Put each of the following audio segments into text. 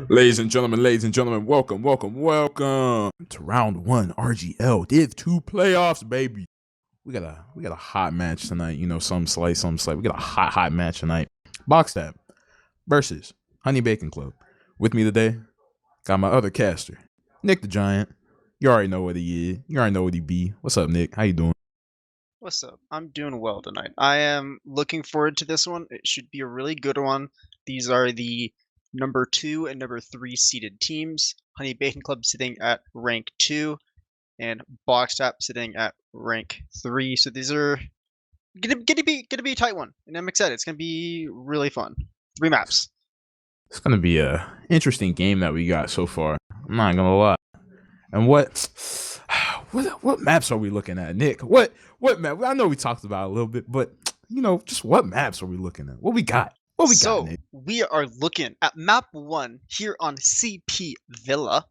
Ladies and gentlemen, welcome to round one RGL-D2 playoffs, baby. We got a hot match tonight. You know, some slice. We got a hot match tonight. Boxtab versus Honey Bacon Club. With me today, got my other caster, Nick the Giant. You already know what he is. You already know what he be. What's up, Nick? How you doing? What's up? I'm doing well tonight. I am looking forward to this one. It should be a really good one. These are the number 2 and number 3 seeded teams. Honey Bacon Club sitting at rank 2 and Box Tap sitting at rank 3. So these are gonna be a tight one, and I'm excited. It's gonna be really fun. 3 maps. It's gonna be a interesting game that we got so far. I'm not gonna lie. And what maps are we looking at, Nick? What map? I know we talked about it a little bit, but you know, just what maps are we looking at? What we got? So Nick? we are looking at map 1 here on CP Villa,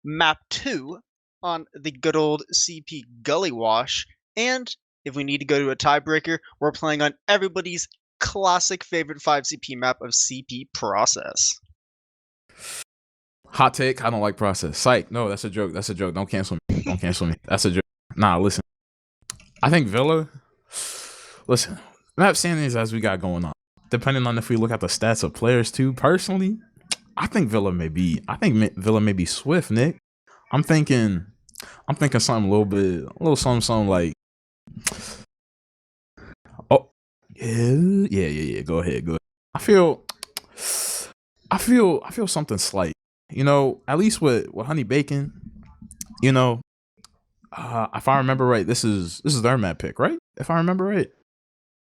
map 2 on the good old CP Gully Wash, and if we need to go to a tiebreaker, we're playing on everybody's classic favorite 5CP map of CP Process. Hot take, I don't like Process. Psych, no, that's a joke. Don't cancel me. That's a joke. Nah, listen. I think Villa, listen, map standings as we got going on, depending on if we look at the stats of players too, personally, I think Villa may be swift, Nick. I'm thinking something a little something like, oh, yeah. Go ahead. I feel something slight. You know, at least with Honey Bacon, you know, if I remember right, this is their map pick, right? If I remember right,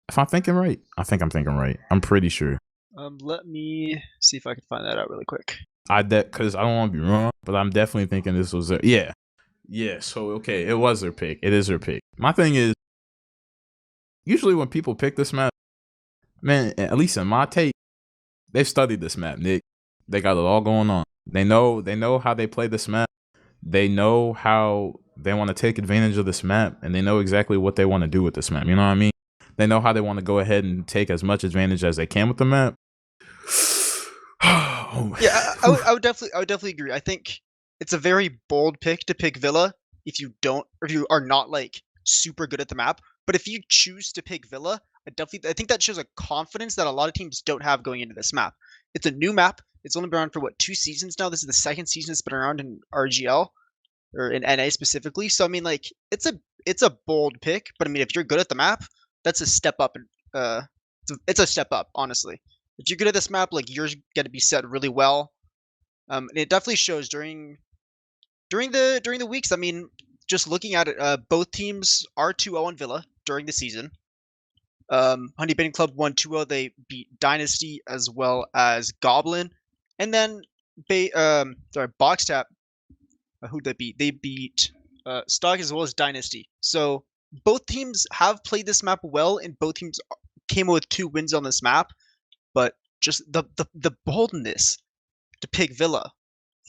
if I'm thinking right, I think I'm thinking right. I'm pretty sure. Let me see if I can find that out really quick. Because I don't want to be wrong, but I'm definitely thinking this was their, yeah. So okay, it was their pick. It is their pick. My thing is, usually when people pick this map, man, at least in my take, they've studied this map, Nick. They got it all going on. They know how they play this map. They know how they want to take advantage of this map, and they know exactly what they want to do with this map. You know what I mean? They know how they want to go ahead and take as much advantage as they can with the map. Yeah, I would definitely agree. I think it's a very bold pick to pick Villa if you are not like super good at the map. But if you choose to pick Villa, I think that shows a confidence that a lot of teams don't have going into this map. It's a new map. It's only been around for 2 seasons now. This is the second season it's been around in RGL or in NA specifically. So I mean, like, it's a bold pick, but I mean, if you're good at the map, that's a step up. It's a step up, honestly. If you're good at this map, like, you're gonna be set really well. And it definitely shows during the weeks. I mean, just looking at it, both teams are 2-0 on Villa during the season. Honey Bacon Club won 2-0. They beat Dynasty as well as Goblin. And then Box Tap, who'd they beat? They beat Stock as well as Dynasty. So both teams have played this map well, and both teams came with 2 wins on this map. But just the boldness to pick Villa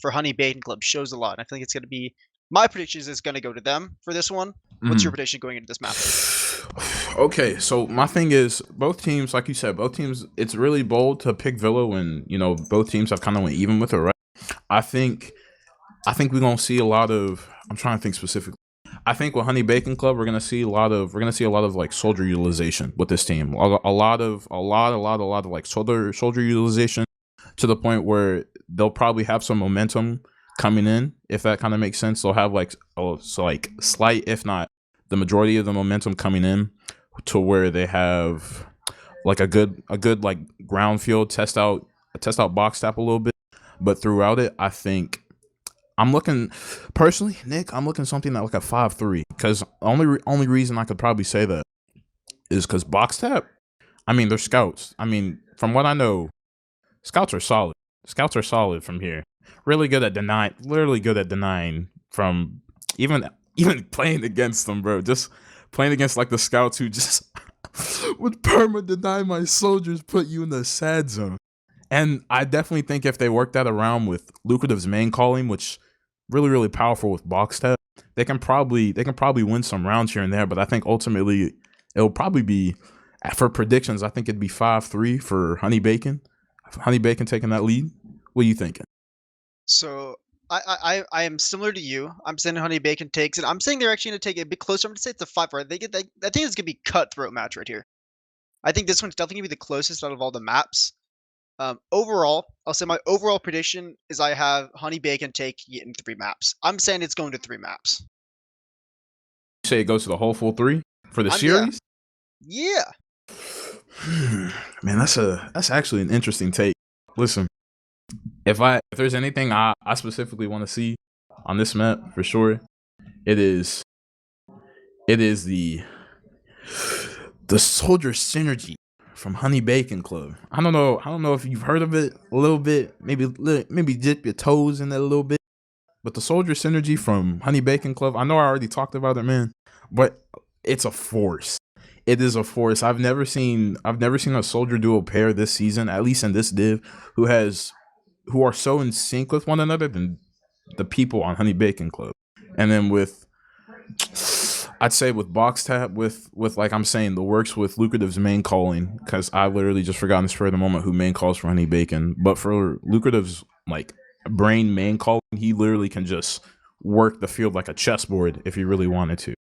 for Honey Bacon Club shows a lot. And I think it's going to be, my prediction is going to go to them for this one. What's your prediction going into this map? Okay, so my thing is, both teams, like you said, it's really bold to pick Villa when, you know, both teams have kind of went even with it, right? I think we're gonna see a lot of, I'm trying to think specifically. I think with Honey Bacon Club, we're gonna see a lot of like soldier utilization with this team. A lot of like soldier utilization, to the point where they'll probably have some momentum coming in, if that kind of makes sense. They'll have like slight, if not the majority of the momentum coming in, to where they have like a good like ground field test out box tap a little bit. But throughout it, I think I'm looking personally, Nick, I'm looking something like a 5-3, because only reason I could probably say that is because box tap, I mean, they're scouts. I mean, from what I know, scouts are solid. Scouts are solid from here. Really good at denying from even playing against them, bro. Just playing against like the scouts who just would perma deny my soldiers, put you in the sad zone. And I definitely think if they work that around with Lucrative's main calling, which really powerful with box tap, they can probably win some rounds here and there. But I think ultimately it'll probably be, for predictions, I think it'd be 5-3 for Honey Bacon. Honey Bacon taking that lead. What are you thinking? So I am similar to you. I'm saying Honey Bacon takes it. I'm saying they're actually going to take it a bit closer. I'm going to say it's a 5. Right? I think it's going to be cutthroat match right here. I think this one's definitely going to be the closest out of all the maps. Overall, I'll say my overall prediction is I have Honey Bacon take it in 3 maps. I'm saying it's going to 3 maps. You say it goes to the whole full 3 for the series? Yeah. Man, that's actually an interesting take. Listen, if there's anything I specifically want to see on this map for sure, it is the soldier synergy from Honey Bacon Club. I don't know if you've heard of it a little bit. Maybe dip your toes in it a little bit. But the soldier synergy from Honey Bacon Club, I know I already talked about it, man, but it's a force. It is a force. I've never seen a soldier duo pair this season, at least in this div, who are so in sync with one another than the people on Honey Bacon Club. And then I'd say with Box Tap, with like I'm saying, the works with Lucrative's main calling, because I literally just forgot in this spur of the moment who main calls for Honey Bacon. But for Lucrative's like brain main calling, he literally can just work the field like a chessboard if he really wanted to.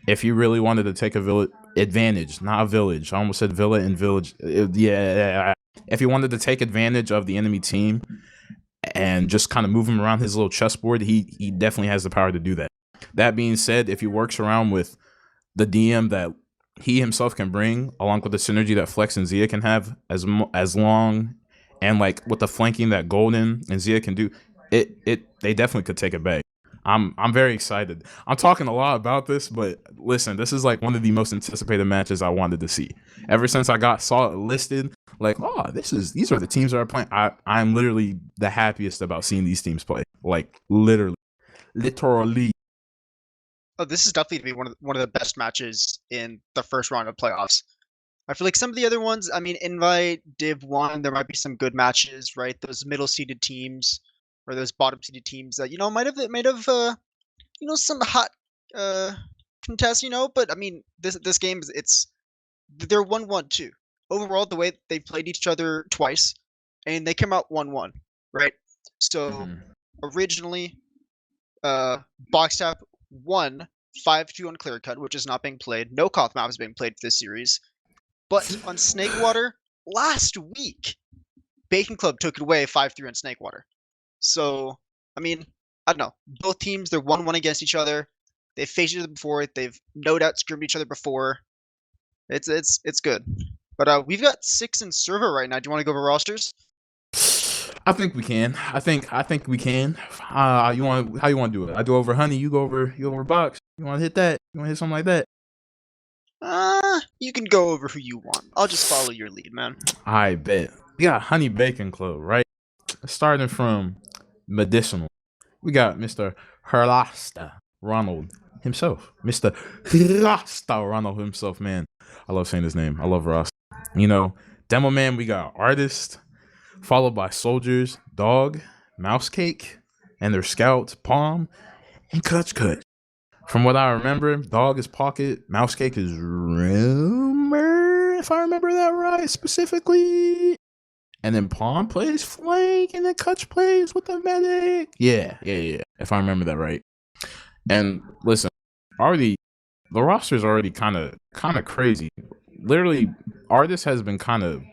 If you really wanted to take a advantage, not a village. I almost said villa and village. Yeah. If he wanted to take advantage of the enemy team and just kind of move him around his little chessboard, he definitely has the power to do that. That being said, if he works around with the DM that he himself can bring, along with the synergy that Flex and Zia can have, as long and like with the flanking that Golden and Zia can do, they definitely could take it back. I'm very excited. I'm talking a lot about this, but listen, this is like one of the most anticipated matches I wanted to see. Ever since I saw it listed, like, oh, these are the teams that are playing. I'm literally the happiest about seeing these teams play. Like literally. Oh, this is definitely to be one of the best matches in the first round of playoffs. I feel like some of the other ones, I mean, Invite, Div 1, there might be some good matches, right? Those middle seeded teams or those bottom seeded teams that, might have some hot contests, but I mean, this game they're 1-1 too. Overall, the way they played each other twice and they came out 1-1, right? So originally Box Tap won 5-2 on Clear Cut, which is not being played. No Koth map is being played for this series. But on Snakewater, last week, Bacon Club took it away 5-3 on Snakewater. So, I mean, I don't know. Both teams, they're 1-1 against each other. They've faced each other before. They've no doubt scrimmed each other before. It's good. But we've got 6 in server right now. Do you want to go over rosters? I think we can. I think we can. How you want to do it? I do over Honey. You go over Box. You want to hit that? You want to hit something like that? You can go over who you want. I'll just follow your lead, man. I bet. We got Honey Bacon Club, right? Starting from Medicinal. We got Mr. Rasta Ronald himself. Mr. Rasta Ronald himself, man. I love saying his name. I love Rasta. Demo Man, we got Artist, followed by Soldiers, Dog, Mouse Cake, and their scouts, Palm, and KUTCHKUTCH. From what I remember, Dog is Pocket, Mouse Cake is Rumor, if I remember that right, specifically. And then Palm plays Flank, and then KUTCH plays with the Medic. Yeah, if I remember that right. And listen, the roster's already kind of crazy. Literally, Artist has been kind of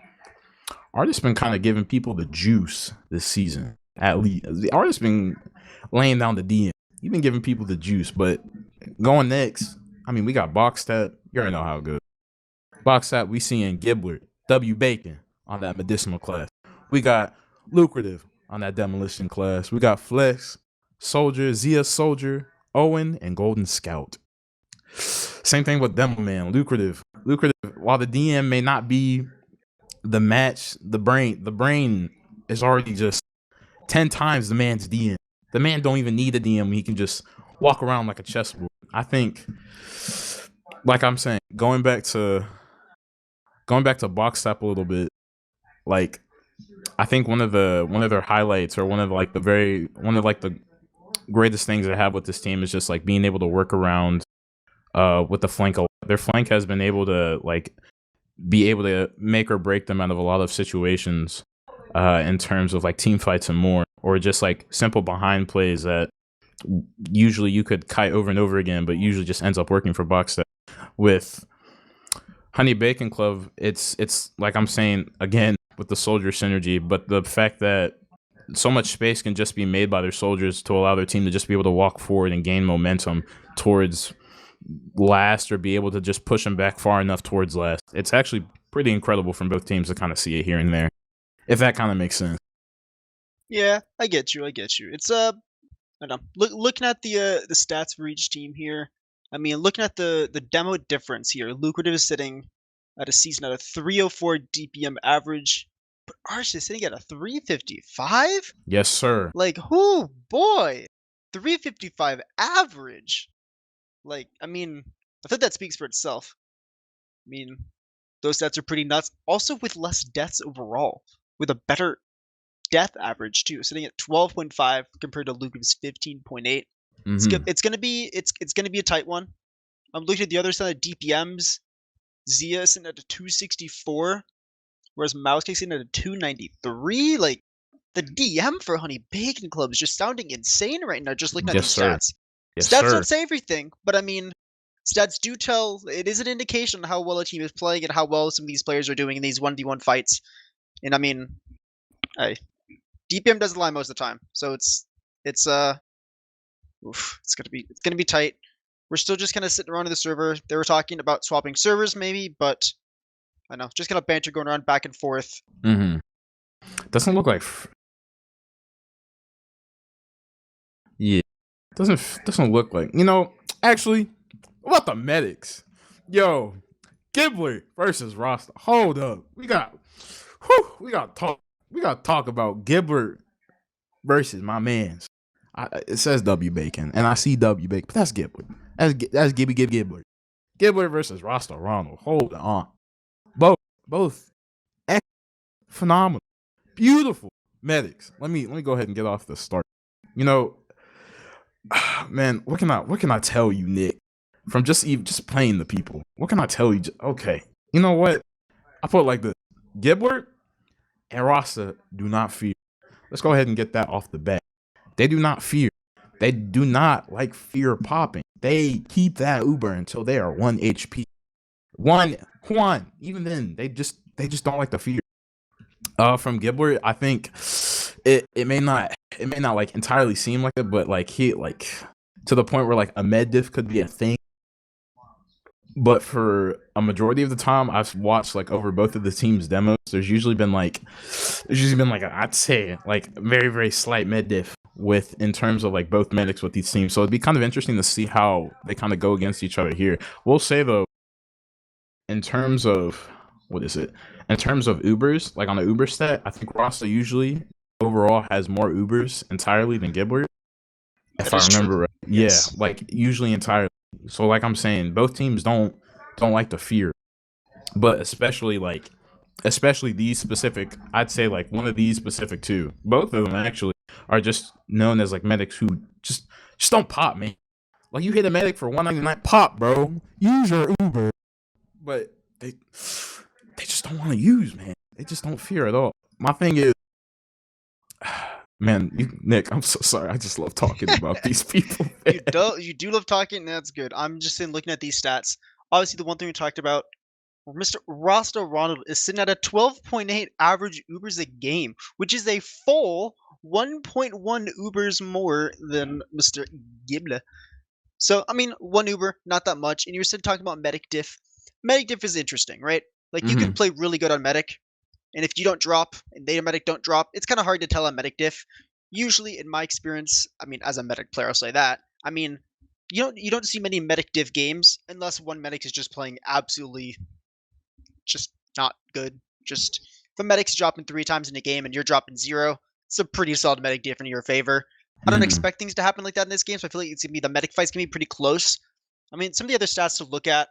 giving people the juice this season. At least the Artist been laying down the DM. He's been giving people the juice. But going next, I mean, we got Box Tap. You already know how it goes. Box Tap, we seeing Gibbler, WBACON on that Medicinal class. We got Lucrative on that Demolition class. We got Flex, Soldier, Zia Soldier, Owen, and Golden Scout. Same thing with Demo Man, Lucrative. While the DM may not be the match, the brain is already just 10 times the man's DM. The man don't even need a DM. He can just walk around like a chessboard. I think, like I'm saying, going back to Box Tap a little bit, like I think one of their highlights, or one of the greatest things they have with this team is just like being able to work around with the flank. Their flank has been able to be able to make or break them out of a lot of situations in terms of like team fights and more. or just like simple behind plays that usually you could kite over and over again, but usually just ends up working for Buckstead. With Honey Bacon Club, it's like I'm saying again with the soldier synergy, but the fact that so much space can just be made by their soldiers to allow their team to just be able to walk forward and gain momentum towards last, or be able to just push them back far enough towards last. It's actually pretty incredible from both teams to kind of see it here and there, if that kind of makes sense. Yeah, I get you. It's I don't know. Looking at the stats for each team here. I mean, looking at the demo difference here, Lucrative is sitting at a season at a 304 DPM average, but Arch is sitting at a 355. Yes, sir. Like, whoo boy, 355 average. Like, I mean, I think that speaks for itself. I mean, those stats are pretty nuts. Also, with less deaths overall, with a better death average too, sitting at 12.5 compared to Lucas's 15.8. It's gonna be a tight one. I'm looking at the other side of DPMs. Zia sitting at a 264, whereas Mousekick sitting at a 293. Like, the DM for Honey Bacon Club is just sounding insane right now. Just looking at Yes, these sir. stats. Yes, Stats sir. don't say everything, but I mean, stats do tell. It is an indication of how well a team is playing and how well some of these players are doing in these 1v1 fights. And I mean, DPM doesn't lie most of the time, so it's gonna be tight. We're still just kind of sitting around in the server. They were talking about swapping servers maybe, but I know, just kind of banter going around back and forth. Doesn't look like. Yeah, doesn't look like. Actually, what about the medics? Yo, Gibbler versus Rasta. Hold up, we got to talk about Gibbler versus my man's. It says W Bacon, and I see W Bacon, but that's Gibbler. That's Gibbler. Gibbler versus Rasta Ronald. Hold on, both phenomenal, beautiful medics. Let me go ahead and get off the start. Man, what can I tell you, Nick? From just playing the people, what can I tell you? Okay, you know what? I put it like this: Gibbler and Rasta do not fear. Let's go ahead and get that off the bat. They do not fear. They do not like fear popping. They keep that Uber until they are 1 HP. One. Even then, they just don't like the fear. From Gibbler, I think it may not like entirely seem like it, but like he like to the point where like a med diff could be a thing. But for a majority of the time I've watched like over both of the teams' demos, there's usually been like I'd say like very, very slight med diff in terms of like both medics with these teams. So it'd be kind of interesting to see how they kind of go against each other here. We'll say though, in terms of Ubers, like on the Uber stat, I think Rasta usually overall has more Ubers entirely than Gibbler. If I remember right. Yes. Yeah, like usually entirely. So like I'm saying, both teams don't like the fear. But especially these specific, I'd say like one of these specific two. Both of them actually are just known as like medics who just don't pop, man. Like you hit a medic for 199, pop, bro. Use your Uber. But they just don't want to use, man. They just don't fear at all. My thing is, man, Nick, I'm so sorry. I just love talking about these people. You do love talking, that's good. I'm just looking at these stats. Obviously, the one thing we talked about, Mr. Rasta Ronald is sitting at a 12.8 average Ubers a game, which is a full 1.1 Ubers more than Mr. Gibbler. So, I mean, one Uber, not that much. And you're still talking about medic diff. Medic diff is interesting, right? Like, you can play really good on medic, and if you don't drop and they medic don't drop, it's kind of hard to tell on medic diff. Usually, in my experience, I mean, as a medic player, I'll say that. I mean, you don't see many medic diff games unless one medic is just playing absolutely just not good. Just if a medic's dropping 3 times in a game and you're dropping 0, it's a pretty solid medic diff in your favor. I don't expect things to happen like that in this game, so I feel like it's gonna be the medic fight's gonna be pretty close. I mean, some of the other stats to look at,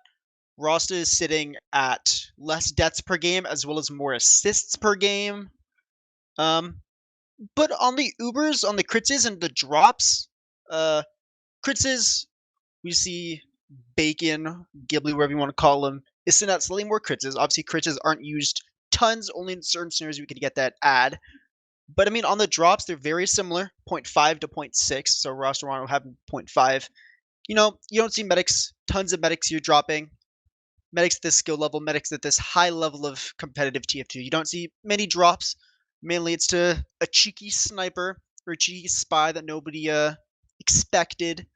Rasta is sitting at less deaths per game as well as more assists per game. But on the Ubers, on the critzes and the drops, critzes, we see Bacon, Ghibli, whatever you want to call them, is sitting at slightly more critzes. Obviously, critzes aren't used tons, only in certain scenarios we could get that ad. But I mean, on the drops, they're very similar, 0.5 to 0.6. So roster one will have 0.5. You know, you don't see medics, tons of medics you're dropping. Medics at this skill level, medics at this high level of competitive TF2. You don't see many drops. Mainly it's to a cheeky sniper or a cheeky spy that nobody expected.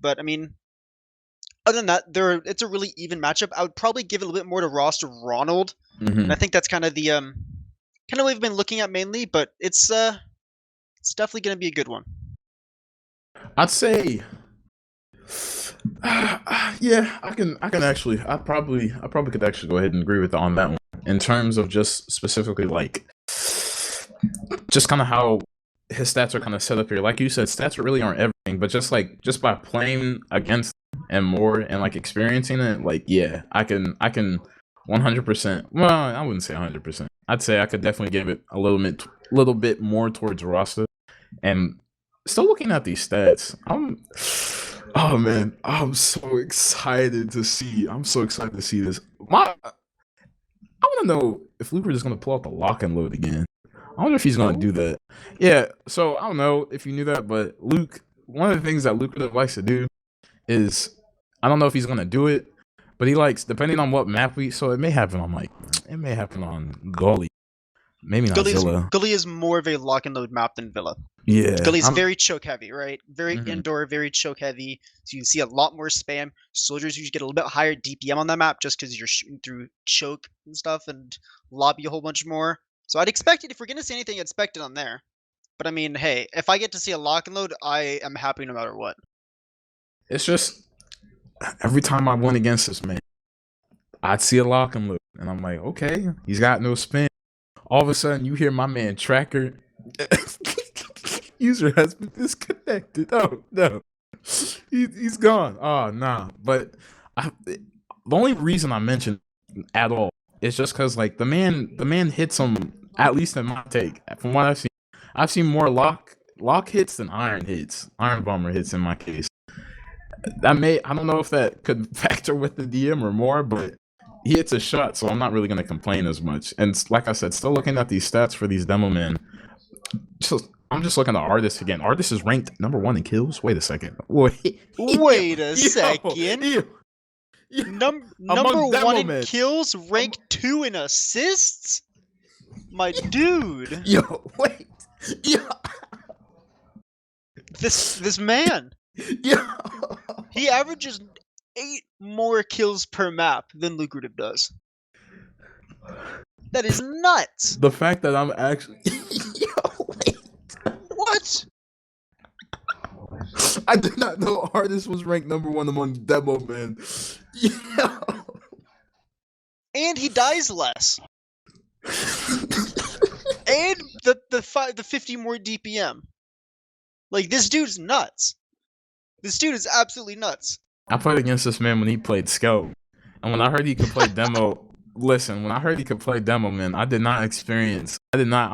But I mean, other than that, it's a really even matchup. I would probably give it a little bit more to roster Ronald. And I think that's kind of the kind of what we've been looking at mainly, but it's definitely going to be a good one. I'd say, yeah, I probably could actually go ahead and agree with on that one in terms of just specifically like, just kind of how his stats are kind of set up here. Like you said, stats really aren't everything, but just by playing against and more and like experiencing it, like yeah, I can 100%. Well, I wouldn't say 100%. I'd say I could definitely give it a little bit more towards roster. And still looking at these stats, oh man, I'm so excited to see. I'm so excited to see this. I want to know if Luke is going to pull out the lock and load again. I wonder if he's going to do that. Yeah, so I don't know if you knew that, but Luke, one of the things that Luke likes to do is, I don't know if he's going to do it, but he likes, depending on what map so it may happen on Gully. Maybe not Zilla. Gully is more of a lock and load map than Villa. Yeah. Gully's very choke heavy, right? Very indoor, very choke heavy. So you see a lot more spam. Soldiers usually get a little bit higher DPM on that map just because you're shooting through choke and stuff and lobby a whole bunch more. So I'd expect it, if we're going to see anything, I'd expect it on there. But I mean, hey, if I get to see a lock and load, I am happy no matter what. It's just, every time I went against this man, I'd see a lock and load. And I'm like, okay, he's got no spin. All of a sudden, you hear my man Tracker, user has been disconnected. Oh, no. He's gone. Oh, nah. But the only reason I mentioned at all is just because, like, the man hits him, at least in my take. From what I've seen more lock hits than iron hits. Iron bomber hits in my case. I don't know if that could factor with the DM or more, but he hits a shot, so I'm not really going to complain as much. And like I said, still looking at these stats for these demo men. I'm just looking at Artist again. Artist is ranked number 1 in kills. Wait a second. Wait a second. Number 1 in kills, rank 2 in assists? My dude. Yo, wait. Yo. This man. Yo. He averages 8 more kills per map than Lucrative does. That is nuts. The fact that I'm actually... Yo, wait. What? I did not know Artist was ranked number 1 among demo men. Yo. And he dies less. And the 50 more DPM. Like, this dude's nuts. This dude is absolutely nuts. I played against this man when he played Scout. And when I heard he could play demo, when I heard he could play demo, man, I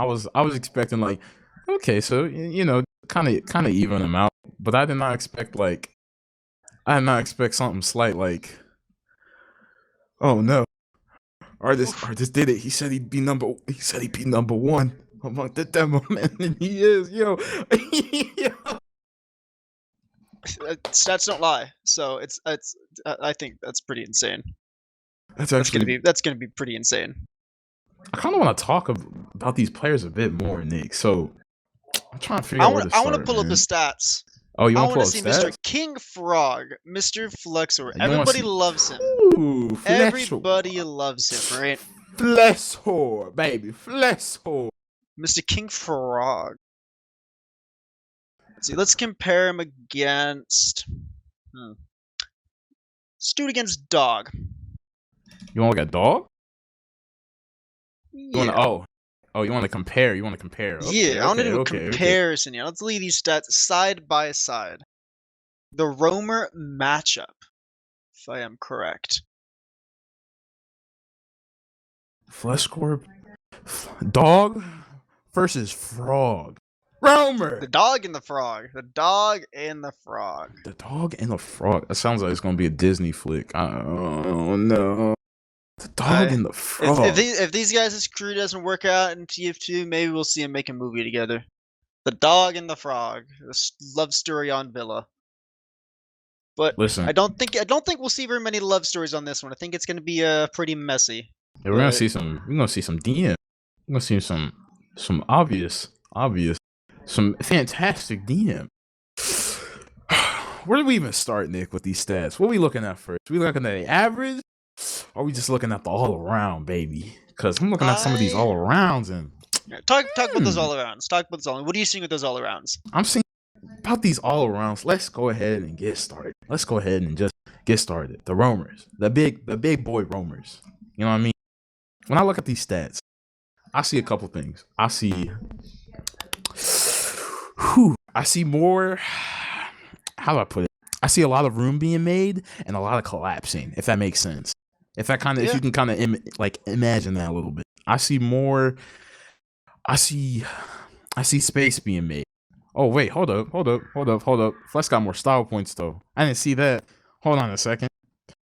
was expecting like, okay, so, you know, kind of even him out. But I did not expect something slight like, oh no. Artist did it. He said he'd be number 1 among the demo men, and he is, yo. Stats don't lie, so it's I think that's pretty insane. That's gonna be pretty insane. I kind of want to talk about these players a bit more, Nick. So I'm trying to figure out where to start. I want to pull up the stats. Oh, you want to pull up stats? Mr. King Frog, Mr. FLESKORE. Everybody loves him. Ooh, everybody loves him, right? FLESKORE, baby, FLESKORE. Mr. King Frog. Let's see. Let's compare him against. Let's do it against Dog. You want to look at Dog? Yeah. You want to compare? Okay, yeah, I want to do a comparison. Yeah, let's leave these stats side by side. The Roamer matchup, if I am correct. FLESKORE, Dog versus Frog. Roamer. The Dog and the Frog. The Dog and the Frog. The Dog and the Frog. That sounds like it's gonna be a Disney flick. Oh no. The dog I and the if frog. if these guys' crew doesn't work out in TF2, maybe we'll see them make a movie together. The dog and the frog, this love story on Villa. But Listen, I don't think we'll see very many love stories on this one. I think it's gonna be pretty messy. we're gonna see some. We're gonna see some DM. We're gonna see some obvious, some fantastic DM. Where do we even start, Nick, with these stats? What are we looking at first? We looking at the average, or are we just looking at the all around, baby? Because I'm looking at some of these all arounds, and Talk about those all arounds. Talk about those all. What are you seeing with those all arounds? I'm seeing about these all arounds. Let's go ahead and get started. Let's go ahead and just get started. The roamers, the big boy roamers. You know what I mean? When I look at these stats, I see a couple things. I see more. How do I put it? I see a lot of room being made and a lot of collapsing, if that makes sense. If you can kind of imagine that a little bit. I see more. I see space being made. Oh wait, hold up. Flex got more style points though. I didn't see that. Hold on a second.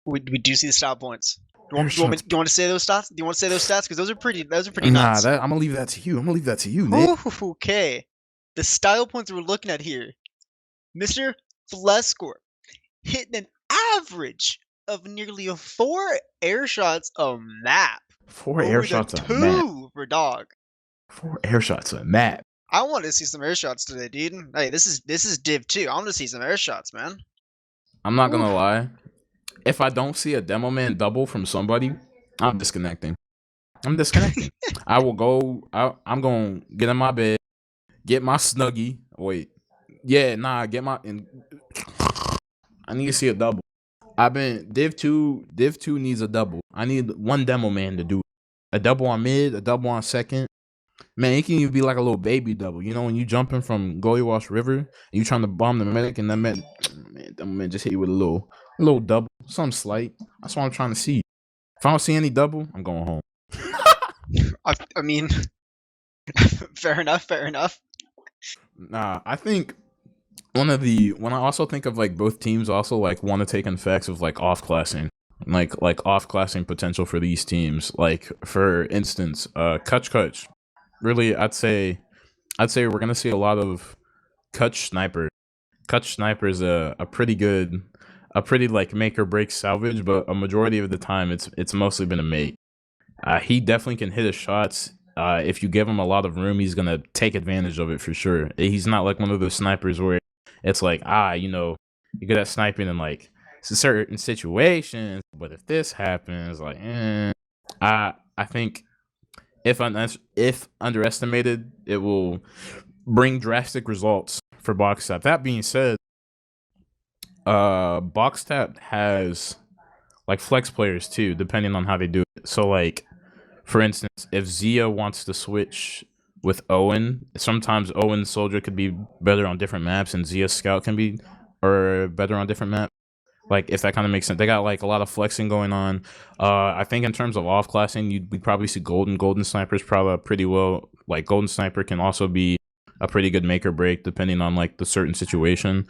We do see the style points. Do you want to say those stats? Do you want to say those stats? Because those are pretty nuts. I'm gonna leave that to you. Nick. Okay. The style points we're looking at here, Mr. FLESKORE hitting an average of nearly 4 air shots a map. 4 air shots a map. 2 for dog. 4 air shots a map. I want to see some air shots today, dude. Hey, this is Div 2. I want to see some air shots, man. I'm not gonna lie. If I don't see a demo man double from somebody, I'm disconnecting. I will go out. I'm gonna get in my bed, get my snuggie. Wait. Yeah, nah, I need to see a double. Div 2 needs a double. I need one demo man to do it. A double on mid, a double on second. Man, it can even be like a little baby double. You know, when you jumping from Goalie Wash River and you trying to bomb the medic, and that man just hit you with a little double, something slight. That's what I'm trying to see. If I don't see any double, I'm going home. I mean, fair enough. Nah, I think when I also think of like both teams also like want to take in facts of like off-classing. Like off-classing potential for these teams. Like for instance, KUTCHKUTCH. Really, I'd say we're gonna see a lot of KUTCH Sniper. KUTCH Sniper is a pretty like make or break salvage, but a majority of the time it's mostly been a mate. He definitely can hit his shots. If you give him a lot of room, he's gonna take advantage of it for sure. He's not like one of those snipers where it's like you're good at sniping in like certain situations, but if this happens, like, I think if underestimated, it will bring drastic results for BoxTap. That being said, BoxTap has like flex players too, depending on how they do it. So like, for instance, if Zia wants to switch with Owen, sometimes Owen Soldier could be better on different maps, and Zia Scout can be better on different maps. Like, if that kind of makes sense. They got like a lot of flexing going on. I think in terms of off classing, we probably see Golden Sniper's probably pretty well. Like, Golden Sniper can also be a pretty good make or break depending on like the certain situation.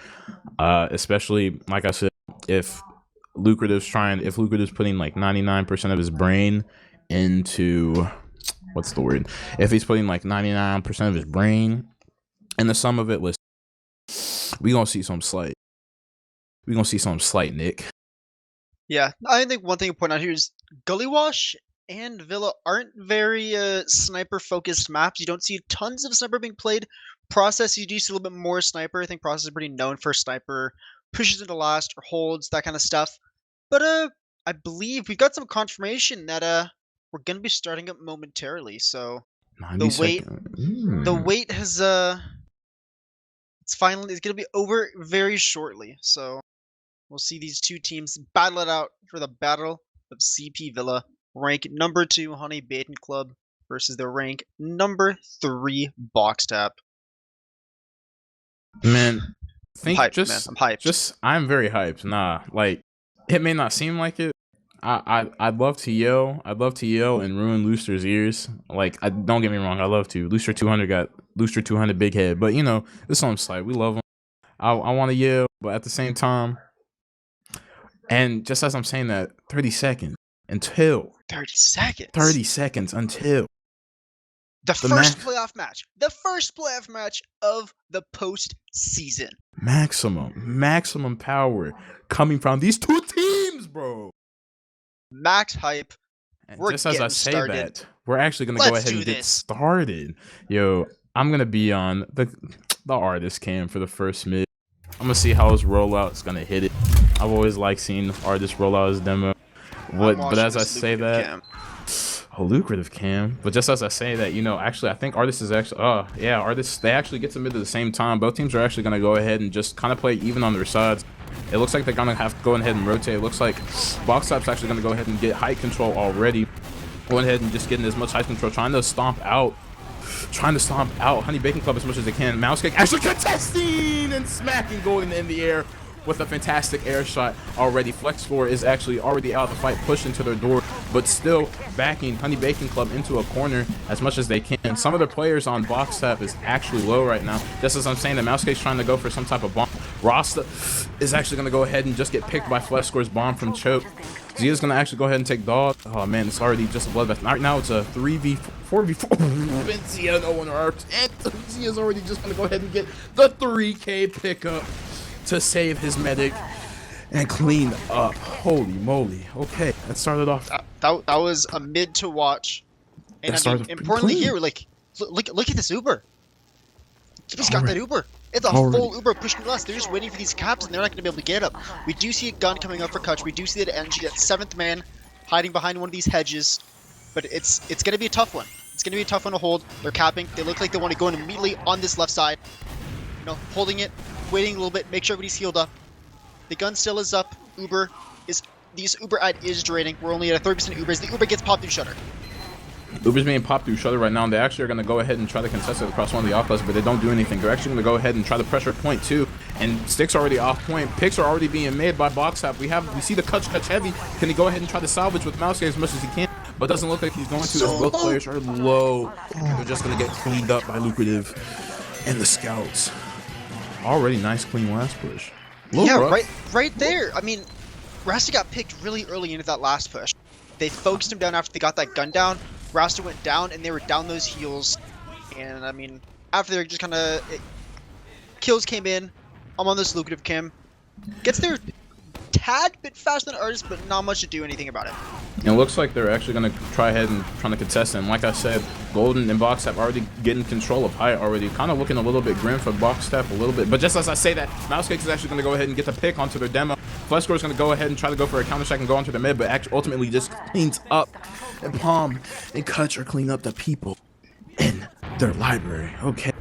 Especially like I said, if Lucrative's putting like 99% of his brain into if he's putting like 99% of his brain into some of it, listen, we gonna see some slight. Nick. Yeah, I think one thing to point out here is Gully Wash and Villa aren't very sniper-focused maps. You don't see tons of sniper being played. Process, you do see a little bit more sniper. I think Process is pretty known for sniper, pushes into last or holds, that kind of stuff. But I believe we've got some confirmation that we're gonna be starting up momentarily. So the wait has it's gonna be over very shortly. So we'll see these two teams battle it out for the battle of CP Villa, rank number 2 Honey Bacon Club versus the rank number 3 BoxTap. Man, I'm hyped. I'm very hyped. Nah, like, it may not seem like it. I'd love to yell and ruin Looster's ears. Like, don't get me wrong, I love to. Looster 200 big head, but you know, this one's like, we love him. I want to yell, but at the same time, and just as I'm saying that, 30 seconds until 30 seconds. 30 seconds until the the first playoff match. The first playoff match of the postseason. maximum power coming from these two teams, bro. Max hype. And We're just as I getting say started. that, we're actually gonna go Let's ahead do and get this. started. Yo, I'm gonna be on the artist cam for the first mid. I'm gonna see how his rollout's gonna hit it. I've always liked seeing artists roll out his demo. But as I say that, a lucrative cam. But just as I say that, you know, actually, I think artists is actually, artists, they actually get submitted at the same time. Both teams are actually gonna go ahead and just kind of play even on their sides. It looks like they're gonna have to go ahead and rotate. It looks like BoxTap's actually gonna go ahead and get height control already. Going ahead and just getting as much height control, trying to stomp out Honey Bacon Club as much as they can. Mousekick actually contesting and smacking Golden in the air with a fantastic air shot already. FLESKORE is actually already out of the fight, pushed into their door, but still backing Honey Bacon Club into a corner as much as they can. Some of the players on BoxTap is actually low right now. Just as I'm saying, the Mousekick's trying to go for some type of bomb. Rasta is actually going to go ahead and just get picked by FLESKORE's bomb from Choke. Zia's going to actually go ahead and take dog. Oh man, it's already just a bloodbath. Right now it's a 4v4. Zia, no one hurt. And Zia's already just going to go ahead and get the 3K pickup to save his medic and clean up. Holy moly. Okay, that started off. That was a mid to watch. And I mean, importantly here, like, look at this Uber. He's got that Uber. It's a full Uber pushing us. They're just waiting for these caps, and they're not going to be able to get up. We do see a gun coming up for Kutch. We do see that NG, that 7th man, hiding behind one of these hedges. But it's going to be a tough one. It's going to be a tough one to hold. They're capping. They look like they want to go in immediately on this left side. You know, holding it, waiting a little bit, make sure everybody's healed up. The gun still is up. These Uber ad is draining. We're only at a 30% Uber as the Uber gets popped through shutter. Uber's being popped through shutter right now, and they actually are going to go ahead and try to contest it across one of the offlets, but they don't do anything. They're actually going to go ahead and try to pressure point 2, and Sticks already off point. Picks are already being made by BoxTap. We see the KUTCHKUTCH heavy. Can he go ahead and try to salvage with Mousekick as much as he can? But doesn't look like he's going to, as both players are low. They're just going to get cleaned up by Lucrative and the Scouts. Already nice clean last push. Yeah, right there. I mean, Rasta got picked really early into that last push. They focused him down after they got that gun down. Rasta went down, and they were down those heals. And, I mean, after they're just kind of... Kills came in. I'm on this lucrative cam. Gets there tad bit faster than Artist, but not much to do anything about it. It looks like they're actually going to try ahead and trying to contest him. Like I said, Golden and BoxTap already getting control of height already. Kind of looking a little bit grim for BoxTap a little bit. But just as I say that, Mousekick is actually going to go ahead and get the pick onto their demo. FLESKORE is going to go ahead and try to go for a counter strike and go onto the mid, but actually ultimately just cleans up. And Palm and Kutch are cleaning up the people in their library. Okay.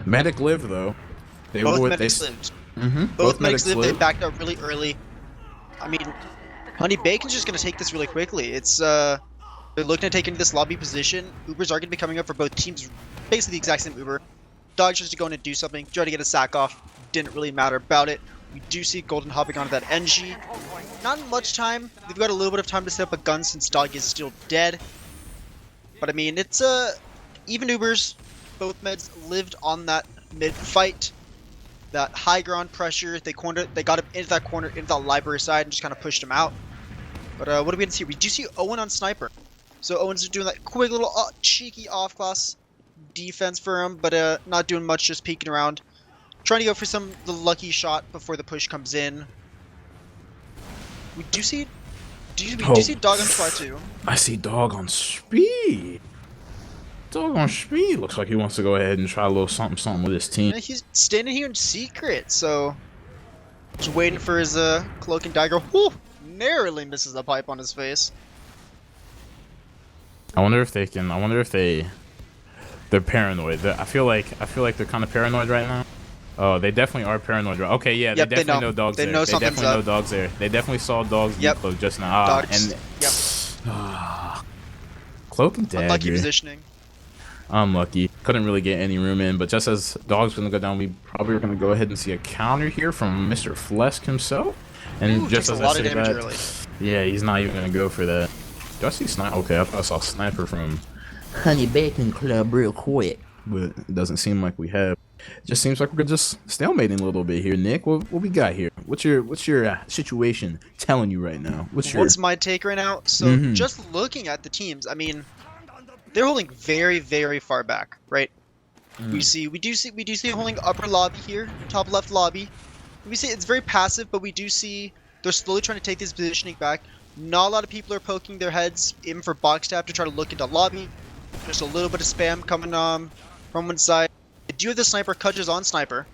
Medic lived though. Both medics lived. Both medics lived. They backed up really early. I mean, Honey Bacon's just going to take this really quickly. They're looking to take into this lobby position. Ubers are going to be coming up for both teams. Basically the exact same Uber. Dog's just going to do something. Try to get a sack off. Didn't really matter about it. We do see Golden hopping onto that NG. Not much time. They've got a little bit of time to set up a gun since Dog is still dead. But I mean, it's even Ubers. Both meds lived on that mid fight. That high ground pressure. They got him into that corner, into that library side, and just kind of pushed him out. But what do we see? We do see Owen on sniper. So Owen's doing that quick little cheeky off-class defense for him, but not doing much, just peeking around. Trying to go for the lucky shot before the push comes in. We do see Dog on try too. I see Dog on speed. Dog on speed. Looks like he wants to go ahead and try a little something with his team. And he's standing here in secret, so just waiting for his cloak and dagger. Whew, narrowly misses the pipe on his face. I wonder if they're paranoid. I feel like they're kind of paranoid right now. Oh, they definitely are paranoid. Okay, yeah, yep, they definitely know Dog's there. They definitely know Dog's there. They definitely saw Dog's cloak just now. Cloak and dagger. Unlucky positioning. Unlucky. Couldn't really get any room in, but just as Dog's gonna go down, we probably are gonna go ahead and see a counter here from Mr. Flesk himself. And Ooh, just as I say that, early. Yeah, he's not even gonna go for that. Do I see sniper? Okay, I thought I saw sniper from Honey Bacon Club real quick, but it doesn't seem like we have. Just seems like we're just stalemating a little bit here, Nick. What we got here? What's your situation telling you right now? What's my take right now? So just looking at the teams, I mean, they're holding very, very far back, right? We do see holding upper lobby here, top left lobby. We see it's very passive, but we do see they're slowly trying to take this positioning back. Not a lot of people are poking their heads in for box tap to try to look into lobby. Just a little bit of spam coming from one side. I do have the sniper. KUTCH is on sniper,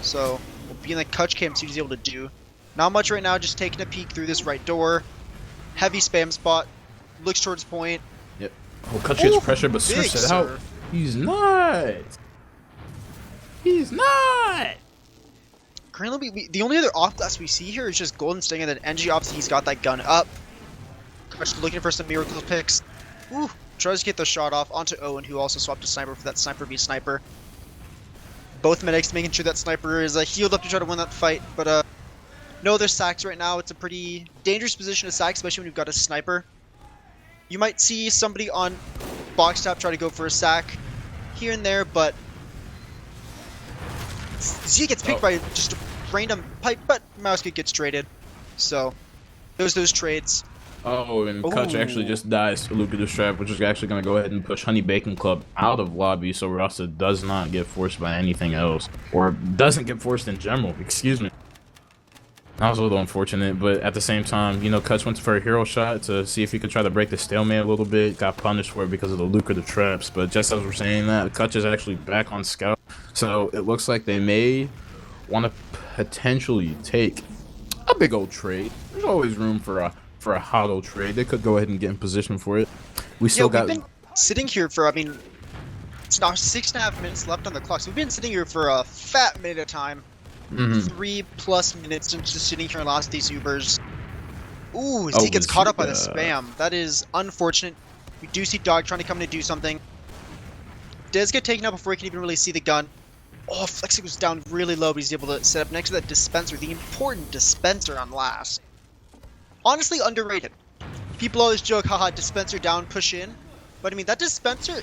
so we'll be in the KUTCH cam see what he's able to do. Not much right now. Just taking a peek through this right door. Heavy spam spot. Looks towards point. Yep. Oh, KUTCH gets pressure, but switches it out. He's not. He's not. Currently, the only other off glass we see here is just Golden staying at an NG opposite. He's got that gun up. KUTCH looking for some miracle picks. Ooh, tries to get the shot off onto OWEN, who also swapped a sniper for that sniper v sniper. Both medics making sure that sniper is healed up to try to win that fight, but no other sacks right now. It's a pretty dangerous position to sack, especially when you've got a sniper. You might see somebody on box top try to go for a sack here and there, but Z gets picked by just a random pipe, but Mousekit gets traded. So there's those trades. Oh, and KUTCH actually just dies to Luca the Strap, which is actually going to go ahead and push Honey Bacon Club out of lobby, so Rasta does not get forced by anything else, or doesn't get forced in general. Excuse me. That was a little unfortunate, but at the same time, you know, KUTCH went for a hero shot to see if he could try to break the stalemate a little bit. Got punished for it because of the lucrative traps, but just as we're saying that, KUTCH is actually back on scout, so it looks like they may want to potentially take a big old trade. There's always room for a hodl trade. They could go ahead and get in position for it. We still got. We've been sitting here for, I mean, it's now 6.5 minutes left on the clock, so we've been sitting here for a fat minute of time. 3+ minutes just sitting here and lost these Ubers. Ooh, Z gets caught up by the spam. That is unfortunate. We do see Dog trying to come in to do something. Does get taken out before he can even really see the gun. Oh, FLESKORE was down really low, but he's able to set up next to that dispenser, the important dispenser on last. Honestly, underrated. People always joke, haha, dispenser down, push in. But I mean, that dispenser,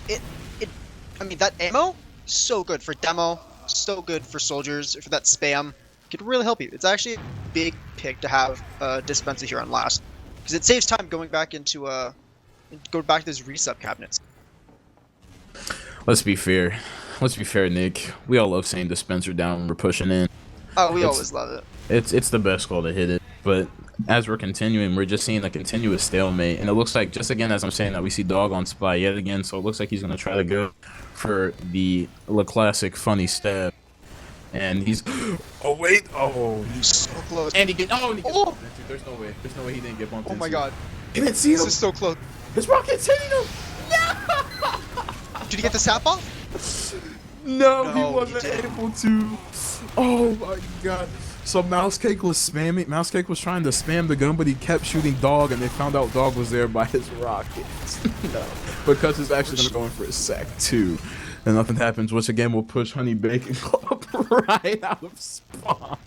I mean, that ammo, so good for demo. So good for soldiers, for that spam. Could really help you. It's actually a big pick to have a dispenser here on last, because it saves time going back into those resub cabinets. Let's be fair. Let's be fair, Nick. We all love saying dispenser down when we're pushing in. Oh, we always love it. It's the best call to hit it. But as we're continuing, we're just seeing a continuous stalemate, and it looks like, just again as I'm saying that, we see Dog on spy yet again. So it looks like he's gonna try to go for the classic funny stab, and he's oh wait, oh he's so close, and he get there's no way he didn't get bumped. Oh my god, he didn't see him. This is so close. His rocket's hitting him. No! Did he get the sap off? No, he wasn't able to. Oh my god. So Mousecake was spamming. Mousecake was trying to spam the gun, but he kept shooting Dog, and they found out Dog was there by his rockets. No, because it's actually gonna go in for a sack too, and nothing happens. Which again will push Honey Bacon Club right out of spawn.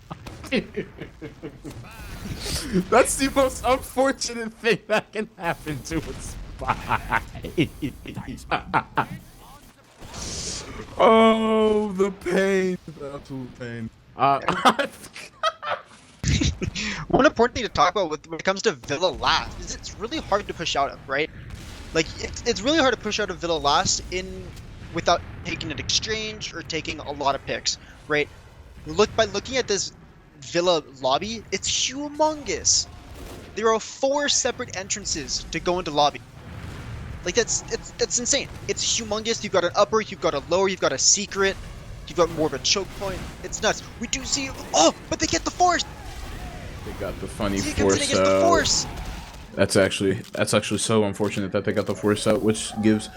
That's the most unfortunate thing that can happen to a spy. Oh, the pain, the absolute pain. One important thing to talk about when it comes to Villa last is it's really hard to push out of, right? Like, it's really hard to push out of Villa last without taking an exchange or taking a lot of picks, right? By looking at this Villa lobby, it's humongous. There are 4 separate entrances to go into lobby. Like, that's insane. It's humongous. You've got an upper, you've got a lower, you've got a secret, you've got more of a choke point. It's nuts. We do see, oh, but they get the force. They got the funny force out. That's actually so unfortunate that they got the force out, which gives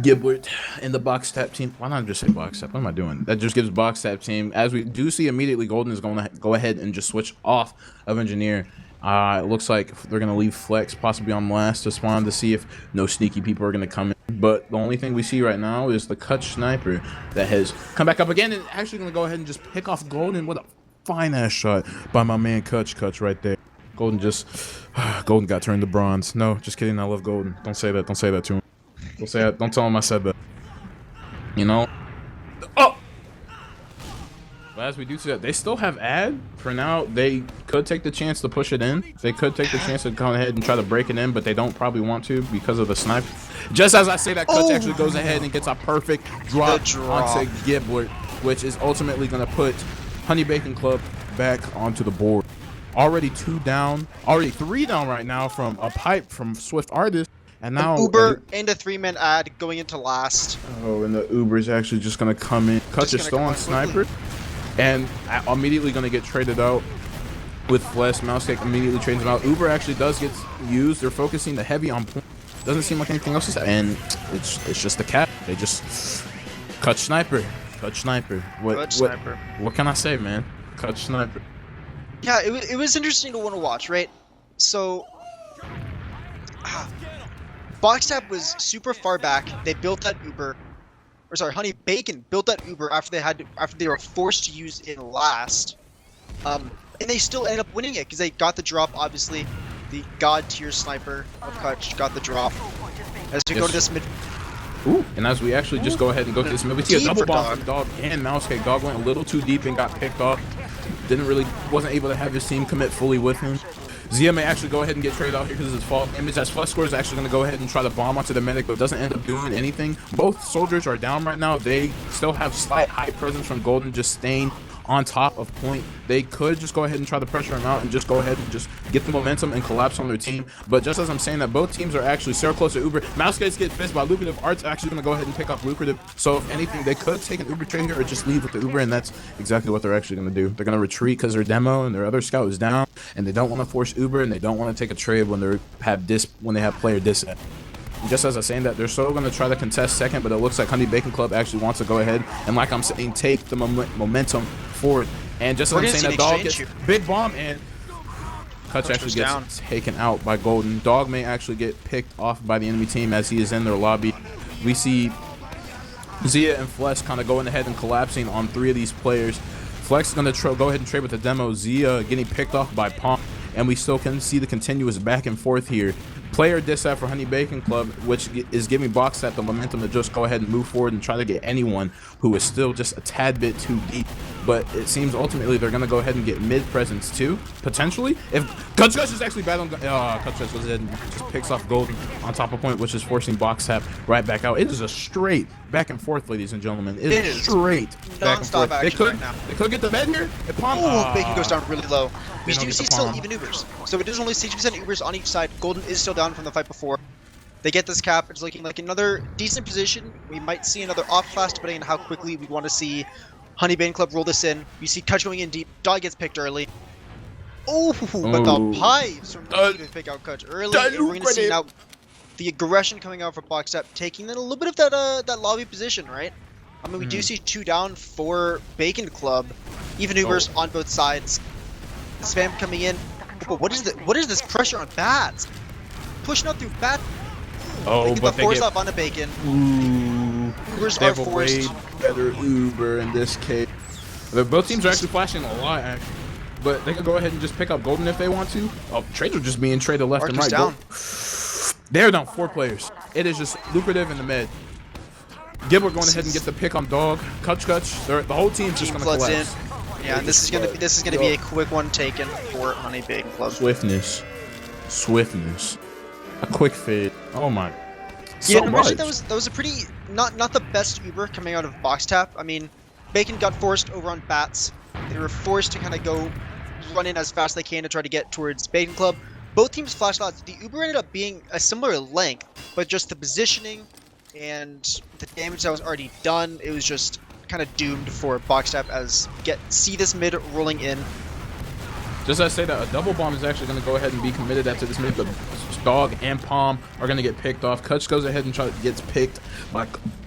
Giblet and the box tap team. Why not just say box tap? What am I doing? That just gives box tap team, as we do see immediately, Golden is going to go ahead and just switch off of Engineer. It looks like they're going to leave Flex possibly on last to spawn to see if no sneaky people are going to come in. But the only thing we see right now is the KUTCH sniper that has come back up again and actually going to go ahead and just pick off Golden with a fine-ass shot by my man KUTCHKUTCH right there. Golden Golden got turned to bronze. No, just kidding. I love Golden. Don't say that. Don't say that to him. Don't say that. Don't tell him I said that. You know? Oh! But as we do see that, they still have ad. For now, they could take the chance to push it in. They could take the chance to go ahead and try to break it in, but they don't probably want to because of the snipe. Just as I say that, Kutch actually goes ahead and gets a perfect drop onto Gibbler, which is ultimately going to put Honey Bacon Club back onto the board. Already 2 down, already 3 down right now from a pipe from Swift Artist. And now an Uber and a 3-man ad going into last. Oh, and the Uber is actually just going to come in. Kutch is still on Sniper. And immediately going to get traded out with Flesk. Mousecake immediately trades him out. Uber actually does get used. They're focusing the heavy on point. Doesn't seem like anything else is and it's just a cap. They just Kutch Sniper. Kutch Sniper. What can I say, man? Kutch Sniper. Yeah, it was interesting to want to watch, right? So BoxTap was super far back. They built that Uber. Or sorry, Honey Bacon built that Uber after they were forced to use it last, and they still ended up winning it because they got the drop. Obviously, the god tier sniper of Kutch got the drop. As we go to this mid. Ooh, and as we actually just go ahead and go to this mid, we see a double bomb from Dog and Mousecake. Dog went a little too deep and got picked off. Wasn't able to have his team commit fully with him. Zia may actually go ahead and get traded out here because of his fault image, as FLESKORE is actually going to go ahead and try to bomb onto the medic, but doesn't end up doing anything. Both soldiers are down right now. They still have slight high presence from Golden just staying on top of point. They could just go ahead and try to pressure him out and just go ahead and just get the momentum and collapse on their team. But just as I'm saying that, both teams are actually so close to Uber. Mousecake get fist by Lucrative. Art's actually going to go ahead and pick up Lucrative. So if anything, they could take an Uber trade here or just leave with the Uber, and that's exactly what they're actually going to do. They're going to retreat because their demo and their other scout is down, and they don't want to force Uber, and they don't want to take a trade when they have player dis. Just as I'm saying that, they're still going to try to contest second, but it looks like Honey Bacon Club actually wants to go ahead and, like I'm saying, take the momentum forward. And just as I'm saying, that Dog gets big bomb, and Kutch actually gets taken out by Golden. Dog may actually get picked off by the enemy team as he is in their lobby. We see Zia and Flesk kind of going ahead and collapsing on 3 of these players. Flex is going to go ahead and trade with the demo. Zia getting picked off by Palm, and we still can see the continuous back and forth here. Player disap for Honey Bacon Club, which is giving BoxTap the momentum to just go ahead and move forward and try to get anyone who is still just a tad bit too deep. But it seems ultimately they're going to go ahead and get mid presence too, potentially. If KUTCHKUTCH is actually battling, KUTCHKUTCH goes ahead and just picks off Golden on top of point, which is forcing BoxTap right back out. It is a straight back and forth, ladies and gentlemen. It is straight back and forth. They could get the med here. Oh, Bacon goes down really low. We do see still even Ubers. So it is only 60% Ubers on each side. Golden is still down from the fight before. They get this cap. It's looking like another decent position. We might see another off class depending on how quickly we want to see Honey Bacon Club roll this in. You see Kutch going in deep. Dog gets picked early. Oh, but the pipes from Dog to pick out Kutch early. And we're going to see now the aggression coming out from BoxTap, taking in a little bit of that lobby position, right? I mean, we do see 2 down for Bacon Club. Even Ubers on both sides. Spam coming in. But what is this pressure on bats? Pushing out through bat. Oh, but they force up onto Bacon. Ooh, Ubers are forced. Way better Uber in this case. Both teams are actually flashing a lot, actually. But they can go ahead and just pick up Golden if they want to. Oh, trades are just being traded left and right. Down. They're down 4 players. It is just Lucrative in the mid. Gibbler going ahead and get the pick on Dog. KUTCHKUTCH. The whole team's just going to collapse. Yeah, and this is gonna be a quick one taken for Honey Bacon Club. Swiftness, a quick fade. Oh my! Yeah, imagine that was a pretty not the best Uber coming out of BoxTap. I mean, Bacon got forced over on bats. They were forced to kind of go run in as fast as they can to try to get towards Bacon Club. Both teams flashed lots. The Uber ended up being a similar length, but just the positioning and the damage that was already done, it was just kind of doomed for BoxTap as see this mid rolling in. Just as I say that, a double bomb is actually going to go ahead and be committed after this mid, but Dog and Palm are going to get picked off. Kutch goes ahead and gets picked by,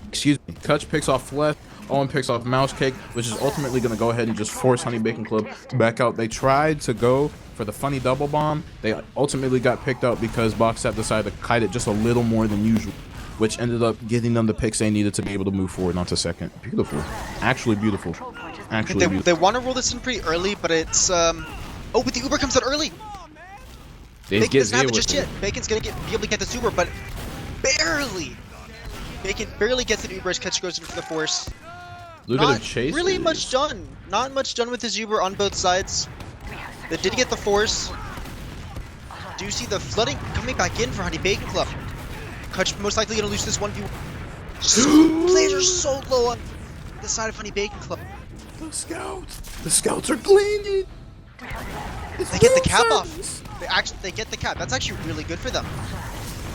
Kutch picks off Flesk. Owen picks off Mousecake, which is ultimately going to go ahead and just force Honey Bacon Club to back out. They tried to go for the funny double bomb. They ultimately got picked out because BoxTap decided to kite it just a little more than usual, which ended up getting them the picks they needed to be able to move forward onto second. Beautiful. Actually beautiful. They want to roll this in pretty early, but it's oh, but the Uber comes out early. Bacon doesn't have it just yet. Bacon's gonna be able to get this Uber, but barely. Bacon barely gets an Uber as Kutch goes in for the force. Not chase. really much done. Not much done with his Uber on both sides. They did get the force. Do you see the flooding coming back in for Honey Bacon Club? Kutch most likely gonna lose this 1v1. Players are so low on the side of Honey Bacon Club. The scouts are cleaning. They get the cap off. They get the cap. That's actually really good for them.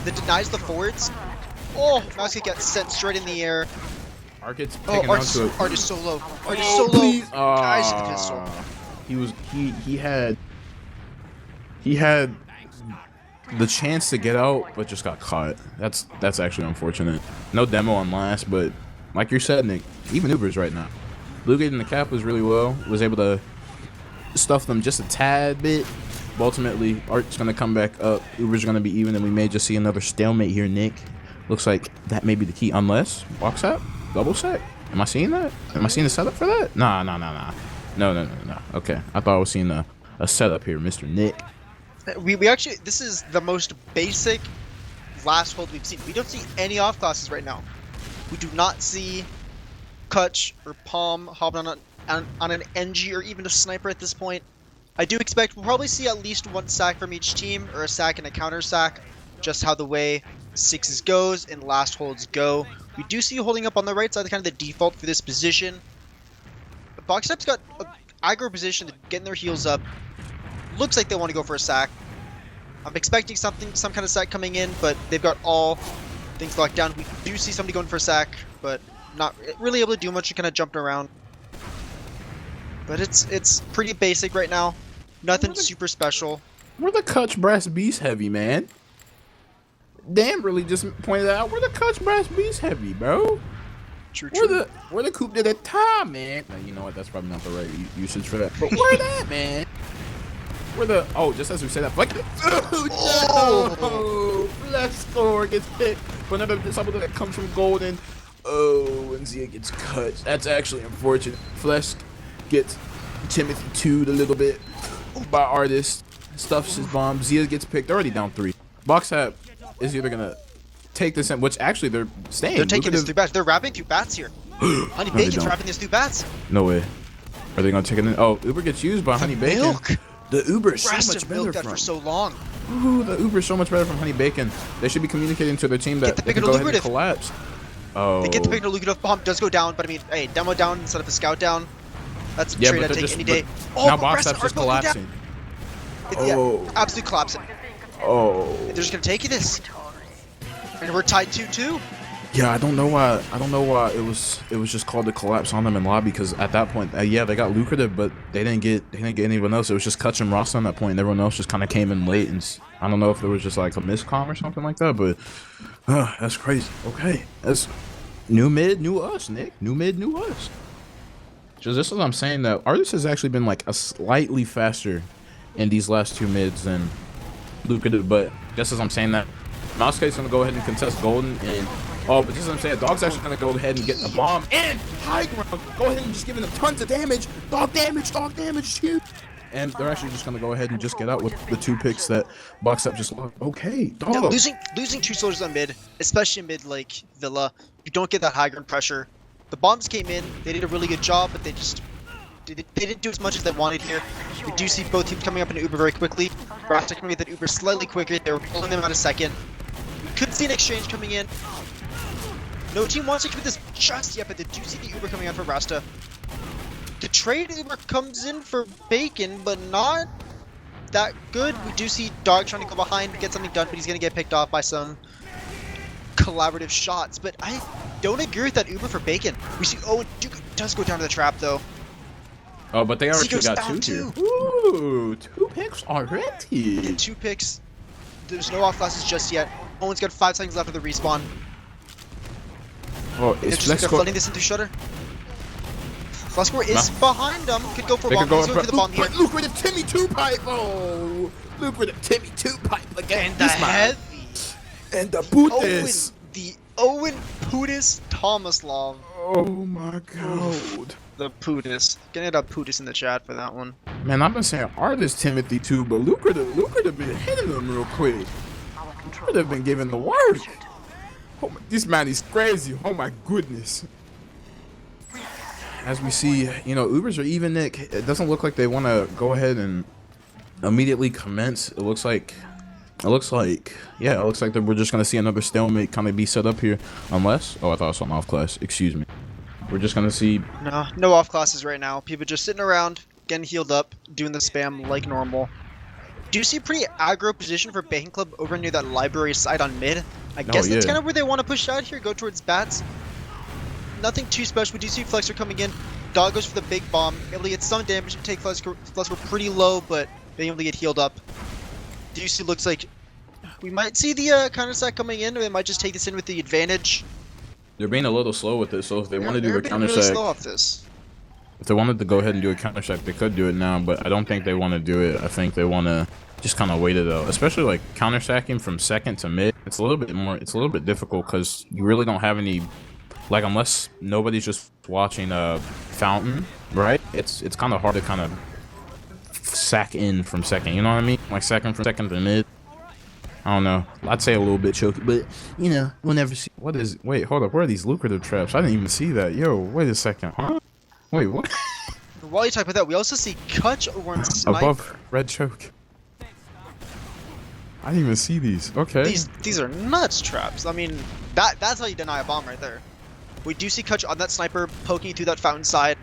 That denies the forwards. Oh, mouse kick gets sent straight in the air. Art gets taken down to it. Art is so low. Art is so low. Guys, the pistol. He had the chance to get out, but just got caught. That's actually unfortunate. No demo on last, but like you said, Nick, even Uber's right now. Blue getting the cap was really well. Was able to stuff them just a tad bit. But ultimately, Art's gonna come back up. Uber's gonna be even, and we may just see another stalemate here, Nick. Looks like that may be the key, unless box up, double set. Am I seeing that? Am I seeing the setup for that? Nah. No. Okay, I thought I was seeing a setup here, Mr. Nick. We actually, this is the most basic last hold we've seen. We don't see any off classes right now. We do not see Kutch or Palm hopping on an NG or even a sniper at this point. I do expect we'll probably see at least one sack from each team, or a sack and a counter sack, just how the way sixes goes and last holds go. We do see holding up on the right side, kind of the default for this position. Box Step's got an aggro position, getting their heels up. Looks like they want to go for a sack. I'm expecting some kind of sack coming in, but they've got all things locked down. We do see somebody going for a sack, but not really able to do much, kind of jumping around. But it's pretty basic right now. Nothing super special. We're the Kutch Brass Beast heavy, man. Dan really just pointed out we're the Kutch Brass Beast heavy, bro. True. We're the coupe de l'etat, man. Now, you know what? That's probably not the right usage for that. But we're that, man. We're the just as we say that, like FLESKORE gets picked for another something that comes from Golden. Oh, and Zia gets cut. That's actually unfortunate. Flesk gets Timothy 2'd a little bit by Artist. Stuffs his bomb. Zia gets picked. They're already down 3. Box Hat is either gonna take this in, which actually they're staying. They're taking this through bats. They're wrapping through bats here. Honey Bacon's wrapping this through bats. No way. Are they gonna take it in? Oh, Uber gets used by Honey Bacon. Milk. The Uber is so much better that for so long. Ooh, the Uber is so much better from Honey Bacon. They should be communicating to their team that they can go ahead and collapse. Oh. They get the pick to lucrative. Bomb does go down, but I mean, hey, demo down instead of a scout down. That's a trade I'd take any day. Oh, now Box Step's just collapsing. Yeah, absolutely collapsing. Oh. They're just gonna take this. And we're tied 2-2. Yeah, I don't know why it was just called the collapse on them in lobby, because at that point, yeah, they got lucrative, but they didn't get anyone else. It was just Kutch and Ross on that point, and everyone else just kind of came in late, and I don't know if there was just like a miscomm or something like that, but that's crazy. Okay, that's new mid, new us, Nick. New mid, new us. So this is what I'm saying, that Artist has actually been like a slightly faster in these last 2 mids than lucrative, but just as I'm saying that, Mousecade's gonna go ahead and contest Golden, and but just as I'm saying, Dog's actually gonna go ahead and get the bomb and high ground. Go ahead and just giving them tons of damage. Dog damage, huge. And they're actually just gonna go ahead and just get out with the 2 picks that Box Up just lost. Okay, Dog. Yeah, losing 2 soldiers on mid, especially mid like Villa, you don't get that high ground pressure. The bombs came in, they did a really good job, but they didn't do as much as they wanted here. We do see both teams coming up in Uber very quickly. Rasta coming with an Uber slightly quicker. They were pulling them out a second. We could see an exchange coming in. No team wants to commit this just yet, but they do see the Uber coming out for Rasta. The trade Uber comes in for Bacon, but not that good. We do see Dog trying to go behind to get something done, but he's going to get picked off by some collaborative shots. But I don't agree with that Uber for Bacon. We see Owen does go down to the trap, though. Oh, but they already got 2 here. Ooh, 2 picks already. And 2 picks. There's no off classes just yet. Owen's got 5 seconds left of the respawn. Oh, they're flooding this into Shutter. FLESKORE is behind them. Could go for a bomb. He's going for the bomb here. Look where the Timmy 2 pipe. Oh, look where the Timmy 2 pipe again. And the heavy. And the Putis. The Owen Putis Tomislav. Oh my god. The Putis. Getting a Putis in the chat for that one. Man, I've been saying Artist Timothy 2, but lucrative been hitting them real quick. Lucrative been giving the work. Oh my, this man is crazy. Oh my goodness. as we see, you know, Ubers are even, Nick. It doesn't look like they want to go ahead and immediately commence. It looks like that we're just going to see another stalemate kind of be set up here. Unless, oh, I thought I saw an off class. Excuse me. We're just going to see. No off classes right now. People just sitting around, getting healed up, doing the spam like normal. Do you see a pretty aggro position for Bacon Club over near that library side on mid? I guess that's kind of where they want to push out here, go towards bats. Nothing too special. We do see FLESKORE coming in. Dog goes for the big bomb, able to get some damage and take FLESKORE pretty low, but being able to get healed up. DC looks like we might see the counter sack coming in, or they might just take this in with the advantage. They're being a little slow with this, so if they want to do a counter really sack, slow off this. if they wanted to go ahead and do a counter sack, they could do it now, but I don't think they want to do it. I think they want to just kind of wait it out, especially like counter sacking from second to mid. It's a little bit difficult because you really don't have any, like, unless nobody's just watching Fountain, right? It's kind of hard to kind of sack in from second, you know what I mean? Like second from second to mid. I don't know. I'd say a little bit choky, but you know, we'll never see. Wait, hold up. Where are these lucrative traps? I didn't even see that. Yo, wait a second. Huh? Wait, what? While you talk about that, we also see Kutch over on Snipe. Above red choke. I didn't even see these. Okay. These are nuts traps. I mean, that's how you deny a bomb right there. We do see Kutch on that sniper poking through that fountain side.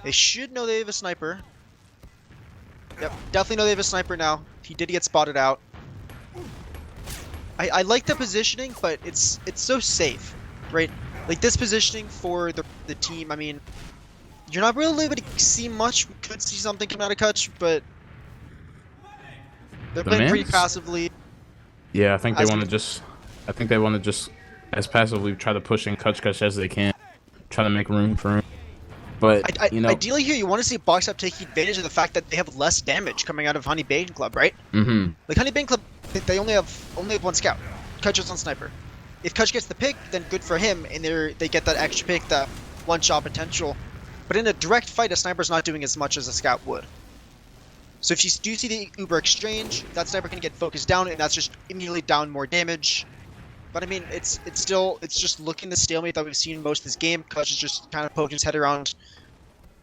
They should know they have a sniper. Yep, definitely know they have a sniper now. He did get spotted out. I like the positioning, but it's so safe, right? Like this positioning for the team. I mean, you're not really able to see much. We could see something come out of Kutch, but they're playing pretty passively. Yeah, I think they want to just. I think they want to just as passively try to push in KUTCHKUTCH as they can, try to make room for him. But you know, ideally here you want to see Box Up taking advantage of the fact that they have less damage coming out of Honey Bacon Club, right? Mm-hmm. Like Honey Bacon Club, they only have one scout. Kutch is on sniper. If Kutch gets the pick, then good for him, and they get that extra pick, that one-shot potential. But in a direct fight, a sniper's not doing as much as a scout would. So if you do see the Uber exchange, that sniper can get focused down, and that's just immediately down more damage. But I mean, it's just looking the stalemate that we've seen most of this game. Kutch is just kind of poking his head around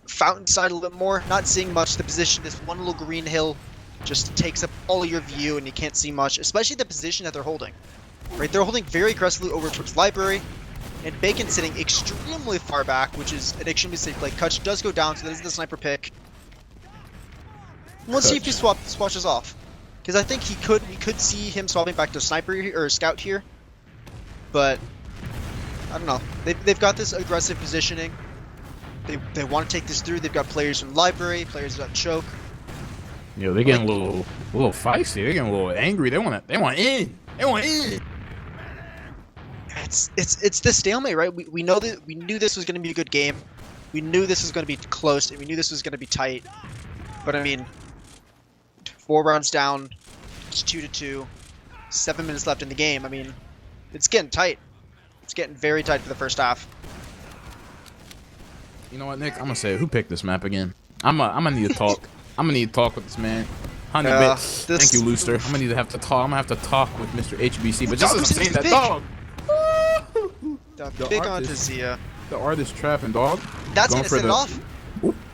Fountain side a little bit more, not seeing much. The position, this one little green hill, just takes up all of your view, and you can't see much, especially the position that they're holding. Right, they're holding very aggressively over towards library, and Bacon sitting extremely far back, which is an extremely safe play. Kutch does go down, so that is the sniper pick. Let's see if he swatches off, because I think we could see him swapping back to sniper or scout here. But I don't know. They've got this aggressive positioning. They want to take this through. They've got players from library, players that choke. Yo, they're getting a little feisty. They're getting a little angry. They want in. They want in. It's the stalemate, right? We know that we knew this was going to be a good game. We knew this was going to be close, and we knew this was going to be tight. But I mean, 4 rounds down, it's 2-2, 7 minutes left in the game. I mean, it's getting tight. It's getting very tight for the first half. You know what, Nick? I'm gonna say, who picked this map again? I'm gonna need to talk. I'm gonna need to talk with this man. Honey, thank you, Looster. I'm gonna have to talk with Mr. HBC. But just as I'm saying that, dog. The big onto Zia. The artist trapping, dog. That's gonna set it off.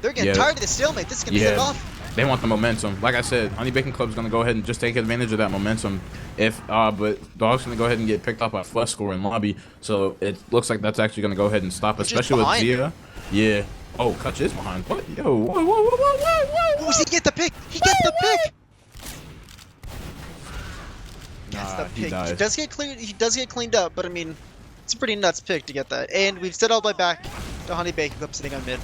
They're getting tired of the stalemate. This is gonna set it off. They want the momentum. Like I said, Honey Bacon Club's gonna go ahead and just take advantage of that momentum. But Dog's gonna go ahead and get picked up by FLESKORE in lobby. So it looks like that's actually gonna go ahead and stop, especially with Zia. Yeah. Oh, Kutch is behind. What? Yo, whoa. Oh, he get the pick. He gets the pick. He dies. He does get cleared. He does get cleaned up, but I mean, it's a pretty nuts pick to get that. And we've set all the way back to Honey Bacon Club sitting on mid.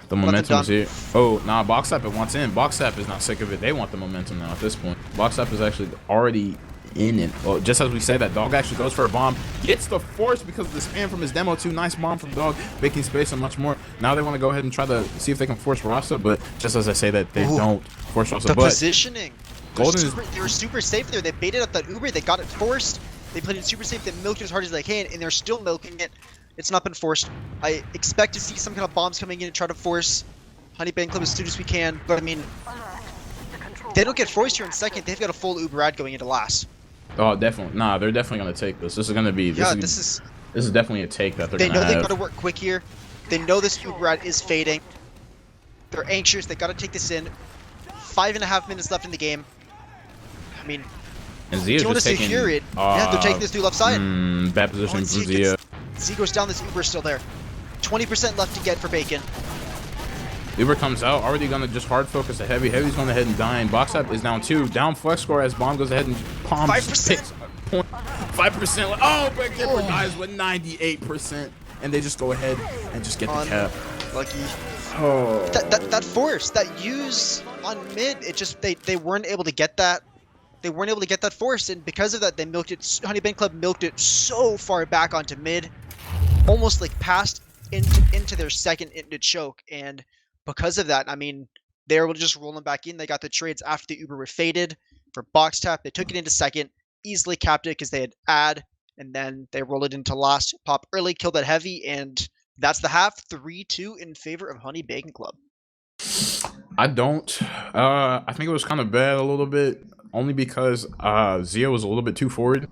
The momentum's here. Oh, nah, BoxUp wants in. BoxUp is not sick of it. They want the momentum now at this point. BoxUp is actually already in it. Well, just as we say that, Dog actually goes for a bomb. Gets the force because of the spam from his demo too. Nice bomb from Dog, making space and much more. Now they want to go ahead and try to see if they can force Rasta, but just as I say that, they don't force Rasta. The positioning. Golden they were super safe there. They baited up that Uber. They got it forced. They played it super safe. They milked it as hard as they can, and they're still milking it. It's not been forced. I expect to see some kind of bombs coming in and try to force Honey Bacon Club as soon as we can. But I mean, they don't get forced here in second. They've got a full Uber ad going into last. Oh, definitely. Nah, they're definitely gonna take this. This is gonna be. This is This is definitely a take that they're They gonna know they have. gotta work quick here. They know this UBR1 is fading. They're anxious. They gotta take this in. 5.5 minutes left in the game. I mean, And do Zia's you want to just secure taking. it? Yeah, they're taking this through left side. Bad position and from Zia Zia. Z goes down. This Uber's still there. 20% left to get for Bacon. Uber comes out, already gonna just hard focus the heavy. Heavy's going ahead and dying. Box up is down 2. Down FLESKORE as Bomb goes ahead and palms 5%. 5%. Oh, but Dipper dies with 98%. And they just go ahead and just get the cap. Lucky. Oh. That force, that use on mid, it just they weren't able to get that. They weren't able to get that force, and because of that, they milked it. Honey Bang Club milked it so far back onto mid, almost like past into their second into choke, and because of that, I mean, they were able to just roll them back in. They got the trades after the Uber were faded for box tap. They took it into second, easily capped it because they had ad, and then they rolled it into last. Pop early, killed that heavy, and that's the half. 3-2 in favor of Honey Bacon Club. I don't. I think it was kind of bad a little bit, only because Zia was a little bit too forward.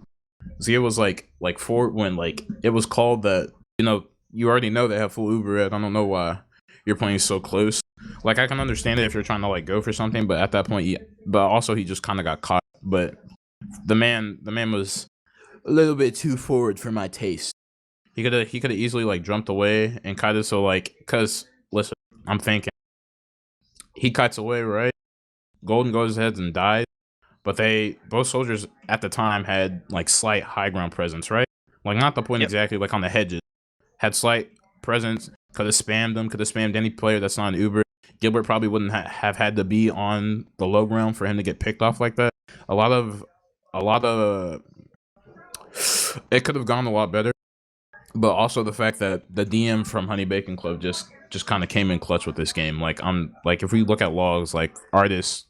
Zia was like forward when like it was called that, you know, you already know they have full Uber. I don't know why you're playing so close. Like, I can understand it if you're trying to like go for something, but at that point, but also he just kind of got caught. But the man was a little bit too forward for my taste. He could have easily like jumped away and kind of so like, cause listen, I'm thinking he cuts away, right? Golden goes ahead and dies, but both soldiers at the time had like slight high ground presence, right? Like, not the point exactly, like on the hedges, had slight presence. Could have spammed them. Could have spammed any player that's not an Uber. Gilbert probably wouldn't have had to be on the low ground for him to get picked off like that. A lot of it could have gone a lot better. But also the fact that the DM from Honey Bacon Club just kind of came in clutch with this game. Like, if we look at logs, like Artist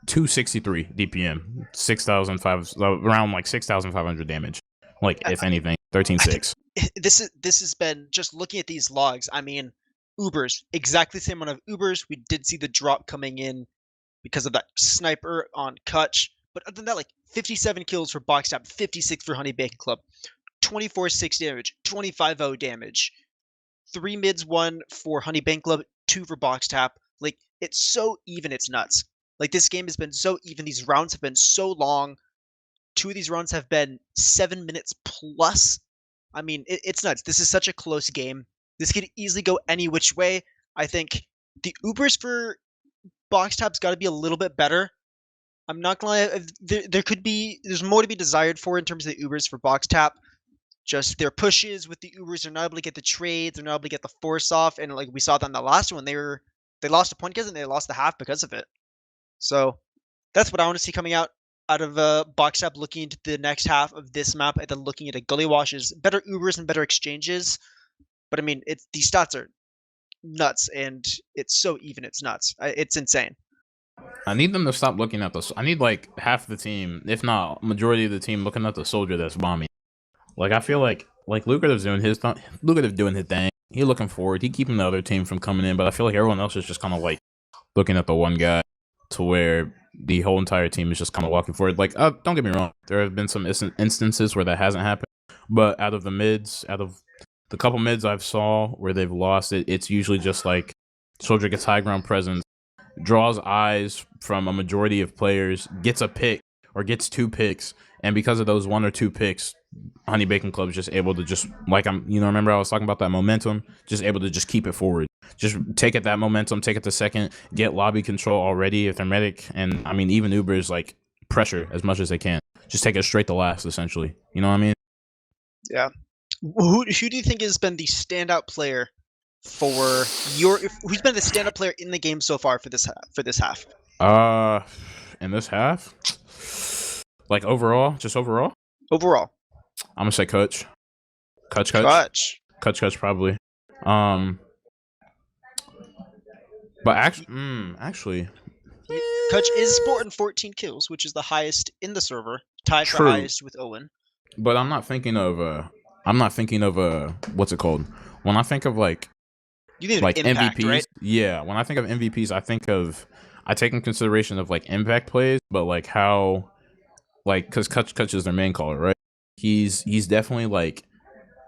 263 DPM, 6,500, around like 6,500 damage. Like, if anything, 13-6. This has been, just looking at these logs, I mean, Ubers, exactly the same amount of Ubers. We did see the drop coming in because of that sniper on Kutch. But other than that, like 57 kills for Box Tap, 56 for Honey Bacon Club, 24-6 damage, 25-0 damage, 3 mids, 1 for Honey Bacon Club, 2 for Box Tap. Like, it's so even, it's nuts. Like, this game has been so even. These rounds have been so long. 2 of these rounds have been 7 minutes plus. I mean, it's nuts. This is such a close game. This could easily go any which way. I think the Ubers for Box Tap's got to be a little bit better. I'm not gonna lie. There's more to be desired for in terms of the Ubers for Box Tap. Just their pushes with the Ubers, they're not able to get the trades, they're not able to get the force off, and like we saw that in the last one, they lost a point because, and they lost the half because of it. So that's what I want to see coming out of Box Tap, looking into the next half of this map, and then looking at gully washes, better Ubers and better exchanges. But I mean, these stats are nuts, and it's so even. It's nuts. It's insane. I need them to stop looking at I need like half the team, if not majority of the team, looking at the soldier that's bombing. Like, I feel like Lucrative's doing his thing. He looking forward. He keeping the other team from coming in, but I feel like everyone else is just kind of like looking at the one guy, to where the whole entire team is just kind of walking forward. Like, don't get me wrong, there have been some instances where that hasn't happened, but out of the couple mids I've saw where they've lost it, it's usually just like soldier gets high ground presence, draws eyes from a majority of players, gets a pick or gets 2 picks, and because of those 1 or 2 picks, Honey Bacon Club is just able to just, like, remember I was talking about that momentum, just able to just keep it forward. Just take it that momentum, take it to second, get lobby control already if they're medic, and I mean, even Ubers, like, pressure as much as they can. Just take it straight to last, essentially. You know what I mean? Yeah. Who do you think has been the standout player for who's been the standout player in the game so far for this half? In this half? Like, overall? Just overall? Overall. I'm gonna say KUTCH. KUTCH probably. But actually, KUTCH is sporting 14 kills, which is the highest in the server, tied for highest with OWEN. But I'm not thinking of what's it called? When I think of like impact, MVPs, right? Yeah. When I think of MVPs, I take in consideration of like impact plays, but like how, like, because KUTCH is their main caller, right? He's definitely like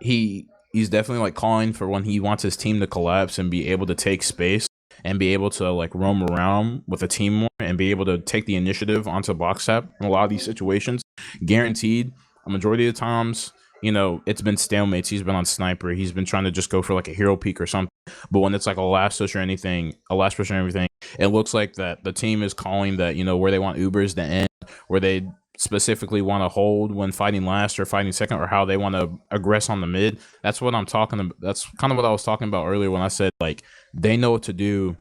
he's definitely like calling for when he wants his team to collapse and be able to take space and be able to like roam around with a team more and be able to take the initiative onto box tap in a lot of these situations. Guaranteed, a majority of the times, you know, it's been stalemates. He's been on sniper. He's been trying to just go for like a hero peek or something. But when it's like a last push or anything, it looks like that the team is calling that, you know, where they want Ubers to end, where they specifically want to hold when fighting last or fighting second, or how they want to aggress on the mid. That's what I'm talking about. That's kind of what I was talking about earlier when I said like they know what to do.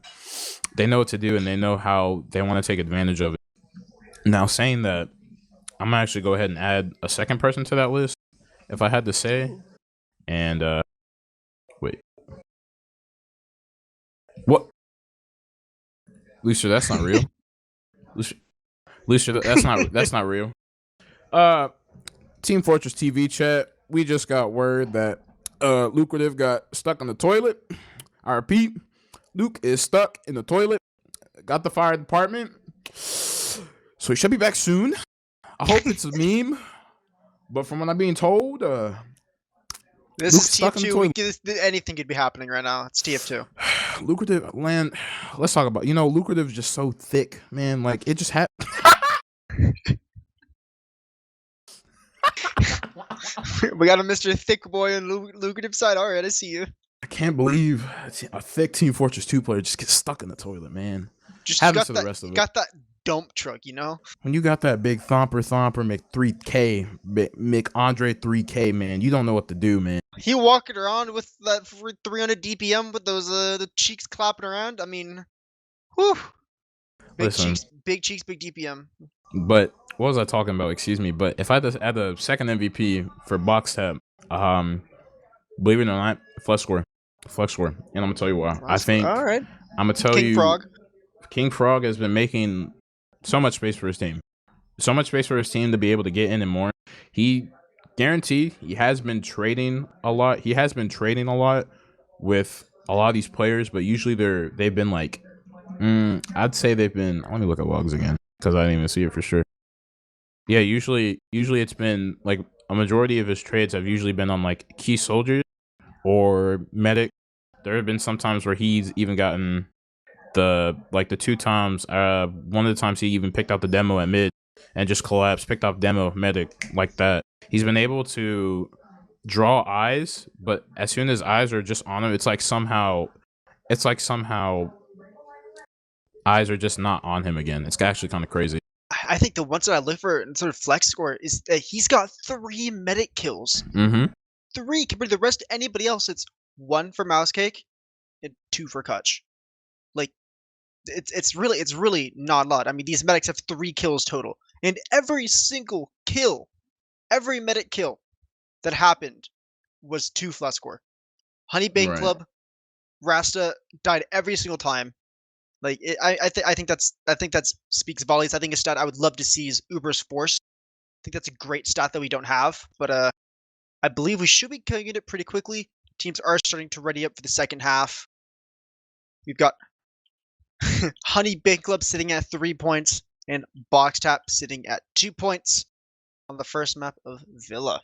They know what to do and they know how they want to take advantage of it. Now, saying that, I'm gonna actually go ahead and add a second person to that list if I had to say. And wait. What? Lucia, that's not real. Lucia, that's not real. Team Fortress TV chat. We just got word that Lucrative got stuck in the toilet. I repeat, Luke is stuck in the toilet. Got the fire department. So he should be back soon. I hope it's a meme. But from what I'm being told, this Luke's is stuck in the TF2. toilet. Anything could be happening right now. It's TF2. Lucrative land. Let's talk about, you know, Lucrative is just so thick, man. Like it just happened. We got a Mr. Thick Boy on Lucrative side. All right, I see you. I can't believe a thick Team Fortress 2 player just gets stuck in the toilet, man. Just Happens got to that, the rest of it. got that dump truck, you know? When you got that big thomper Mc 3K, Mc Andre 3K, man, you don't know what to do, man. He walking around with that 300 DPM with those the cheeks clapping around. I mean, whew. Big cheeks, big DPM. But what was I talking about? Excuse me. But if I had to add the second MVP for box tap, believe it or not, FLESKORE. And I'm gonna tell you why. I think all right. I'm gonna tell you, Frog. King Frog has been making so much space for his team. So much space for his team to be able to get in and more. He guaranteed he has been trading a lot. He has been trading a lot with a lot of these players, but usually they've been like, I'd say they've been. Let me look at logs again because I didn't even see it for sure. Yeah, usually it's been like a majority of his trades have usually been on like key soldiers or medic. There have been some times where he's even gotten the 2 times. One of the times he even picked out the demo at mid and just collapsed, picked up demo medic like that. He's been able to draw eyes, but as soon as eyes are just on him, it's like somehow eyes are just not on him again. It's actually kind of crazy. I think the ones that I look for in sort of FLESKORE is that he's got 3 medic kills. 3 compared to the rest of anybody else. It's 1 for Mousecake and 2 for KUTCH. Like it's really not a lot. I mean, these medics have 3 kills total, and every single kill, every medic kill that happened was 2 FLESKORE. Honey Bake Club, Rasta died every single time. Like I think that speaks volumes. I think a stat I would love to see is Uber's Force. I think that's a great stat that we don't have, but I believe we should be killing it pretty quickly. Teams are starting to ready up for the second half. We've got Honey Bake Club sitting at 3 points and Box Tap sitting at 2 points on the first map of Villa.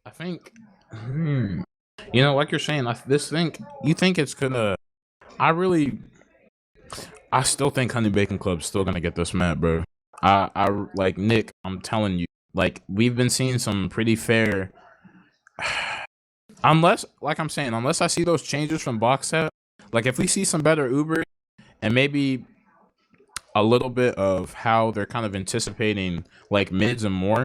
I think, you know, like you're saying, you think it's gonna. I still think Honey Bacon Club's still gonna get this map, bro. I like Nick. I'm telling you, like we've been seeing some pretty fair. Unless I see those changes from box set, like if we see some better Uber and maybe a little bit of how they're kind of anticipating like mids and more,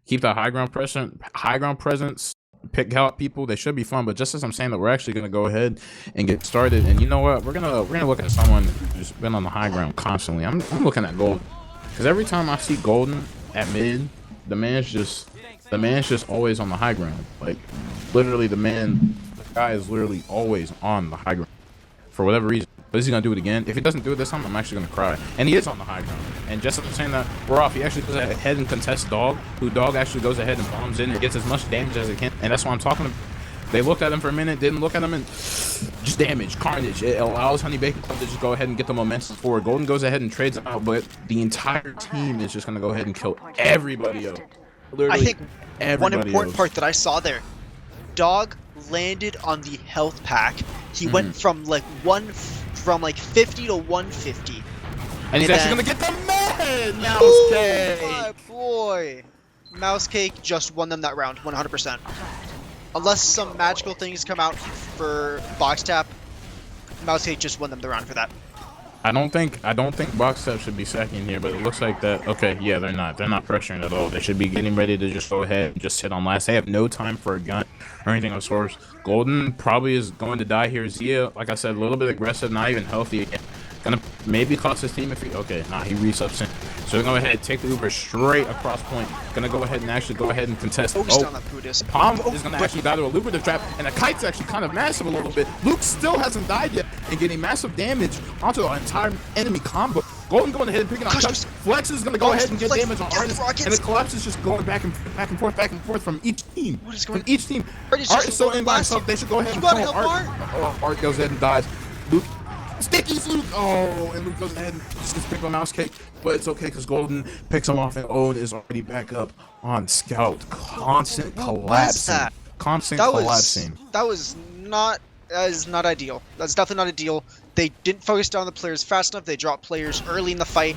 keep that high ground presence, pick out people, they should be fun. But just as I'm saying that, we're actually gonna go ahead and get started. And you know what? We're gonna look at someone who's just been on the high ground constantly. I'm looking at Golden, because every time I see Golden at mid, the man's just always on the high ground. Like literally, the guy is literally always on the high ground for whatever reason. But is he gonna do it again? If he doesn't do it this time, I'm actually gonna cry. And he is on the high ground. And just as I'm saying that, we're off. He actually goes ahead and contests Dog, who Dog actually goes ahead and bombs in and gets as much damage as it can. And that's what I'm talking about. They looked at him for a minute, didn't look at him, and just damage, carnage. It allows Honey Bacon Club to just go ahead and get the momentum forward. Golden goes ahead and trades him out, but the entire team is just gonna go ahead and kill everybody else. Literally. everybody one important else. part that I saw there. Dog landed on the health pack. He went from like 50 to 150. And he's then- actually gonna get the man! Mouse Ooh, cake! my boy. Mouse Cake just won them that round, 100%. Unless some magical things come out for Box Tap, Mouse Cake just won them the round for that. I don't think Box Tap should be second here, but it looks like that. Okay, yeah, they're not pressuring at all. They should be getting ready to just go ahead and just sit on last. They have no time for a gun or anything of sorts. Golden probably is going to die here. Zia, like I said, a little bit aggressive, not even healthy again. Gonna maybe cost his team if he, okay, nah, he resubs in. So we're gonna go ahead and take the Uber straight across point. Gonna go ahead and actually go ahead and contest. Down that Buddhist. Palm is gonna actually die to a lucrative trap, and the kite's actually kind of massive a little bit. Luke still hasn't died yet, and getting massive damage onto the entire enemy combo. Golden going ahead and picking up touch. Flex is gonna go ahead and get damage on Artist, and the collapse is just going back and forth from each team. What is going? From each team. Art is so in by himself. They should go ahead and gotta kill help Art. Oh, Art goes ahead and dies. Luke. Sticky's Luke! Oh, and Luke goes ahead and just pick up Mouse Cake, but it's okay because Golden picks him off and Owen is already back up on Scout. Constant collapsing. That is not ideal. That's definitely not ideal. They didn't focus down the players fast enough. They dropped players early in the fight.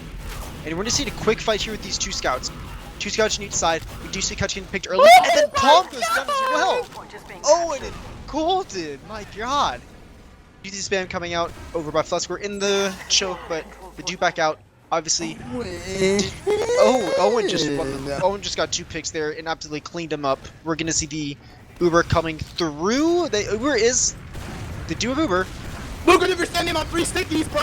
And we're going to see a quick fight here with these two scouts. Two scouts on each side. We do see KUTCHKUTCH getting picked early. And then Palm goes down as well. Owen and Golden. My god. GT spam coming out over by FLESKORE in the choke, but they do back out. Obviously, Owen just got 2 picks there and absolutely cleaned him up. We're gonna see the Uber coming through. The Uber is they do have Uber. Lucrative, you're standing on 3 stickies, bro.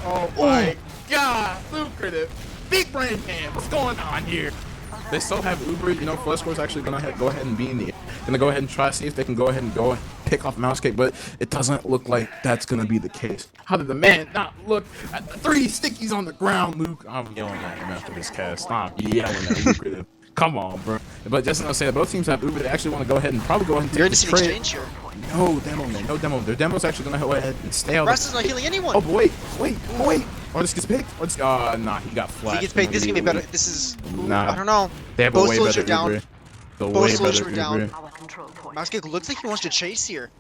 Oh my god, lucrative. Big brain man, what's going on here? They still have Uber. You know, FLESKORE's actually gonna go ahead and be in the. Gonna go ahead and try to see if they can go ahead and pick off Mouse Cake, but it doesn't look like that's gonna be the case. How did the man not look at the 3 stickies on the ground, Luke? I'm yelling at him after this cast. Stop yelling at Lucrative. Come on, bro. But just to say, both teams have Uber. They actually want to go ahead and probably go ahead and take this trade. Exchange here. No demo, man. No demo. Their demo's actually gonna go ahead and stay out. Rest is not healing anyone. Oh, wait. Or this gets picked. Or this, nah, he got flashed. He gets picked. This is gonna be better. This is. Nah. I don't know. They have both a way soldiers better are down. Uber. Both soldiers are down. Mouse Cake looks like he wants to chase here.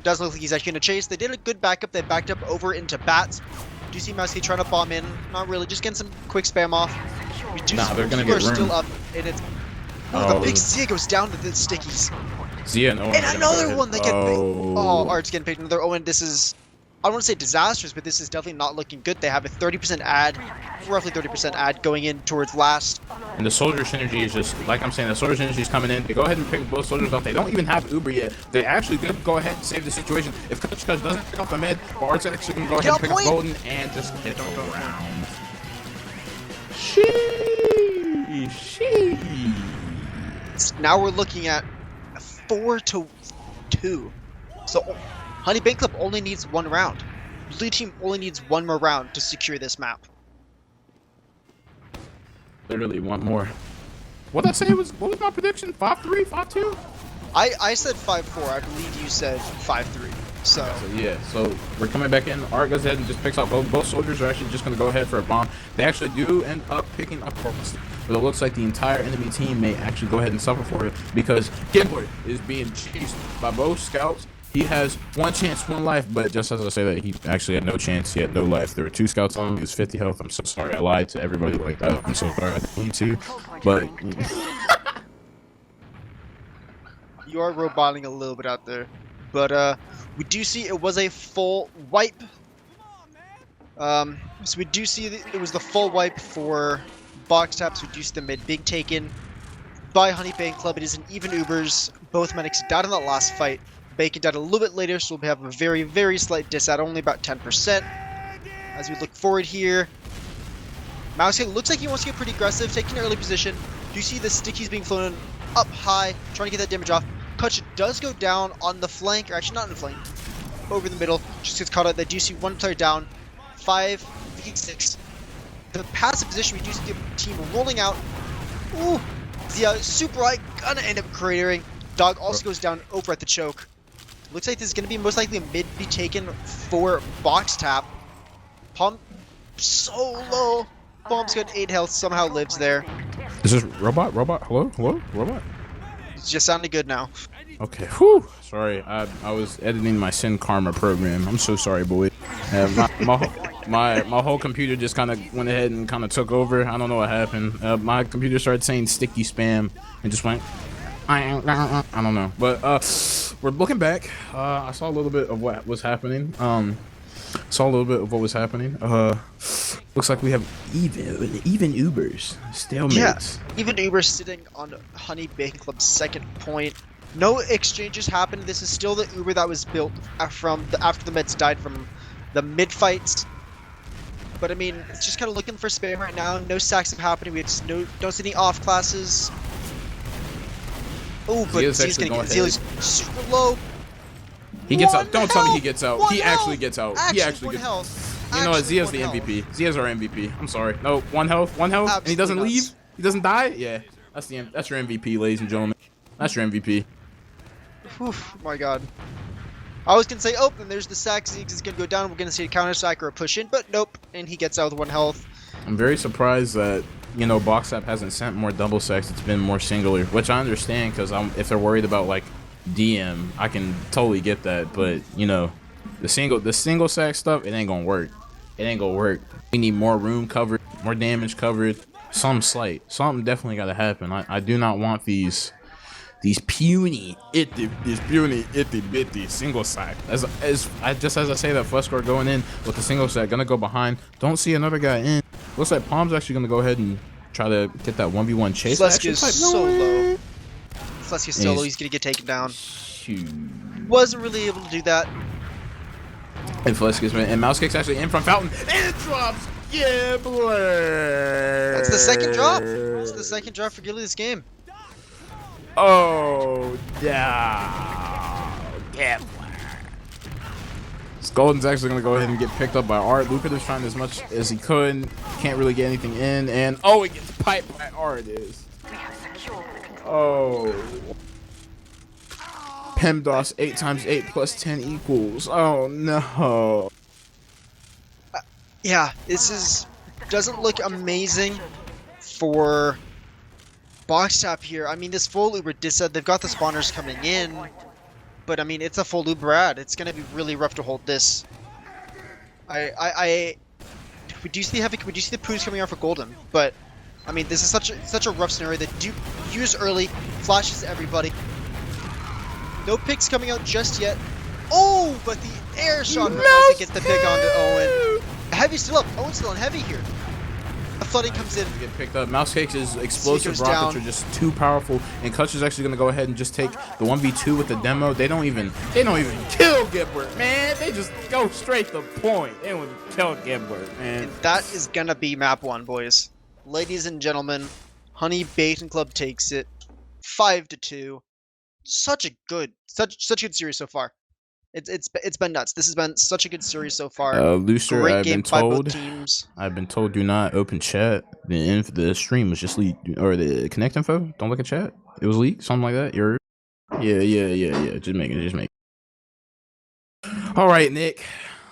Doesn't look like he's actually gonna chase. They did a good backup. They backed up over into bats. Do you see Mouse Cake trying to bomb in? Not really. Just getting some quick spam off. We do see they're gonna people get are still room. up, and it's. Oh, the big Zia goes down to the stickies. Zia and Owen. And another one that gets picked. Oh, Art's getting picked. Another Owen. This is, I don't want to say disastrous, but this is definitely not looking good. They have a 30% ad, roughly 30% ad going in towards last. And the soldier synergy is just, like I'm saying, the soldier synergy is coming in. They go ahead and pick both soldiers up. They don't even have Uber yet. They actually could go ahead and save the situation. If KUTCHKUTCH doesn't pick up the mid, Art's actually going to go ahead and pick up Golden and just hit around. Sheesh. Now we're looking at 4-2. So Honey Bank Club only needs 1 round. Blue team only needs 1 more round to secure this map. Literally one more. What did I say? What was my prediction? 5-3, 5-2? I said 5-4. I believe you said 5-3. So yeah, so we're coming back in. Art goes ahead and just picks up both soldiers are actually just going to go ahead for a bomb. They actually do end up picking up Corpus, but it looks like the entire enemy team may actually go ahead and suffer for it because Gimboy is being chased by both scouts. He has 1 chance, 1 life, but just as I say that, he actually had no chance. He had no life. There were 2 scouts on him. He was 50 health. I'm so sorry. I lied to everybody like that. I'm so sorry. I didn't mean to, but you are roboting a little bit out there. But we do see it was a full wipe. So we do see it was the full wipe for Box Taps. We do see the mid being taken by Honey Bank Club. It is an even Ubers. Both medics died in that last fight. Bacon died a little bit later, so we'll have a very, very slight dis at only about 10%. As we look forward here, Mouse Cake looks like he wants to get pretty aggressive, taking an early position. Do you see the stickies being flown up high, trying to get that damage off? KUTCHKUTCH does go down on the flank, or actually not on the flank, over the middle, just gets caught out. They do see 1 player down, 5v6. The passive position, we do see the team rolling out. Ooh, the super high gonna end up cratering. Dog also goes down over at the choke. Looks like this is gonna be most likely a mid be taken for Box Tap. Pump so low. Bomb's got 8 health, somehow lives there. Is this robot? Hello? Robot? It's just sounding good now. Okay. Whew. Sorry, I was editing my Sin Karma program. I'm so sorry, boy. My whole computer just kind of went ahead and kind of took over. I don't know what happened. My computer started saying sticky spam and just went. I don't know, but we're looking back. I saw a little bit of what was happening. Looks like we have even Ubers, stalemates. Yeah, even Uber sitting on Honey Bacon Club's second point. No exchanges happened. This is still the Uber that was built after the meds died from the mid fights. But I mean, it's just kind of looking for spam right now. No sacks have happened. We just don't see any off classes. Oh, but Zia's gonna get Zia's super low. He gets out. Don't tell me he gets out. He actually gets out. He actually gets out. You know what? Zia's the MVP. Zia's our MVP. I'm sorry. No, one health, and he doesn't leave. He doesn't die. Yeah, that's your MVP, ladies and gentlemen. That's your MVP. Whew, my God. I was gonna say, oh, and there's the sack. Ziggs is gonna go down. We're gonna see a counter sack or a push in, but nope. And he gets out with 1 health. I'm very surprised that BoxApp hasn't sent more double sacks. It's been more singular, which I understand because if they're worried about like DM, I can totally get that. But the single sack stuff, it ain't gonna work. It ain't gonna work. We need more room covered, more damage covered. Something definitely gotta happen. I do not want these puny itty bitty single sack. As I say that, FLESKORE going in with the single sack, gonna go behind. Don't see another guy in. Looks like Palm's actually gonna go ahead and try to get that 1v1 chase. FLESK is so low. FLESK is so low. He's gonna get taken down. Wasn't really able to do that. And FLESK is and mouse kick's actually in from Fountain, and it drops. Yeah, blur. That's the second drop. That's the second drop for Gilly this game. Oh, yeah. Golden's actually going to go ahead and get picked up by Art. Lucrative's trying as much as he could. Can't really get anything in. And, oh, it gets piped by Art. Oh. PEMDOS 8 times 8 plus 10 equals. Oh, no. Yeah, doesn't look amazing for BoxApp here. I mean, this full Uber said they've got the spawners coming in, but I mean, it's a full Uber ad. It's gonna be really rough to hold this. We do see the poos coming out for Golden, but I mean, this is such a rough scenario that Duke used early, flashes everybody. No picks coming out just yet. Oh, but the air shot from Mouse gets the pick onto Owen. Heavy's still up. Owen's still on heavy here. The flooding comes in. Get picked up. Mousecake's explosive rockets are just too powerful, and Kutch is actually gonna go ahead and just take the 1v2 with the demo. They don't even kill Gibbert, man. They just go straight to the point. They don't even kill Gibbert, man. And that is gonna be map 1, boys. Ladies and gentlemen, Honey Bacon Club takes it 5-2. Such a good series so far. It's been nuts. This has been such a good series so far. Looser, Great I've game been by told. both teams. I've been told do not open chat. The stream was just leaked, or the connect info. Don't look at chat. It was leaked, something like that. Yeah. Just make it. All right, Nick.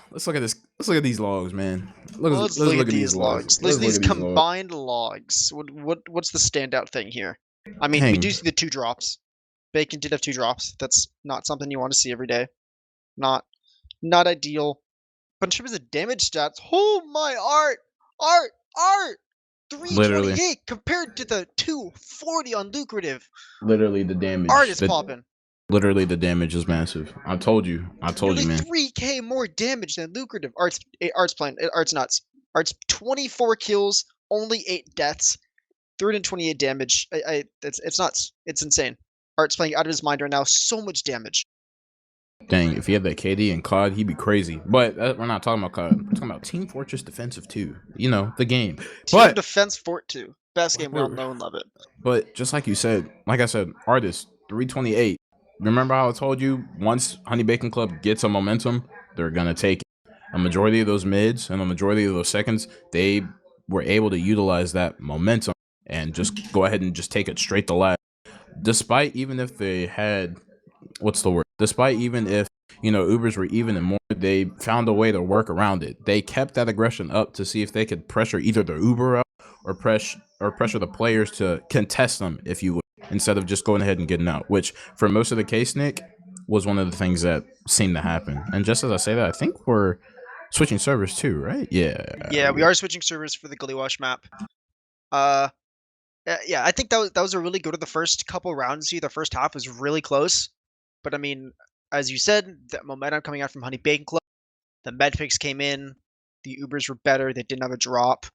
Let's look at this. Let's look at these logs, man. Let's look at these logs. Let's look at these combined logs. What's the standout thing here? I mean, we do see the 2 drops. Bacon did have 2 drops. That's not something you want to see every day. Not ideal. But in terms of damage stats, oh my Art 328 compared to the 240 on Lucrative. Literally the damage. Art is popping. Literally the damage is massive. I told you, man. 3K more damage than Lucrative. Art's playing. Art's nuts. Art's 24 kills, only 8 deaths, 328 damage. It's nuts. It's insane. Art's playing out of his mind right now. So much damage. Dang, if he had that KD and COD, he'd be crazy. But we're not talking about COD. We're talking about Team Fortress Defensive 2. The game. Team Defense Fort 2. Best game, well known, love it. But just like you said, Artist 328. Remember how I told you, once Honey Bacon Club gets a momentum, they're going to take it. A majority of those mids and a majority of those seconds, they were able to utilize that momentum and just go ahead and just take it straight to last. Despite even if they had, despite even if, Ubers were even and more, they found a way to work around it. They kept that aggression up to see if they could pressure either the Uber out pressure the players to contest them, if you would, instead of just going ahead and getting out. Which, for most of the case, Nick, was one of the things that seemed to happen. And just as I say that, I think we're switching servers too, right? Yeah. Yeah, we are switching servers for the Gully Wash map. Yeah, I think that was a really good. The first couple rounds here, the first half was really close. But I mean, as you said, the momentum coming out from Honey Bacon Club, the med picks came in, the Ubers were better, they didn't have a drop,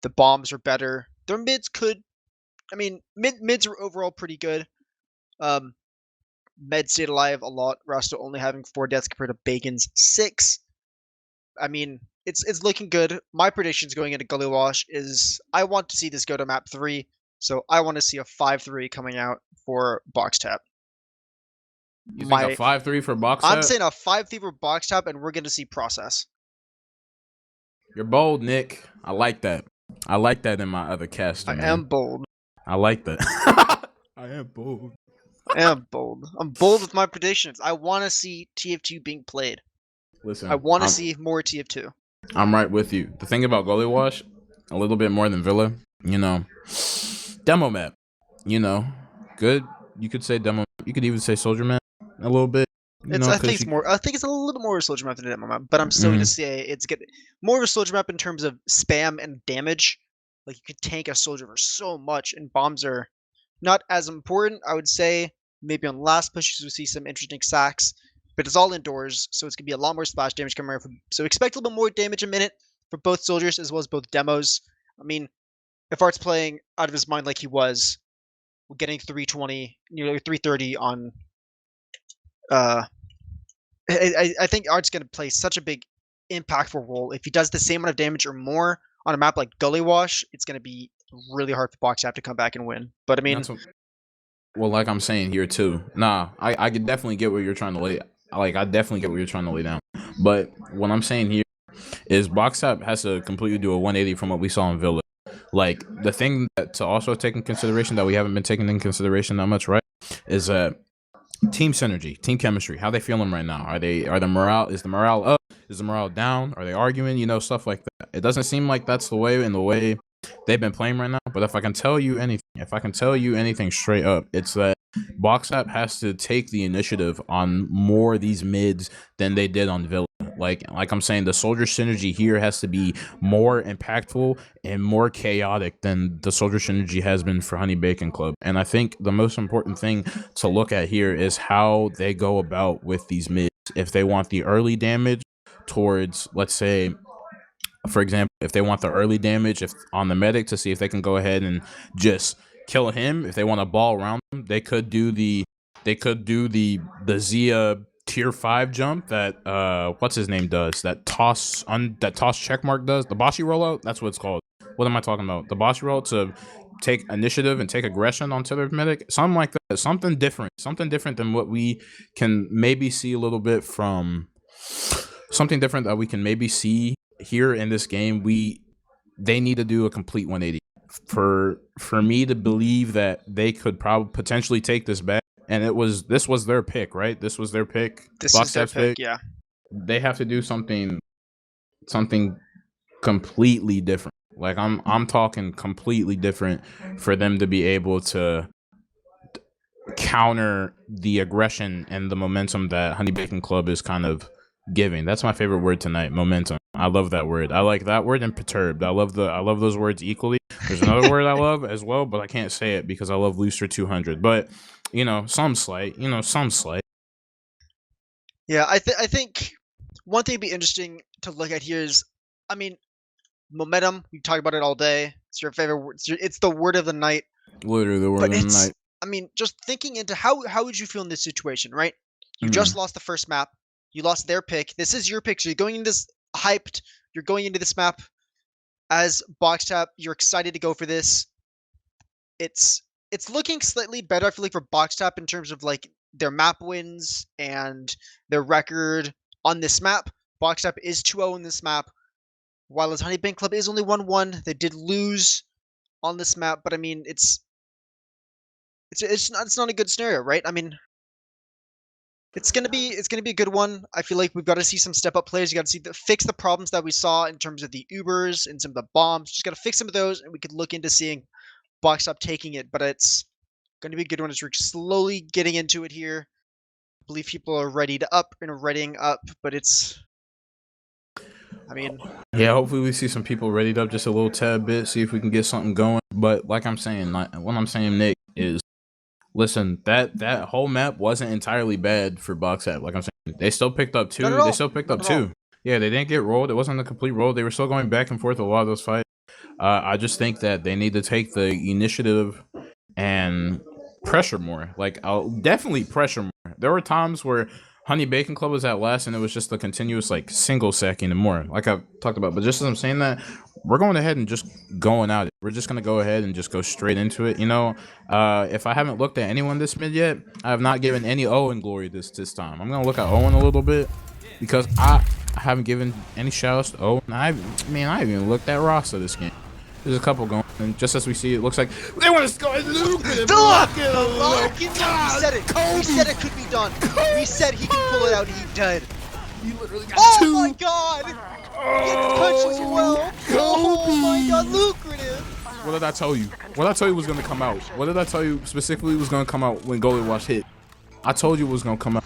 the bombs were better. Their mids could, I mean, mids were overall pretty good. Med stayed alive a lot. Rasta only having 4 deaths compared to Bacon's 6. I mean, it's looking good. My predictions going into Gully Wash is I want to see this go to map 3, so I want to see a 5-3 coming out for Box Tap. You think a 5-3 for Box I'm Tap? saying a 5-3 for Box Tap, and we're going to see Process. You're bold, Nick. I like that. I like that in my other caster, man. I am bold. I like that. I am bold. I am bold. I'm bold with my predictions. I want to see TF2 being played. Listen, I want to see more TF2. I'm right with you. The thing about Gully Wash, a little bit more than Villa, demo map, good. You could say demo. You could even say Soldier map a little bit. I think it's a little more of a Soldier map than a demo map, but I'm still going to say it's more of a Soldier map in terms of spam and damage. Like, you could tank a Soldier for so much, and bombs are not as important. I would say maybe on last pushes we see some interesting sacks, but it's all indoors, so it's going to be a lot more splash damage coming around. So expect a little bit more damage a minute for both soldiers as well as both demos. I mean, if Art's playing out of his mind like he was, we're getting 320, nearly 330 on. I think Art's going to play such a big, impactful role. If he does the same amount of damage or more on a map like Gully Wash, it's going to be really hard for Box Tap to come back and win. But I mean, well, like I'm saying here too. Nah, I could definitely get what you're trying to lay. Like, I definitely get what you're trying to lay down. But what I'm saying here is Box Tap has to completely do a 180 from what we saw in Villa. Like, the thing that to also take in consideration that we haven't been taking in consideration that much, right, is that team synergy, team chemistry. How they feeling right now? Is the morale up? Is the morale down? Are they arguing? Stuff like that. It doesn't seem like that's the way they've been playing right now. But if I can tell you anything straight up, it's that Box Tap has to take the initiative on more of these mids than they did on Villa. Like I'm saying, the soldier synergy here has to be more impactful and more chaotic than the soldier synergy has been for Honey Bacon Club. And I think the most important thing to look at here is how they go about with these mids. If they want the early damage towards, let's say, for example, if they want the early damage on the medic to see if they can go ahead and just kill him, if they want to ball around him, they could do the Zia tier 5 jump that what's his name does, that toss checkmark does, the Bossy rollout. That's what it's called. What am I talking about? The Bossy roll to take initiative and take aggression onto their medic, something like that, something different than what we can maybe see a little bit from, something different that we can maybe see here in this game. They need to do a complete 180 for me to believe that they could probably potentially take this back. And this was their pick, right? This was their pick. This is their pick, yeah. They have to do something completely different. Like, I'm talking completely different for them to be able to counter the aggression and the momentum that Honey Bacon Club is kind of giving. That's my favorite word tonight, momentum. I love that word. I like that word and perturbed. I love those words equally. There's another word I love as well, but I can't say it because I love Looster 200. But some slight. Yeah, I think one thing to be interesting to look at here is, I mean, momentum. We talk about it all day. It's your favorite word. It's the word of the night. Literally the word of the night. I mean, just thinking into how would you feel in this situation, right? You just lost the first map. You lost their pick. This is your pick. So you're going into this hyped. You're going into this map as Box Tap. You're excited to go for this. It's looking slightly better, I feel like, for Box Tap in terms of like their map wins and their record on this map. Box Tap is 2-0 in this map, while as Honey Bacon Club is only 1-1. They did lose on this map, but I mean, it's not a good scenario, right? I mean, It's gonna be a good one. I feel like we've got to see some step up players. You got to see fix the problems that we saw in terms of the Ubers and some of the bombs. Just got to fix some of those, and we could look into seeing Box Up taking it. But it's going to be a good one as we're slowly getting into it here. I believe people are readied up and readying up, but it's. I mean, yeah, hopefully we see some people readied up just a little tad bit, see if we can get something going. But like I'm saying, what I'm saying, Nick, is listen, that whole map wasn't entirely bad for Box Up. Like I'm saying, they still picked up two. They still picked up two. Yeah, they didn't get rolled. It wasn't a complete roll. They were still going back and forth a lot of those fights. I just think that they need to take the initiative and pressure more. Like, I'll definitely pressure more. There were times where Honey Bacon Club was at last, and it was just a continuous like single second and more, like I've talked about. But just as I'm saying that, we're going ahead and just going at it. We're just gonna go ahead and just go straight into it. You know, if I haven't looked at anyone this mid yet, I have not given any Owen glory this time. I'm gonna look at Owen a little bit because I haven't given any shoutouts to Owen. I haven't even looked at Rasta this game. There's a couple going, and just as we see, it looks like they want to go and Luke. We said it. We said it could be done. We said he can pull it out. He did. He literally got two. Oh my god! Gets as well. Oh my god, lucrative. What did I tell you? What did I tell you was gonna come out? What did I tell you specifically was gonna come out when Goalie Watch hit? I told you it was gonna come out.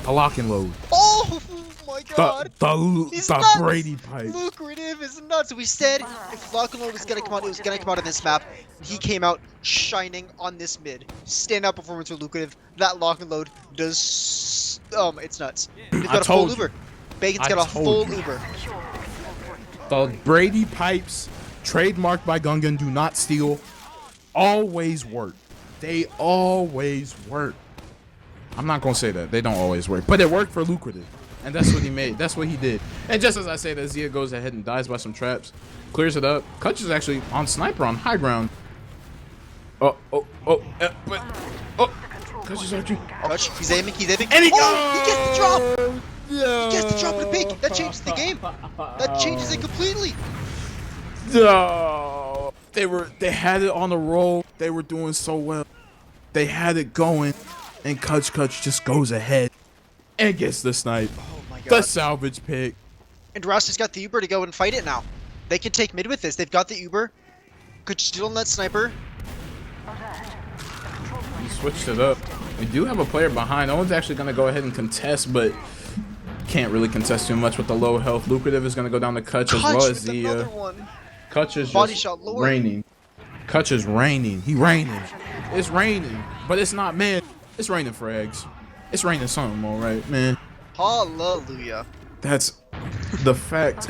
A lock and load. Oh my god. The Brady pipe. Lucrative is nuts. We said if lock and load was gonna come out, it was gonna come out on this map. He came out shining on this mid. Standout performance for lucrative. That lock and load does. It's nuts. They've got a full Uber. Bacon's got a full Uber. The Brady pipes, trademarked by Gungan, do not steal. Always work. They always work. I'm not gonna say that they don't always work, but it worked for lucrative, and that's what he made. That's what he did. And just as I say that, Zia goes ahead and dies by some traps, clears it up. Kutch is actually on sniper on high ground. Kutch is arching. Kutch, he's aiming, and he gets the drop. No. He gets the drop with a peek. That changes the game. That changes it completely. No. They had it on the roll. They were doing so well. They had it going, and KUTCHKUTCH just goes ahead and gets the snipe. Oh my god. The salvage pick. And Rusty's got the Uber to go and fight it now. They can take mid with this. They've got the Uber. Could steal on that sniper. He switched it up. We do have a player behind. No one's actually going to go ahead and contest, but can't really contest too much with the low health. Lucrative is going to go down to Kutch as well as the Kutch is body just shot lower. raining. Kutch is raining. He raining. It's raining, but it's not, man. It's raining frags. It's raining something, all right, man. Hallelujah. That's the fact.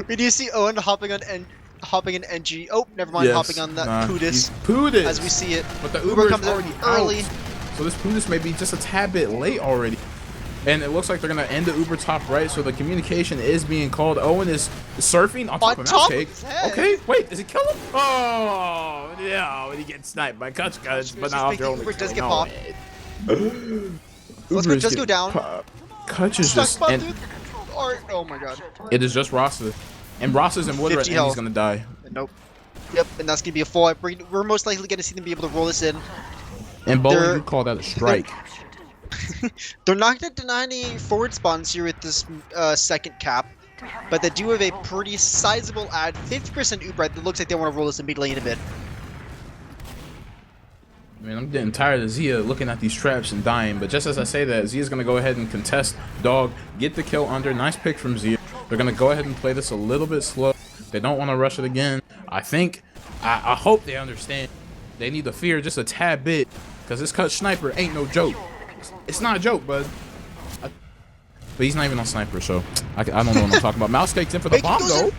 We do see Owen hopping in NG. Oh, never mind. Yes, Hopping on that Pudis. Pudis. As we see it. But the Uber comes already early. out. So this Pudis may be just a tad bit late already. And it looks like they're going to end the Uber top right. So the communication is being called. Owen is surfing on top of Mouse Cake. Okay, wait. Does he kill him? Oh, yeah. When he gets sniped by KUTCHKUTCH. But now after only Uber does get popped. Uber does go down. Kutch is just... Oh my god. It is just Rasta. And Rasta's in wood right now. He's going to die. Nope. Yep, and that's going to be a fall. We're most likely going to see them be able to roll this in. And Bowling, you call that a strike. They're not going to deny any forward spawns here with this second cap, but they do have a pretty sizable ad, 50% Uber. It looks like they want to roll this in mid lane a bit. Man, I'm getting tired of Zia looking at these traps and dying, but just as I say that, Zia's going to go ahead and contest Dog, get the kill under. Nice pick from Zia. They're going to go ahead and play this a little bit slow. They don't want to rush it again. I hope they understand. They need to fear just a tad bit, because this Kutch sniper ain't no joke. It's not a joke, bud. But he's not even on sniper, so I don't know what I'm talking about. Mouse Cake's in for the bomb, though.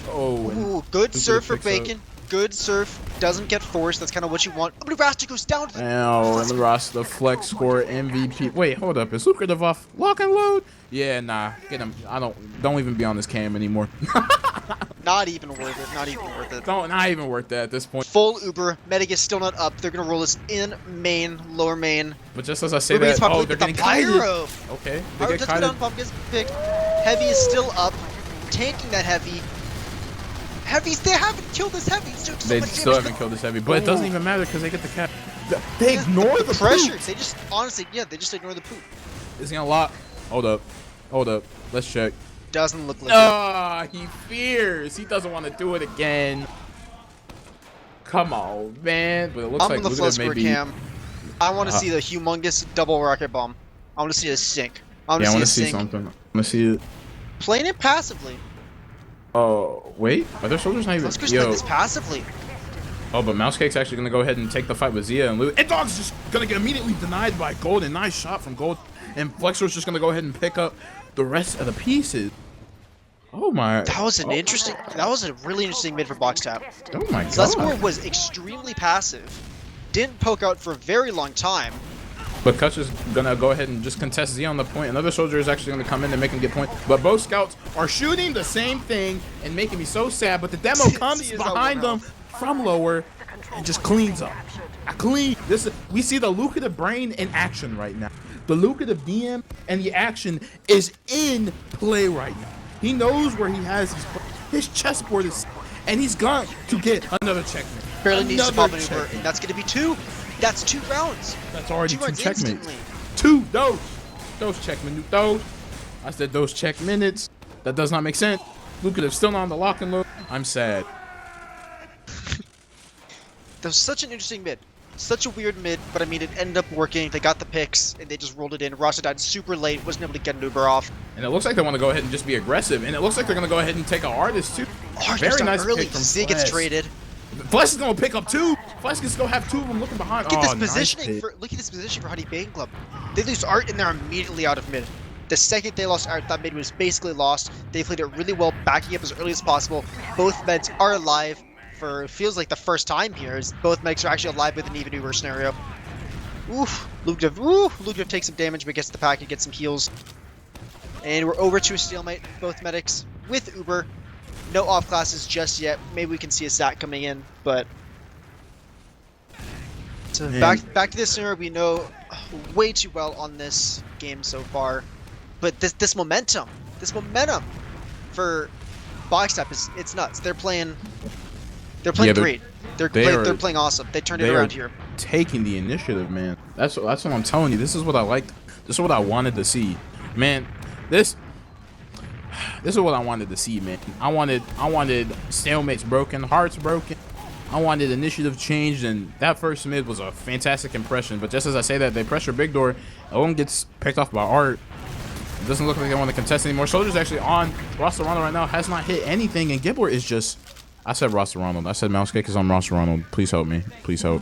Oh, ooh, good surf for Bacon. Good surf. Doesn't get forced. That's kind of what you want. Oh, but Rasta goes down. Oh, and the Rasta FLESKORE MVP. Wait, hold up. Is Lucrative off lock and load? Yeah, nah. Get him. Don't even be on this cam anymore. Not even worth it. Not even worth it. Not even worth that at this point. Full Uber. Medic is still not up. They're gonna roll this in main, lower main. But just as I say that, oh, they're getting pyro. Okay. They get kited. Pump gets picked. Heavy is still up, tanking that heavy. Heavies, they haven't killed this heavy. It's doing so They much still damage. haven't killed this heavy, but it doesn't even matter because they get the cap. They ignore the pressure. poop. They just honestly, yeah, they just ignore the poop. Is he gonna lock? Hold up. Hold up. Let's check. Doesn't look like Ah, he fears. He doesn't want to do it again. Come on, man. But it looks I'm like on the Lucrative FLESKORE cam. I want to see the humongous double rocket bomb. I want to see a sink. I want to see something. I want to see it. Playing it passively. Oh, wait. Are their soldiers not even? FLESKORE's playing this passively. Oh, but Mousecake's actually going to go ahead and take the fight with Zia and Luke. And Dog's just going to get immediately denied by Golden. Nice shot from Gold. And FLESKORE's just going to go ahead and pick up the rest of the pieces. Oh my. That was an interesting. That was a really interesting mid for box tap. Oh my god. FLESKORE was extremely passive. Didn't poke out for a very long time. But Kutch is going to go ahead and just contest Z on the point. Another soldier is actually going to come in and make him get point. But both scouts are shooting the same thing and making me so sad. But the demo comes behind them from lower and just cleans up. We see the lucrative brain in action right now. The lucrative DM and the action is in play right now. He knows where he has his chessboard is, and he's going to get another checkmate. Barely needs to pop maneuver, and that's going to be 2. That's 2 rounds. That's already 2 checkmates. Instantly. 2 those checkmates. Those. I said those check minutes. That does not make sense. Lucrative still not on the lock and load. I'm sad. That was such an interesting mid. Such a weird mid, but I mean, it ended up working. They got the picks, and they just rolled it in. Rasa died super late, wasn't able to get an Uber off. And it looks like they want to go ahead and just be aggressive, and it looks like they're going to go ahead and take an Artist, too. Very nice pick from Zia gets traded. Flesk is going to pick up 2. Flesk is going to have 2 of them looking behind. Look at this positioning. Look at this position for Honey Bacon Club. They lose Art, and they're immediately out of mid. The second they lost Art, that mid was basically lost. They played it really well, backing up as early as possible. Both meds are alive. For feels like the first time here, is both medics are actually alive with an even Uber scenario. Oof, Lucrative takes some damage but gets the pack and gets some heals. And we're over to a stalemate, both medics with Uber. No off classes just yet. Maybe we can see a stat coming in, but so back to this scenario, we know way too well on this game so far. But this momentum for Boxtap is it's nuts. They're playing great. They're playing awesome. They turned it around here. Taking the initiative, man. That's what I'm telling you. This is what I liked. This is what I wanted to see, man. This is what I wanted to see, man. I wanted stalemates broken, hearts broken. I wanted initiative changed, and that first mid was a fantastic impression. But just as I say that, they pressure Big Door. Owen gets picked off by Art. It doesn't look like they want to contest anymore. Soldiers actually on Ross Ronald right now has not hit anything, and Gibbler is just. I said Ross Ronald. I said Mousecake is on Ross Ronald. Please help me. Please help.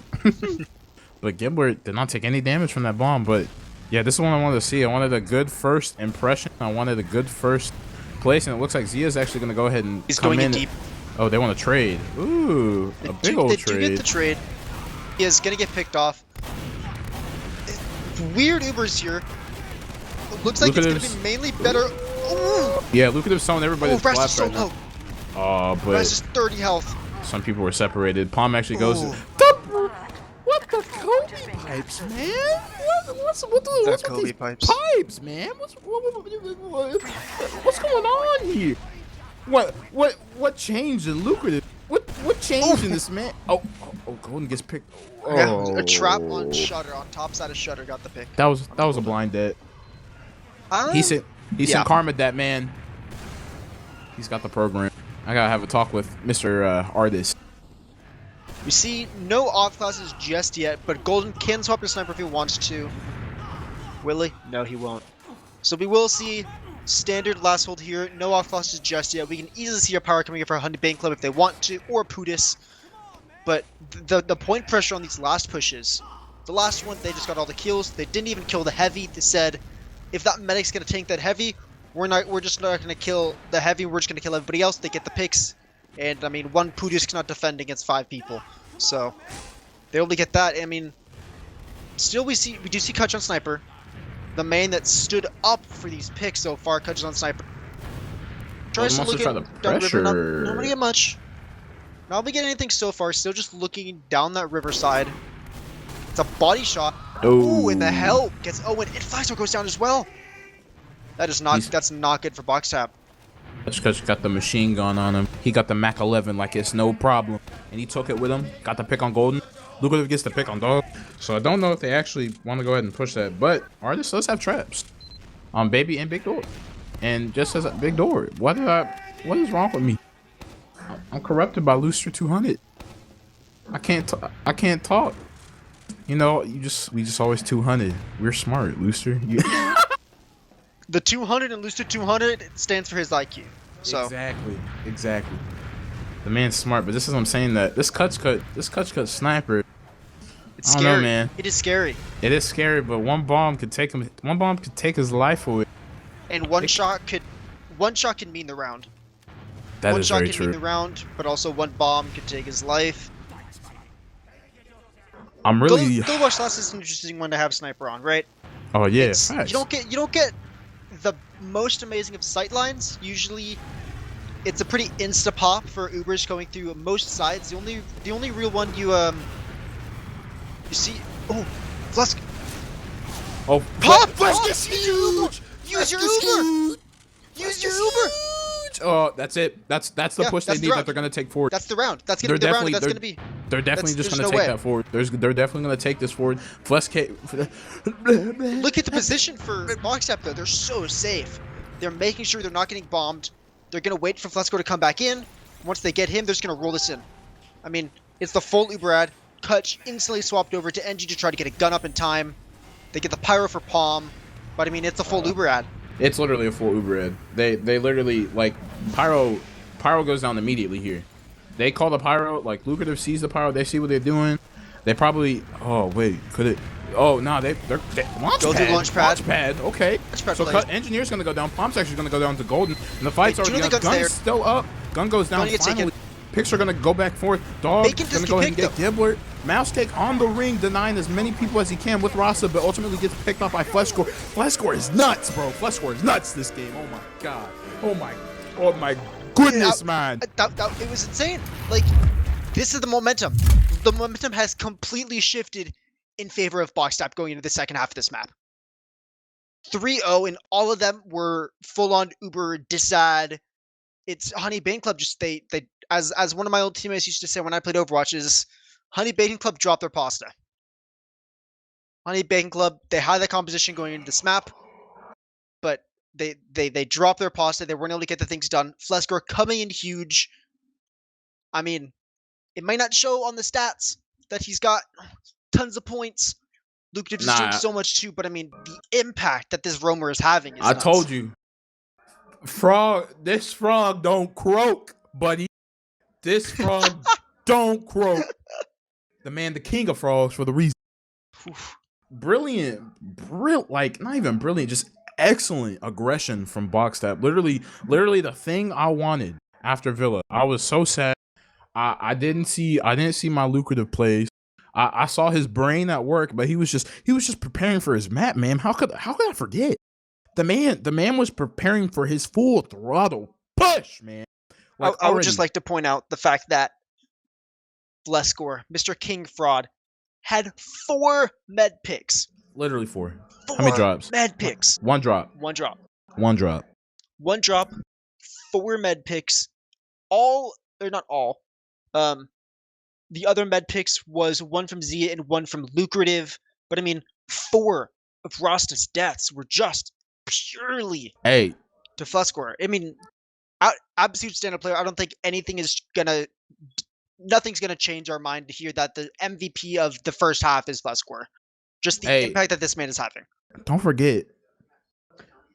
But Gibbler did not take any damage from that bomb. But yeah, this is what I wanted to see. I wanted a good first impression. I wanted a good first place, and it looks like Zia's actually going to go ahead and come in. Deep. Oh, they want to trade. Ooh, a big old trade. They do get the trade. He is going to get picked off. Weird Ubers here. Looks like it's going to be mainly better. Ooh. Yeah, Lucrative's selling everybody's flat so right now. low. Oh, but That's just 30 health. Some people were separated. Palm actually goes. What the Kobe pipes, man? What's Kobe these pipes. Pipes, man? What's going on here? What changed in Lucrative? What changed in this man? Oh, Golden gets picked. Oh. Yeah, a trap on Shutter, on top side of Shutter, got the pick. That was a blind dead. He sent Karma that man. He's got the program. I gotta have a talk with Mr. Artist. We see no off classes just yet, but Golden can swap to Sniper if he wants to. Will he? No, he won't. So we will see standard last hold here. No off classes just yet. We can easily see a power coming in for a Honey Bane Club if they want to, or Putis. But the point pressure on these last pushes, the last one, they just got all the kills. They didn't even kill the heavy. They said, if that medic's gonna tank that heavy, we're just not gonna kill the heavy. We're just gonna kill everybody else. They get the picks, and I mean, one Putis cannot defend against 5 people, so they only get that. I mean, still we do see KUTCH on Sniper, the main that stood up for these picks so far. KUTCH is on Sniper. Tries to look at down river, not really get much. Not really get anything so far. Still just looking down that riverside. It's a body shot. Ooh, and the help gets Owen. And FLESKORE goes down as well. That is not. That's not good for Boxtap. KUTCHKUTCH got the machine gun on him. He got the Mac 11 like it's no problem. And he took it with him. Got the pick on Golden. Lucrative gets the pick on Dog. So I don't know if they actually want to go ahead and push that. But Artist does have traps on Baby and Big Door. And just as a Big Door. What is wrong with me? I'm corrupted by Looster 200. I can't talk. You know, we just always 200. We're smart, Looster. The 200 and Looster 200 stands for his IQ. So Exactly. The man's smart, but this is what I'm saying, that this KUTCHKUTCH sniper. it's I don't scary. know, man. It is scary. It is scary, but one bomb could take him. One bomb could take his life away. And one shot can mean the round. That One is shot very can mean true. the round, but also one bomb could take his life. I'm really. Go watch Last is an interesting one to have sniper on, right? Oh yeah, You facts. don't get the most amazing of sightlines. Usually, it's a pretty insta pop for Ubers going through most sides. The only real one you see. Oh, Flesk. Oh, Pop! Flesk is huge. Use your Uber. Use your Uber. Oh, that's it. That's the push they that's the need that round. they're gonna take forward. That's the round. That's gonna be the round. That's gonna be. They're definitely just there's gonna no take way. that forward. They're definitely gonna take this forward. FLESKORE. Look at the position for Boxstep though. They're so safe. They're making sure they're not getting bombed. They're gonna wait for FLESKORE to come back in. Once they get him, they're just gonna roll this in. I mean, it's the full Uberad. KUTCH instantly swapped over to NG to try to get a gun up in time. They get the pyro for Palm, but I mean, it's the full Uberad. It's literally a full Uber ad. They literally, like, pyro goes down immediately here. They call the pyro, like, Lucrative sees the pyro, they see what they're doing. They probably, oh wait, could it, oh no, they launch Go through pad, launch pad. Okay. Launchpad So plays. Engineer's gonna go down, Palm's actually gonna go down to Golden, and the fight's Wait, already Julie done. Gun's there. Gun's still up, gun goes down Gun gets finally. taken. Picks are gonna go back forth. Dog Bacon gonna just go get ahead and get picked, Gibbler. Mousecake on the ring, denying as many people as he can with Rasa, but ultimately gets picked up by FLESKORE. FLESKORE is nuts, bro. FLESKORE is nuts this game. Oh my god. Oh my goodness, man. It was insane. Like, this is the momentum. The momentum has completely shifted in favor of Boxstep going into the second half of this map. 3-0, and all of them were full-on Uber disad. It's Honey Bane Club. Just they as one of my old teammates used to say when I played Overwatch is Honey Bacon Club dropped their pasta. Honey Bacon Club, they had the composition going into this map, but they dropped their pasta. They weren't able to get the things done. FLESKORE coming in huge. I mean, it might not show on the stats that he's got tons of points. Lucrative is doing so much too, but I mean, the impact that this roamer is having is I nuts. told you. This frog don't croak, buddy. This frog don't croak. The man, the king of frogs for the reason. Brilliant, like not even brilliant, just excellent aggression from Boxstep. Literally the thing I wanted after Villa. I was so sad. I didn't see my Lucrative plays. I saw his brain at work, but he was just preparing for his map, man. How could I forget? The man was preparing for his full throttle push, man. Like, I would just like to point out the fact that FLESKORE, Mr. King Fraud, had 4 med picks. Literally 4. 4 How many drops? Med picks. One drop. 1 drop. 1 drop. 1 drop. 4 med picks. All, or not all. The other med picks was 1 from Zia and 1 from Lucrative. But I mean, 4 of Rasta's deaths were just purely Hey, to FLESKORE. I mean, absolute stand-up player. I don't think nothing's gonna change our mind to hear that the MVP of the first half is FLESKORE. Just the impact that this man is having. Don't forget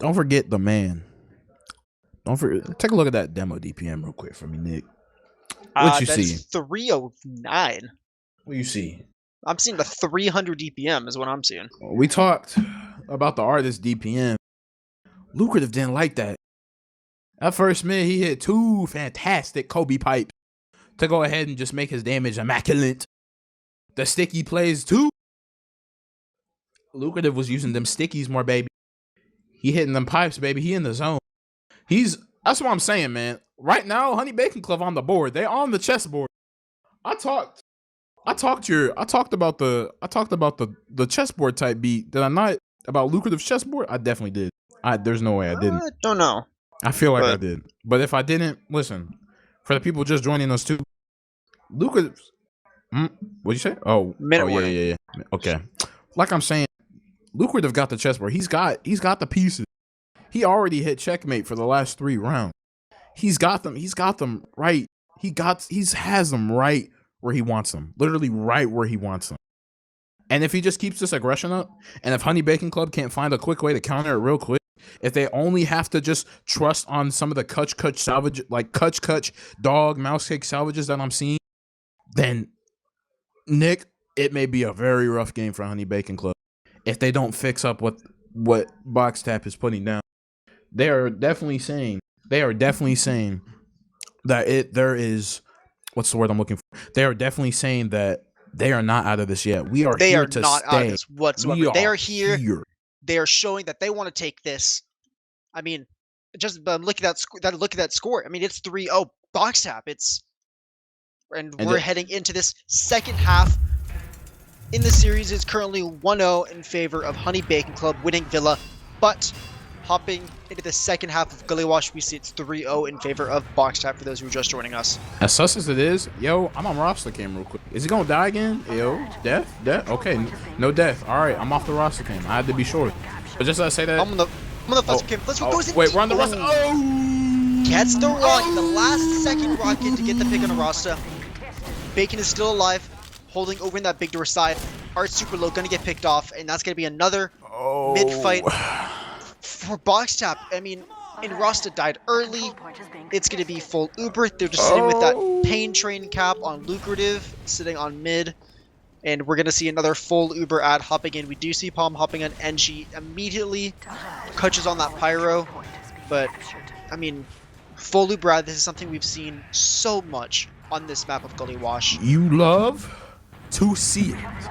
the man. Take a look at that demo DPM real quick for me, Nick. What you see? 309. What you see? I'm seeing the 300 DPM is what I'm seeing. We talked about the artist DPM. Lucrative didn't like that. At first mid, he hit 2 fantastic Kobe pipes to go ahead and just make his damage immaculate. The sticky plays too. Lucrative was using them stickies more, baby. He hitting them pipes, baby. He in the zone. That's what I'm saying, man. Right now, Honey Bacon Club on the board. They on the chessboard. I talked about the chessboard type beat. Did I not? About Lucrative's chessboard? I definitely did. There's no way I didn't. I don't know. I feel like I But did. But if I didn't, listen, for the people just joining us too, Luca, what'd you say? Oh, minute yeah, warning. yeah, yeah. Okay. Like I'm saying, Luca would have got the chessboard. He's got the pieces. He already hit checkmate for the last 3 rounds. He's got them. He's got them right. He has them right where he wants them. Literally right where he wants them. And if he just keeps this aggression up, and if Honey Bacon Club can't find a quick way to counter it real quick, if they only have to just trust on some of the KUTCHKUTCH salvage, like KUTCHKUTCH dog mouse cake salvages that I'm seeing, then Nick, it may be a very rough game for Honey Bacon Club if they don't fix up what Box Tap is putting down. They are definitely saying that there is, what's the word I'm looking for? They are definitely saying that they are not out of this yet. We are They here are to not stay. out of this whatsoever. We They are are here. They are showing that they want to take this. I mean, just look at that score. I mean, it's 3-0 Box Tap. And we're heading into this second half. In the series, it's currently 1-0 in favor of Honey Bacon Club, winning Villa. But hopping into the second half of Gully Wash, we see it's 3-0 in favor of Box Tap for those who are just joining us. As sus as it is, yo, I'm on roster cam real quick. Is he gonna die again? Yo, death? Okay, no death. All right, I'm off the roster cam. I had to be sure. But just as I say that, I'm on the FLESKORE cam. FLESKORE goes in. Wait, we're on the roster. Oh, gets the rocket, the last second rocket to get the pick on the roster. Bacon is still alive, holding over in that big door side. Art's super low, gonna get picked off, and that's gonna be another mid-fight for Box Tap. I mean, and Rasta died early. It's gonna be full Uber. They're just sitting with that pain train cap on lucrative, sitting on mid. And we're gonna see another full Uber ad hopping in. We do see Palm hopping on NG immediately. Kutch is on that pyro. But I mean, full Uber ad, this is something we've seen so much on this map of Gully Wash. You love to see it.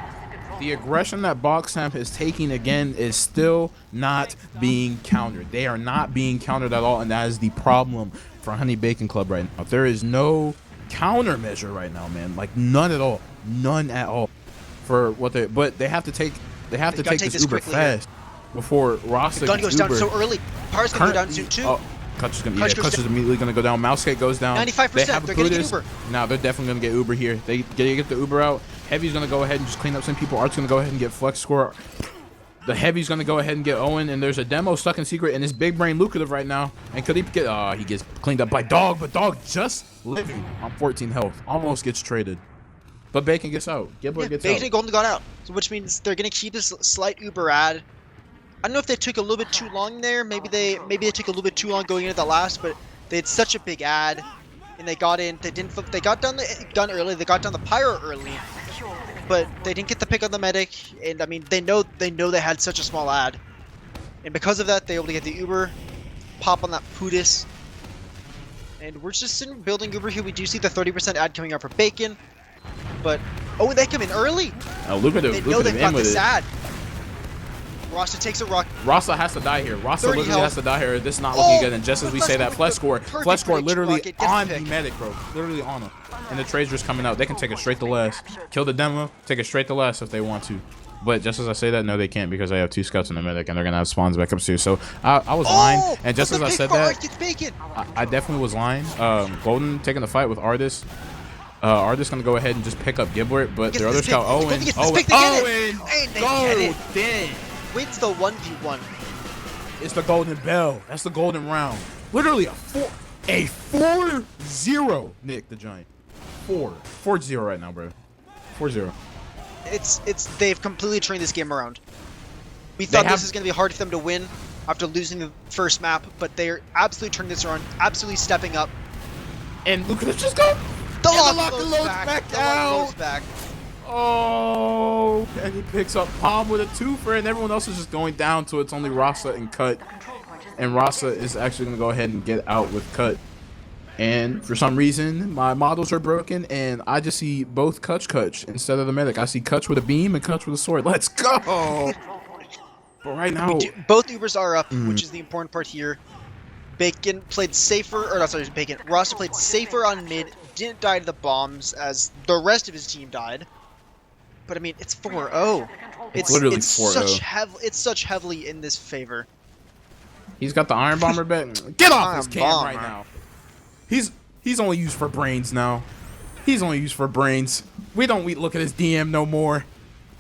The aggression that Box Tap is taking again is still not being countered. They are not being countered at all, and that is the problem for Honey Bacon Club right now. There is no countermeasure right now, man. Like none at all. None at all. For what but they have to take this Uber fast before Rasta the gun goes down so early. Power's gonna go down soon too. Kutch is immediately gonna go down. Mousecake goes down. 95%. They're getting Uber. Now they're definitely gonna get Uber here. They get the Uber out. Heavy's gonna go ahead and just clean up some people. Art's gonna go ahead and get FLESKORE. The Heavy's gonna go ahead and get Owen, and there's a demo stuck in secret, and it's big brain lucrative right now. And could he get? He gets cleaned up by Dog, but Dog just living on 14 health, almost gets traded. But Bacon gets out. Gibler gets out. Bacon and Golden got out, so which means they're gonna keep this slight Uber ad. I don't know if they took a little bit too long there. Maybe they took a little bit too long going into the last, but they had such a big ad, and they got in. They didn't. They got down the gun early. They got down the pyro early, but they didn't get the pick on the medic. And I mean, they know they had such a small ad, and because of that, they were able to get the Uber, pop on that Pootis, and we're just sitting building Uber here. We do see the 30% ad coming out for Bacon, but they come in early. Lucrative. They know they've got this ad. Rasta takes a rock. Rasta has to die here. Rasta literally has to die here. This is not looking good. And just as we say that, FLESKORE literally on the medic, bro. Literally on him. And the Tracer's coming out. They can take it straight to last. Kill the demo. Take it straight to last if they want to. But just as I say that, no, they can't because they have 2 scouts in the medic and they're going to have spawns back up too. So I was lying. And just as I said that, I definitely was lying. Golden taking the fight with Artist. Artist going to go ahead and just pick up Giblet. But their other scout, Owen. Golden! Wins the 1v1. It's the golden bell. That's the golden round. Literally a 4-0 Nick the Giant. 4-0 right now, bro. 4-0. They've completely turned this game around. We thought this was going to be hard for them to win after losing the first map, but they're absolutely turning this around, absolutely stepping up. And look at this, just go. The lock loads back out. Oh, and he picks up Palm with a twofer, and everyone else is just going down to it's only Rasta and Cut. And Rasta is actually going to go ahead and get out with Cut. And for some reason, my models are broken, and I just see both KUTCHKUTCH instead of the medic. I see Kutch with a beam and Kutch with a sword. Let's go! But right now, both Ubers are up, which is the important part here. Bacon played safer, or not sorry, Bacon. Rasta played safer on mid, didn't die to the bombs as the rest of his team died. But I mean, it's 4-0. It's literally 4-0. It's such heavily in this favor. He's got the Iron Bomber back. Get off his Iron cam Bomber. right now. He's only used for brains now. He's only used for brains. We look at his DM no more.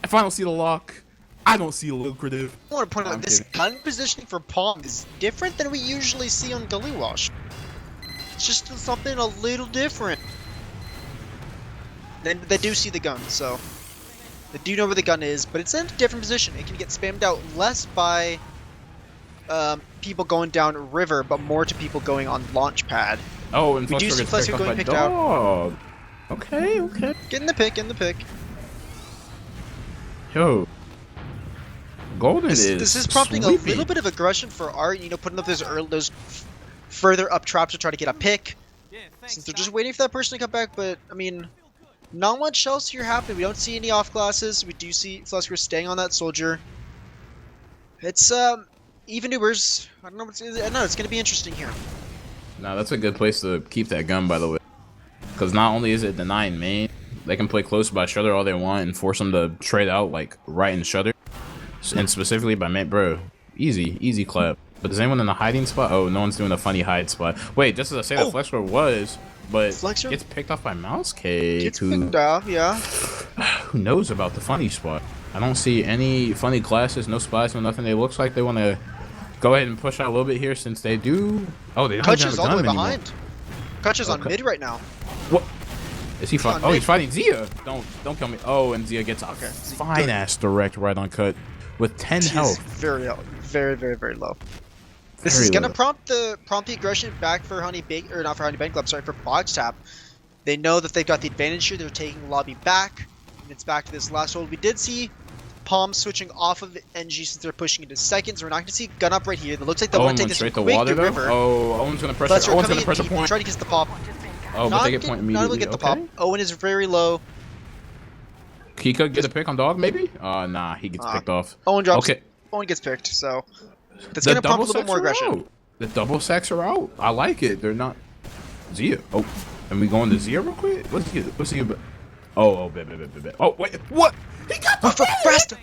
If I don't see the lock, I don't see lucrative. I want to point out I'm this kidding. gun positioning for Palm is different than we usually see on Gully Wash. It's just something a little different. Then they do see the gun, so they do know where the gun is, but it's in a different position. It can get spammed out less by people going down river, but more to people going on launch pad. Oh, and We do see gets FLESKORE picked going up by picked out. dog. Okay, okay. Get in the pick, in the pick. Yo, Golden This is prompting a sweepy. little bit of aggression for Art, putting up those further up traps to try to get a pick. Since they're just waiting for that person to come back, but I mean, not much else here happening. We don't see any off classes. We do see FLESKORE staying on that soldier. It's even newers. I don't know. It's gonna be interesting here. Nah, that's a good place to keep that gun, by the way. Because not only is it denying main, they can play close by Shutter all they want and force them to trade out like right in Shutter, and specifically by main, bro. Easy clap. But is anyone in a hiding spot? Oh, no one's doing a funny hide spot. Wait, just as I say that FLESKORE was, but FLESKORE gets picked off by Mouse Cake. Gets picked up, yeah. Who knows about the funny spot? I don't see any funny classes, no spies, no nothing. It looks like they want to go ahead and push out a little bit here since they do. Oh, they don't KUTCH have is a all the way gun anymore. behind. KUTCH is on Okay. mid right now. What? Is he fighting? Oh, he's mid. fighting Zia. Don't kill me. Oh, and Zia gets a fine ass direct right on cut with 10 He is health. very low. This Very is gonna low. prompt the aggression back for Honey Bake, or not for Honey Bake Club, sorry, for Box Tap. They know that they've got the advantage here. They're taking lobby back, and it's back to this last hold. We did see Palm switching off of NG since they're pushing into seconds. We're not gonna see gun up right here. It looks like they Owen want to take went this straight to quick water to though. river. Oh, Owen's gonna pressure. FLESKORE Owen's coming gonna in pressure deep, point. trying to get the pop. Oh, but they get point Not able immediately. to get the Okay. pop. Owen is very low. He could get a pick on dog, maybe? Nah, he gets picked off. Owen drops. Okay. Owen gets picked, so that's The gonna prompt a double little bit sacks more are aggression. out. The double sacks are out. I like it. They're not Zia. Oh, and we going to Zia real quick? What's Zia? Oh, bet. Oh, wait, what? He got the Fast!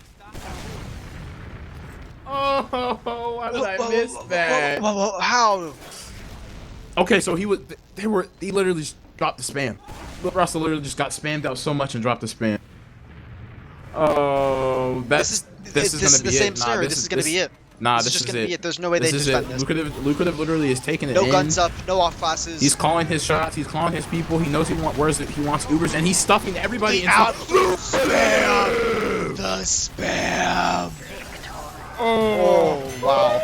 Oh, how did I miss that? Whoa, how? Okay, so he literally just dropped the spam. Russell literally just got spammed out so much and dropped the spam. Oh, this is gonna be the same it. scenario. This is gonna be it. Nah, This is just gonna be it. There's no way they This is defend it. this. Lucrative literally is taking it No in. guns up, no off classes. He's calling his shots. He's calling his people. He knows he wants Ubers, and he's stuffing everybody The inside. spam. The spam. Oh wow.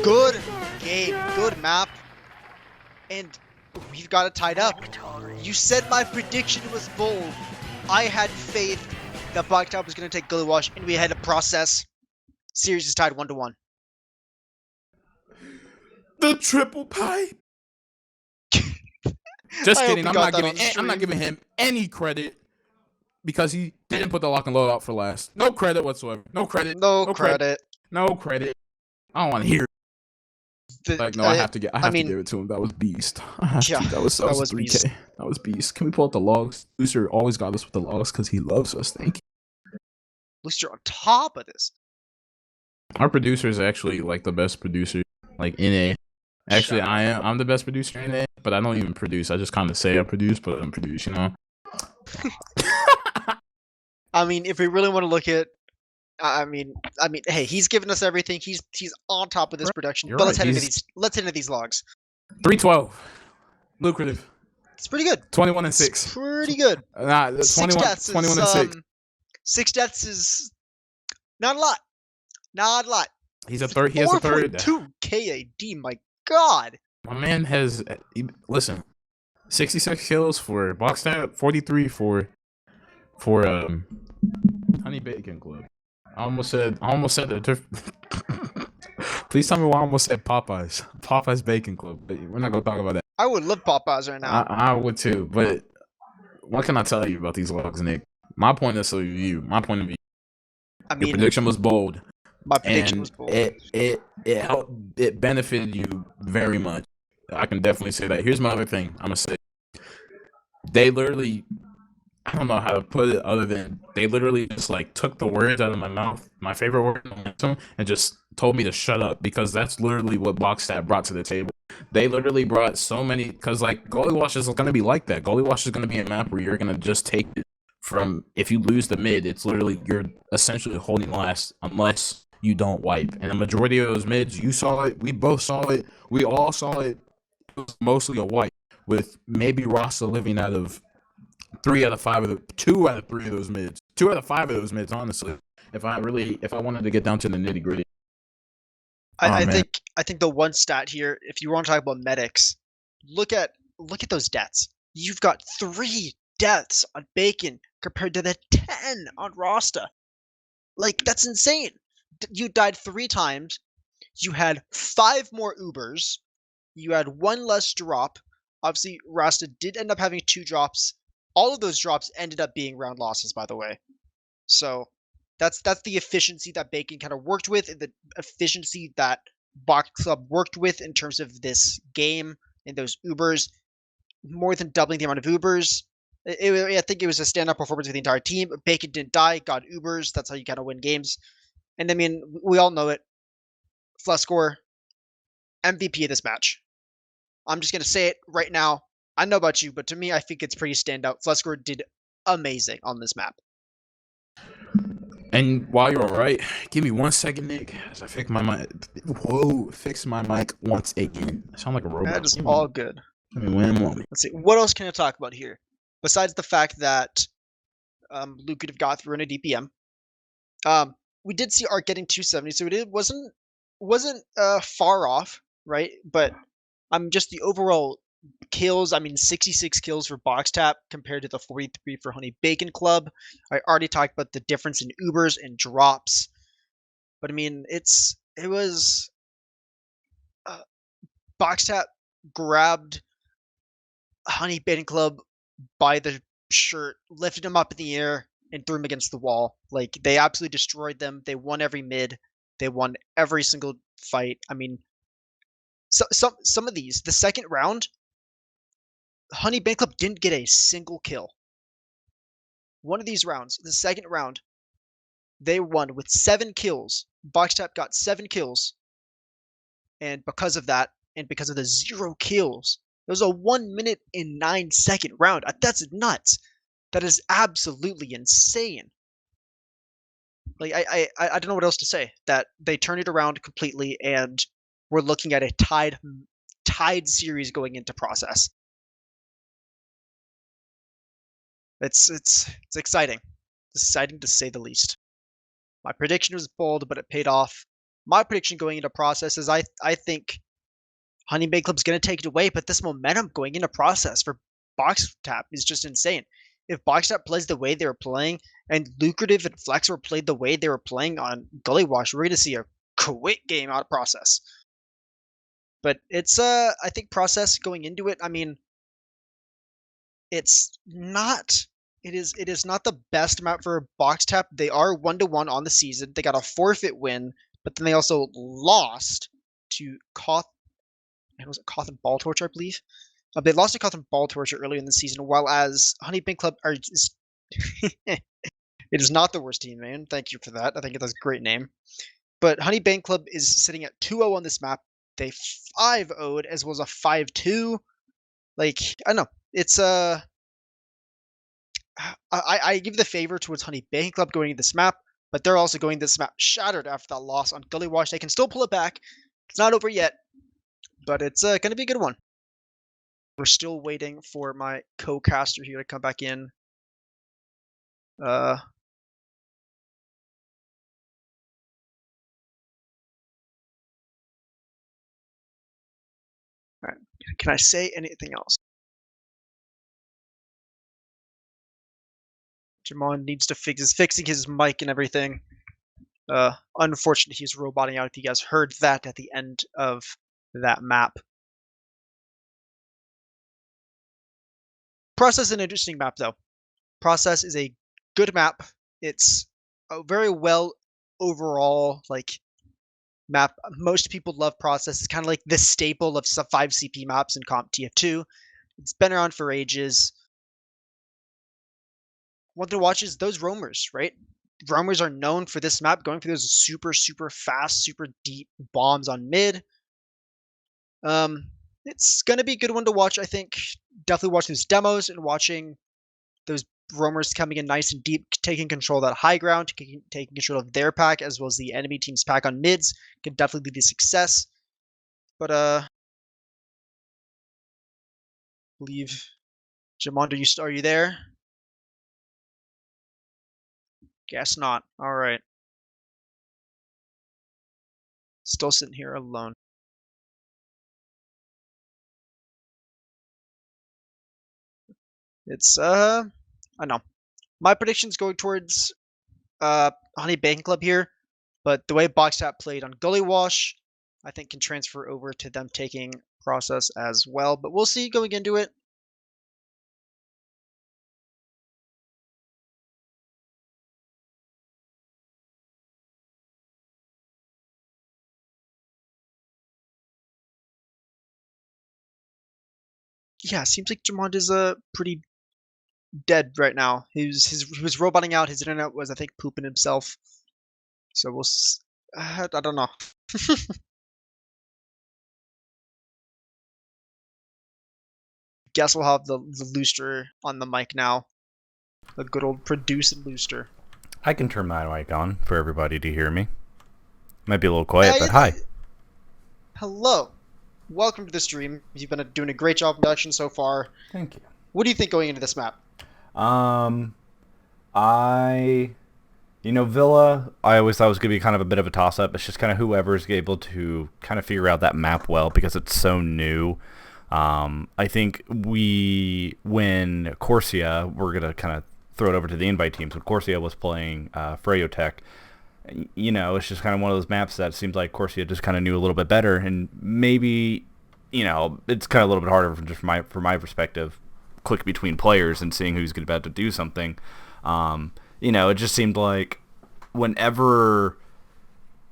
Good game. Good map. And we've got it tied up. You said my prediction was bold. I had faith that Blacktop was going to take Gully Wash, and we had a process. Series is tied 1-1. The triple pipe. Just I hope kidding. you I'm got not that on stream. giving him any credit because he didn't put the lock and load out for last. No credit whatsoever. No credit. No credit. No credit. I don't want to hear it. Like, no, I have to give it to him. That was beast. Yeah, That was 3K. beast. That was beast. Can we pull out the logs? Booster always got us with the logs because he loves us. Thank you. At least you're on top of this. Our producer is actually like the best producer, like in A. Actually, Shut up. I'm the best producer in A, but I don't even produce. I just kind of say I produce, but I don't produce. You know. I mean, if we really want to look at, I mean, hey, he's given us everything. He's on top of this production. You're But right, let's head into these logs. 312, lucrative. It's pretty good. 21 and It's 6. pretty good. Nah, 6 deaths 21 and 6. 6 deaths is not a lot. Not a lot. He has a third. 4.2 KAD. My God. My man has listen, 66 kills for box stat, 43 for Honey Bacon Club. I almost said the Please tell me why I almost said Popeyes Bacon Club, but we're not gonna talk about that. I would love Popeyes right now. I would too, but what can I tell you about these logs, Nick? My point of view. I Your mean, prediction was bold. my prediction And was bold. it helped. It benefited you very much. I can definitely say that. Here's my other thing. I'm gonna say, they literally, I don't know how to put it other than they literally just like took the words out of my mouth, my favorite word, momentum, and just told me to shut up because that's literally what Boxstat brought to the table. They literally brought so many because like Goalie Wash is going to be like that. Goalie Wash is going to be a map where you're going to just take it from if you lose the mid, it's literally you're essentially holding last unless you don't wipe. And the majority of those mids, you saw it, we both saw it, we all saw it. It was mostly a wipe with maybe Rasta living out of 3 out of 5 of the 2 out of 3 of those mids, 2 out of 5 of those mids. Honestly, if I wanted to get down to the nitty gritty, oh I man, think the one stat here, if you want to talk about medics, look at those deaths. You've got 3 deaths on Bacon compared to the 10 on Rasta. Like, that's insane. You died 3 times. You had 5 more Ubers. You had 1 less drop. Obviously, Rasta did end up having 2 drops. All of those drops ended up being round losses, by the way. So that's the efficiency that Bacon kind of worked with, and the efficiency that Box Club worked with in terms of this game and those Ubers, more than doubling the amount of Ubers. I think it was a standout performance of the entire team. Bacon didn't die, got Ubers. That's how you kind of win games. And I mean, we all know it. FLESKORE, MVP of this match. I'm just gonna say it right now. I know about you, but to me, I think it's pretty standout. FLESKORE did amazing on this map. and while you're all right, give me 1 second, Nick, as I fix my mic. Whoa, fix my mic once again. I sound like a robot. That is all good. Give me 1 moment. Let's see. What else can I talk about here? Besides the fact that Luke could have got through in a DPM. We did see Art getting 270, so it wasn't far off, right? But just the overall kills. I mean, 66 kills for Box Tap compared to the 43 for Honey Bacon Club. I already talked about the difference in Ubers and drops, but I mean, it was Box Tap grabbed Honey Bacon Club by the shirt, lifted him up in the air, and threw him against the wall. Like, they absolutely destroyed them. They won every mid. They won every single fight. I mean, some of these, the second round, Honey Bacon Club didn't get a single kill. One of these rounds, the second round, they won with 7 kills. Boxtap got 7 kills. And because of that, and because of the 0 kills, it was a 1 minute and 9-second round. That's nuts. That is absolutely insane. Like, I don't know what else to say. That they turned it around completely, and we're looking at a tied series going into process. It's exciting. It's exciting to say the least. My prediction was bold, but it paid off. My prediction going into process is I think Honey Bacon Club's going to take it away, but this momentum going into process for Box Tap is just insane. If Box Tap plays the way they were playing, and Lucrative and FLESKORE played the way they were playing on Gully Wash, we're going to see a quick game out of process. But it's I think process going into it, I mean, it's not it is not the best map for Box Tap. They are 1-1 on the season. They got a forfeit win, but then they also lost to Koth. Was it Koth and Ball Torture, I believe? They lost to Koth and Ball Torture earlier in the season, while as Honey Bacon Club are it is not the worst team, man. Thank you for that. I think that's a great name. But Honey Bacon Club is sitting at 2-0 on this map. They 5-0'd as well as a 5-2. Like, I don't know. It's I give the favor towards Honey Bacon Club going into this map, but they're also going this map shattered after that loss on Gully Wash. They can still pull it back. It's not over yet, but it's going to be a good one. We're still waiting for my co-caster here to come back in. All right. Can I say anything else? Jamon needs to fixing his mic and everything. Unfortunately, he's roboting out. If you guys heard that at the end of that map. Process is an interesting map, though. Process is a good map. It's a very well overall map. Most people love Process. It's kind of like the staple of 5 CP maps in Comp TF2. It's been around for ages. one thing to watch is those roamers, right? Roamers are known for this map going for those super, super fast, super deep bombs on mid. It's gonna be a good one to watch, I think. Definitely watching those demos and watching those roamers coming in nice and deep, taking control of that high ground, taking control of their pack as well as the enemy team's pack on mids could definitely be a success. But I believe Jamond, are you there? Guess not. All right. Still sitting here alone. It's I don't know. My prediction's going towards Honey Banking Club here, but the way BoxTap played on Gully Wash, I think can transfer over to them taking Process as well. But we'll see going into it. Yeah, seems like Jamond is pretty dead right now. He was roboting out. His internet was, I think, pooping himself. So we'll. I don't know. Guess we'll have the Looster on the mic now. The good old producing Looster. I can turn my mic on for everybody to hear me. Might be a little quiet, but hi. Hello. Welcome to the stream. You've been doing a great job of production so far. Thank you. What do you think going into this map? Villa, I always thought was going to be kind of a bit of a toss-up. It's just kind of whoever's able to kind of figure out that map well because it's so new. I think when Corsia, we're going to kind of throw it over to the invite teams. When Corsia was playing Freyotech, it's just kind of one of those maps that seems like Corsia just kind of knew a little bit better, and maybe, it's kind of a little bit harder from my perspective, click between players and seeing who's about to do something. It just seemed like whenever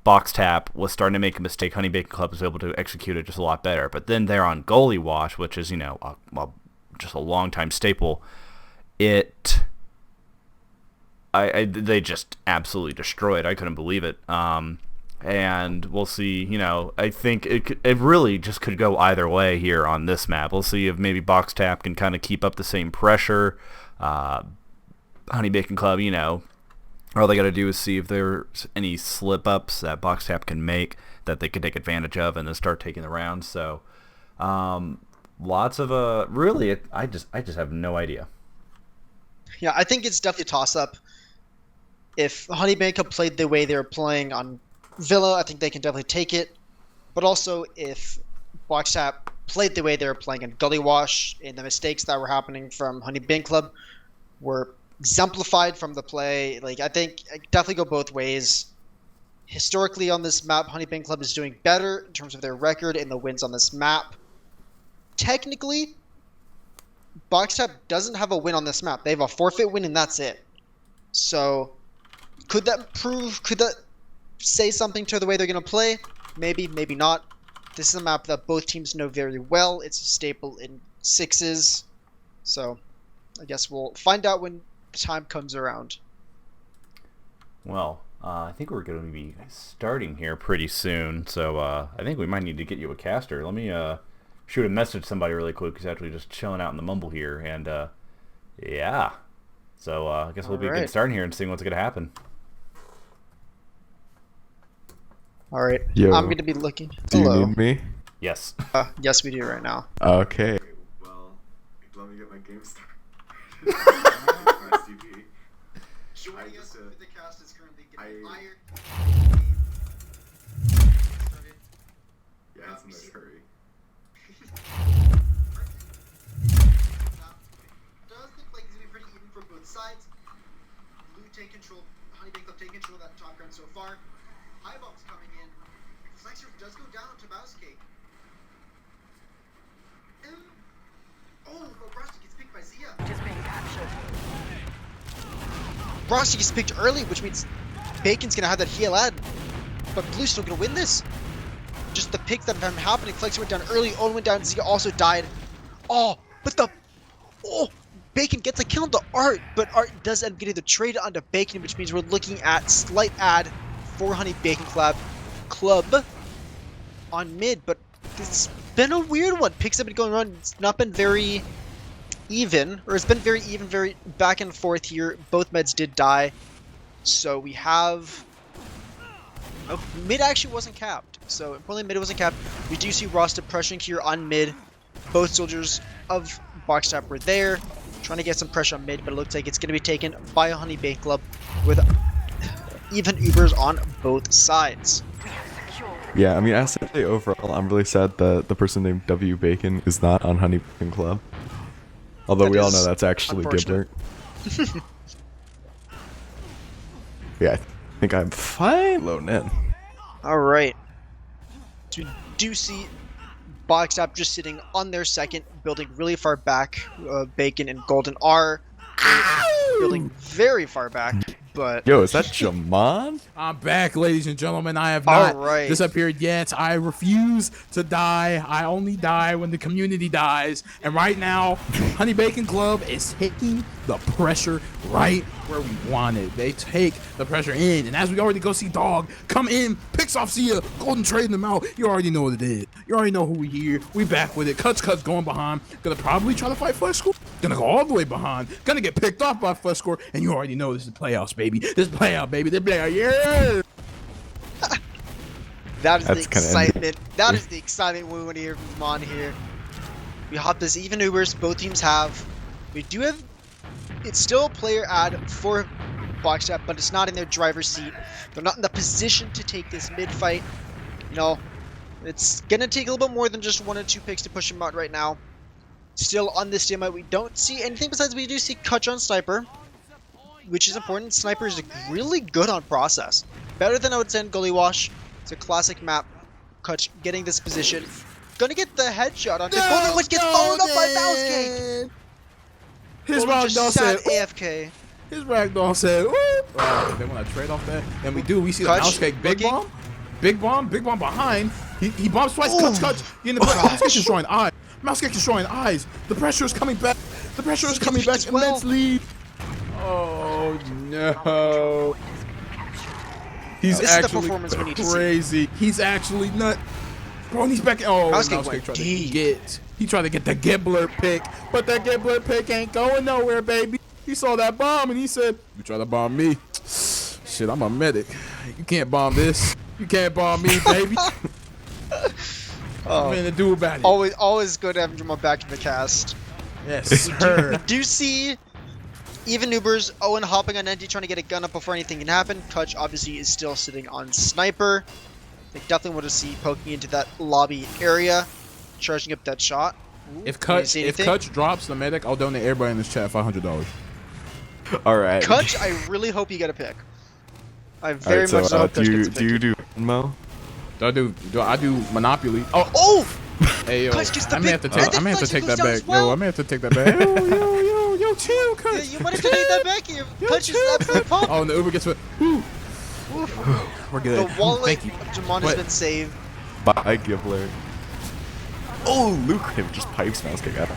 BoxTap was starting to make a mistake, Honey Bacon Club was able to execute it just a lot better. But then they're on Goalie Wash, which is, just a long-time staple. They just absolutely destroyed. I couldn't believe it. And we'll see, I think it really just could go either way here on this map. We'll see if maybe BoxTap can kind of keep up the same pressure. Honey Bacon Club, all they got to do is see if there's any slip-ups that BoxTap can make that they can take advantage of and then start taking the rounds. So, lots of really, I just have no idea. Yeah, I think it's definitely a toss-up. If Honey Bacon Club played the way they were playing on Villa, I think they can definitely take it. But also, if BoxTap played the way they were playing in Gully Wash, and the mistakes that were happening from Honey Bacon Club were exemplified from the play, I think I definitely go both ways. Historically on this map, Honey Bacon Club is doing better in terms of their record and the wins on this map. Technically, BoxTap doesn't have a win on this map. They have a forfeit win and that's it. So, could that say something to the way they're going to play? Maybe, maybe not. This is a map that both teams know very well. It's a staple in sixes. So, I guess we'll find out when the time comes around. Well, I think we're going to be starting here pretty soon. So, I think we might need to get you a caster. Let me shoot a message to somebody really quick who's actually just chilling out in the mumble here. And, yeah. So, I guess we'll be good starting here and seeing what's going to happen. All right. Yo, I'm going to be looking. Do Hello. you need me? Yes. Yes, we do right now. Okay. Well, let me get my game started. Joining us with the cast is currently getting fired. Yeah, it's a nice hurry. Does look like it's going to be pretty even from both sides. Blue take control, Honey Bacon Club take control of that top ground so far. High bombs coming in. Flexor does go down to Mouse Cake. Oh, but Rusty gets picked by Zia. Just being captured. Rusty gets picked early, which means Bacon's gonna have that heal ad. But Blue's still gonna win this. Just the picks that have been happening. Flexor went down early, Owen went down, Zia also died. Oh, but BACON gets a kill on the Art, but Art does end up getting the trade onto BACON, which means we're looking at slight ad for Honey Bacon Club on mid, but it's been a weird one. Picks have been going on. It's not been very even, or it's been very even, very back and forth here. Both meds did die, so we have. Oh, mid actually wasn't capped, so importantly mid wasn't capped. We do see Rasta pressuring here on mid. Both soldiers of Box Trap were there, trying to get some pressure on mid, but it looks like it's going to be taken by a Honey Bacon Club with even Ubers on both sides. Yeah, I mean, I say overall, I'm really sad that the person named WBACON is not on Honey Bacon Club. Although That we all is know that's actually unfortunate. Gibbler. Yeah, I think I'm fine loading in. Alright. So we do see Box Trap just sitting on their second, building really far back. Bacon and Golden are building very far back, but... Yo, is that Jamon? I'm back, ladies and gentlemen. I have not Alright. disappeared yet. I refuse to die. I only die when the community dies. And right now, Honey Bacon Club is taking the pressure right where we want it. They take the pressure in. And as we already go see Dog come in, picks off Sia, Golden trading them out. You already know what it is. You already know who we here. We back with it. KUTCHKUTCH going behind. Gonna probably try to fight FLESKORE. Gonna go all the way behind. Gonna get picked off by FLESKORE. And you already know this is playoffs, baby. This is playoff, baby. This playoff, yeah. That is That's the kinda excitement. That is the excitement we want to hear from Mon here. We hop this even Ubers. Both teams have. We do have. It's still a player ad for Box Trap, but it's not in their driver's seat. They're not in the position to take this mid fight. You know, it's gonna take a little bit more than just 1 or 2 picks to push them out right now. Still on this team, we don't see anything besides we do see KUTCHKUTCH on Sniper, which is important. Sniper is really good on process. Better than I would say in Gully Wash. It's a classic map. KUTCHKUTCH getting this position. Gonna get the headshot onto Golden, which gets followed up by FLESKORE. His Golden ragdoll just sat said, AFK. his ragdoll said, they want to trade off that. And we do. We see the KUTCHKUTCH mouse cake. Big looking. bomb. Big bomb behind. He bombs twice. Ooh. KUTCHKUTCH. In the mouse cake destroying eyes. Mouse cake destroying eyes. The pressure is coming back. The pressure is coming back. as well. Immense lead. Oh no. He's This is the actually performance we need to see. crazy. He's actually nut. Bro, and he's back. Oh, Mouse mouse cake cake went tried to deep. get. He tried to get the Gibbler pick, but that Gibbler pick ain't going nowhere, baby. He saw that bomb and he said, "You try to bomb me? Shit, I'm a medic. You can't bomb this. You can't bomb me, baby. Oh, I'm gonna do about it." always good to have Jamal back in the cast. Yes, sir. Do see even Ubers, Owen hopping on ND trying to get a gun up before anything can happen. KUTCHKUTCH obviously is still sitting on Sniper. They definitely want to see poking into that lobby area, charging up that shot. Ooh, If can you KUTCH see if anything? KUTCH drops the medic, I'll donate everybody in this chat $500. All right. KUTCH, I really hope you get a pick. I All very right, so much hope do KUTCH you gets a pick. do you do Venmo? I do Monopoly. Oh, Oh! hey yo, KUTCH gets the I may have to pick. take. I may have to Flexi take goes that down back. as well. Yo, I may have to take that back. Yo, chill, Yeah, KUTCH. you wanted to take that back here. KUTCH is absolute pump. Oh, and the Uber gets what? We're good. The wallet Thank you. of Jamon has What? been saved. Bye, Gibbler. Oh, lucrative. Just pipes mouse kick out.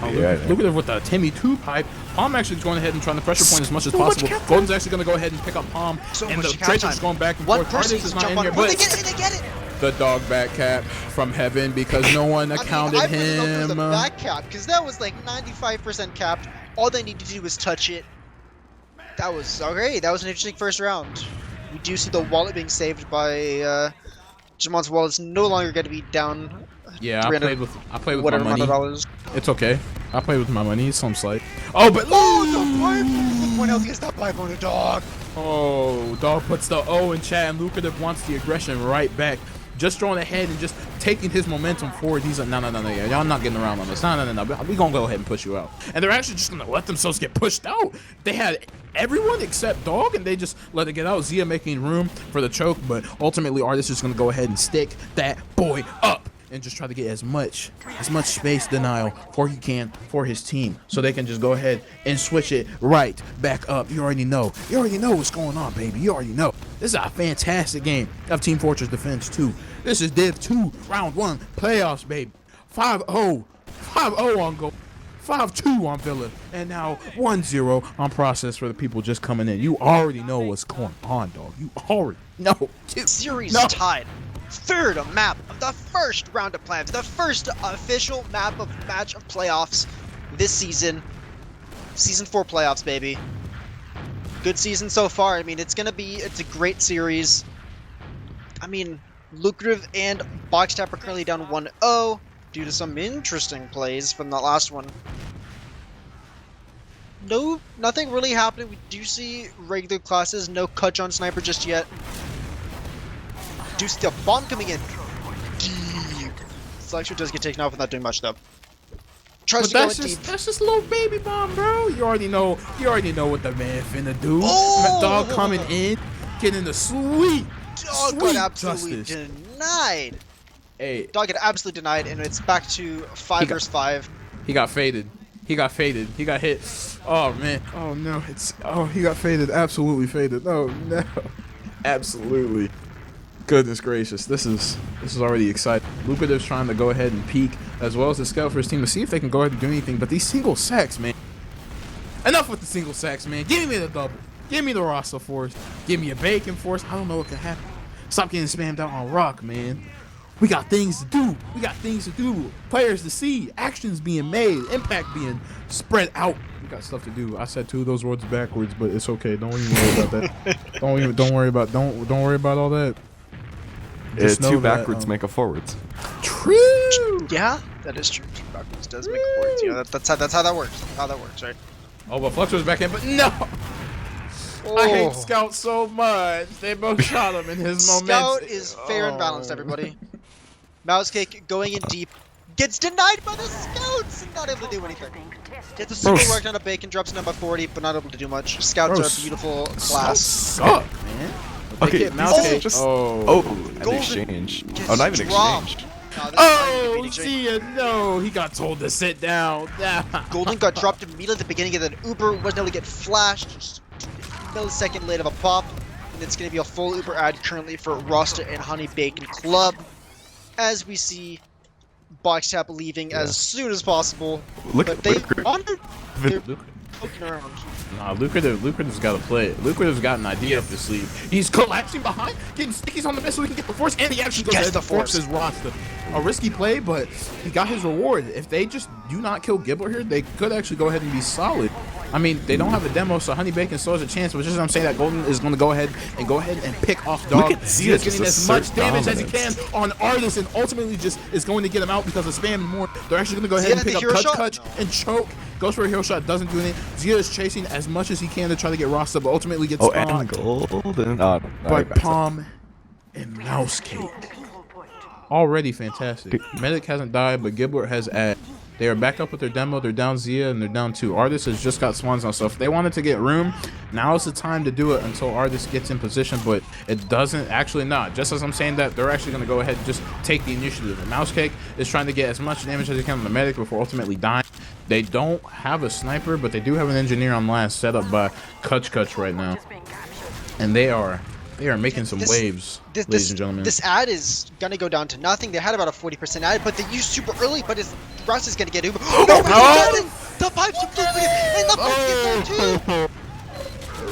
Look at it with the Timmy 2 pipe. Palm actually is going ahead and trying to pressure point as much as possible. Golden's actually going to go ahead and pick up Palm. So and much the cap Tracer's time. is going back and One forth. person Artist needs is to not jump in on. here, Oh, they but get it! They get it! the dog back cap from heaven because no one accounted I really hope it was him. a back cap because that was like 95% capped. All they need to do is touch it. That was okay. That was an interesting first round. We do see the wallet being saved by Jamon's wallet. It's no longer going to be down. Yeah, I played with my whatever amount money. of dollars. It's okay. I played with my money. Some slight. Oh, but Oh, the pipe! Look, one else gets that pipe on the dog. oh, dog puts the O in chat, and Lucrative wants the aggression right back. Just throwing ahead and just taking his momentum forward. He's like, no, yeah, y'all not getting around on this. No. We gonna go ahead and push you out. And they're actually just gonna let themselves get pushed out. They had everyone except Dog, and they just let it get out. Zia making room for the choke, but ultimately Artist is gonna go ahead and stick that boy up and just try to get as much space denial for he can for his team, so they can just go ahead and switch it right back up. You already know what's going on, baby. You already know. This is a fantastic game of Team Fortress Defense 2. This is Div 2, Round 1, playoffs, baby. 5-0 on goal. 5-2 on Villa, and now 1-0 on Process for the people just coming in. You already know what's going on, dog. You already know. Series No. tied. Third map of the first round of plans. The first official match of playoffs this season. Season 4 playoffs, baby. Good season so far. I mean, it's a great series. I mean, Lucrative and Boxtap are currently down 1-0 due to some interesting plays from the last one. No, nothing really happening. We do see regular classes. No Kutch on Sniper just yet. Do see the bomb coming in deep. Slexer does get taken off without doing much though. Tries But to go that's in just deep. that's just a little baby bomb, bro. You already know what the man finna do. Oh! Dog coming in, getting the sweet Dog got absolutely justice. denied. Hey, Dog got absolutely denied, and it's back to 5 versus 5. he got faded. He got faded. He got hit. Oh man. Oh no. He got faded. Absolutely faded. Oh no. Absolutely. Goodness gracious. This is already exciting. Lucrative's trying to go ahead and peek, as well as the scout for his team to see if they can go ahead and do anything. But these single sacks, man. Enough with the single sacks, man. Give me the double. Give me the Rasta force. Give me a bacon force. I don't know what can happen. Stop getting spammed out on rock, man. We got things to do. We got things to do. Players to see. Actions being made. Impact being spread out. We got stuff to do. I said 2 of those words backwards, but it's okay. Don't even worry about that. Don't worry about all that. Just know 2 that, backwards make a forwards. True. Yeah, that is true. Backwards does make forwards. You know, that's how that works. That's how that works, right? Oh, but Flux was back in, but no. I hate Scout so much. They both shot him in his moment. Scout is fair and balanced, everybody. Mouse Cake going in deep. Gets denied by the Scouts and not able to do anything. Gets a super work on a bacon, drops number 40, but not able to do much. Scouts are a beautiful class. Suck, man. Okay, Get Mouse Cake. just Oh. an Golden exchange. gets Oh, not even dropped. exchange. No, this is not even Oh, beating Jake. Zia, no. He got told to sit down. Golden got dropped immediately at the beginning of the Uber, wasn't able to get flashed. Just millisecond late of a pop. And it's going to be a full Uber ad currently for Rasta and Honey Bacon Club. As we see Boxtap leaving as soon as possible. Look But at they Lucrative. wanted, they're poking around. Nah, Lucrative's got to play. Lucrative's got an idea up his sleeve. He's collapsing behind, getting stickies on the mess so he can get the force, and he actually goes ahead to force his roster. A risky play, but he got his reward. If they just do not kill Gibbler here, they could actually go ahead and be solid. I mean, they don't have a demo, so Honey Bacon still has a chance, but just as I'm saying that Golden is going to go ahead and pick off Dog. Look at Zia He's getting just as much assert damage as he can dominance. on Artist, and ultimately just is going to get him out because of spamming more. They're actually going to go ahead Zia and pick the up hero shot? KUTCHKUTCH and choke. Goes for a hero shot, doesn't do anything. Zia is chasing as much as he can to try to get Rasta, but ultimately gets Oh, spawned. and Golden. Oh, But Palm and Mouse Cake. Already fantastic. Medic hasn't died, but Gibbler has ad. They are back up with their demo. They're down Zia and they're down 2. Artist has just got swans on, so if they wanted to get room, now is the time to do it until Artist gets in position, but it doesn't actually not. Just as I'm saying that, they're actually going to go ahead and just take the initiative. And Mouse Cake is trying to get as much damage as he can on the medic before ultimately dying. They don't have a sniper, but they do have an engineer on last set up by KUTCHKUTCH right now. And they are making some waves, ladies and gentlemen. This ad is gonna go down to nothing. They had about a 40% ad, but they used super early. But Russ is gonna get Uber. No, but he doesn't. The pipes are flipping, and the pipes get there too.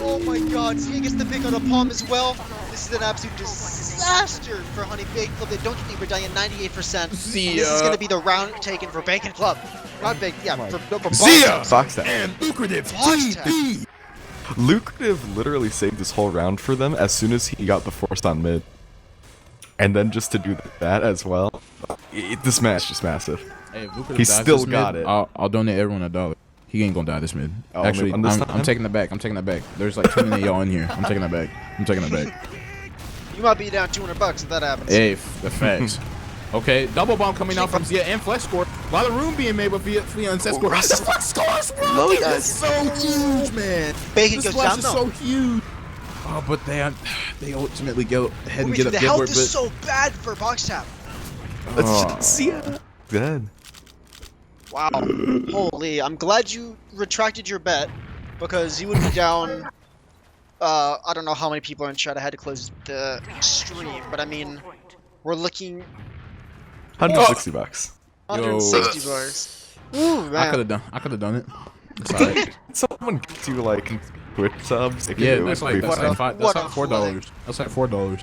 Oh my God! Zia gets the pick on a palm as well. This is an absolute disaster for Honey Bacon Club. They don't get the Uber dying at 98%. Zia. This is gonna be the round taken for Bacon Club. Not Bacon, yeah, for Zia Boxtap. and Lucrative Boxtap. TV. Lucrative literally saved this whole round for them as soon as he got the force on mid. And then just to do that as well. This match is just massive. Hey, if Lucrative He dies still this got mid, it. I'll donate everyone $1. He ain't gonna die this mid. Oh, Actually, on this I'm time? taking that back. I'm taking that back. There's like 10 of y'all in here. I'm taking that back. I'm taking that back. You might be down $200 if that happens. Hey, the facts. Okay, double bomb coming out from Zia and FLESKORE. A lot of room being made with Flea and FLESKORE. The FLESKORE's rocket is so huge, man. Bacon This goes flash down is though. so huge. Oh, but they ultimately go ahead and Wait, get up the Gibbler, health but is so bad for Boxtap. Zia. Good. Wow. Holy, I'm glad you retracted your bet because you would be down. I don't know how many people are in chat. I had to close the stream, but I mean, we're looking $160. $160. Ooh, I could man. have done it. It's alright. Someone gives you like Twitch subs. It Yeah, would that's be like What a- $5. what That's a like $4. That's like $4.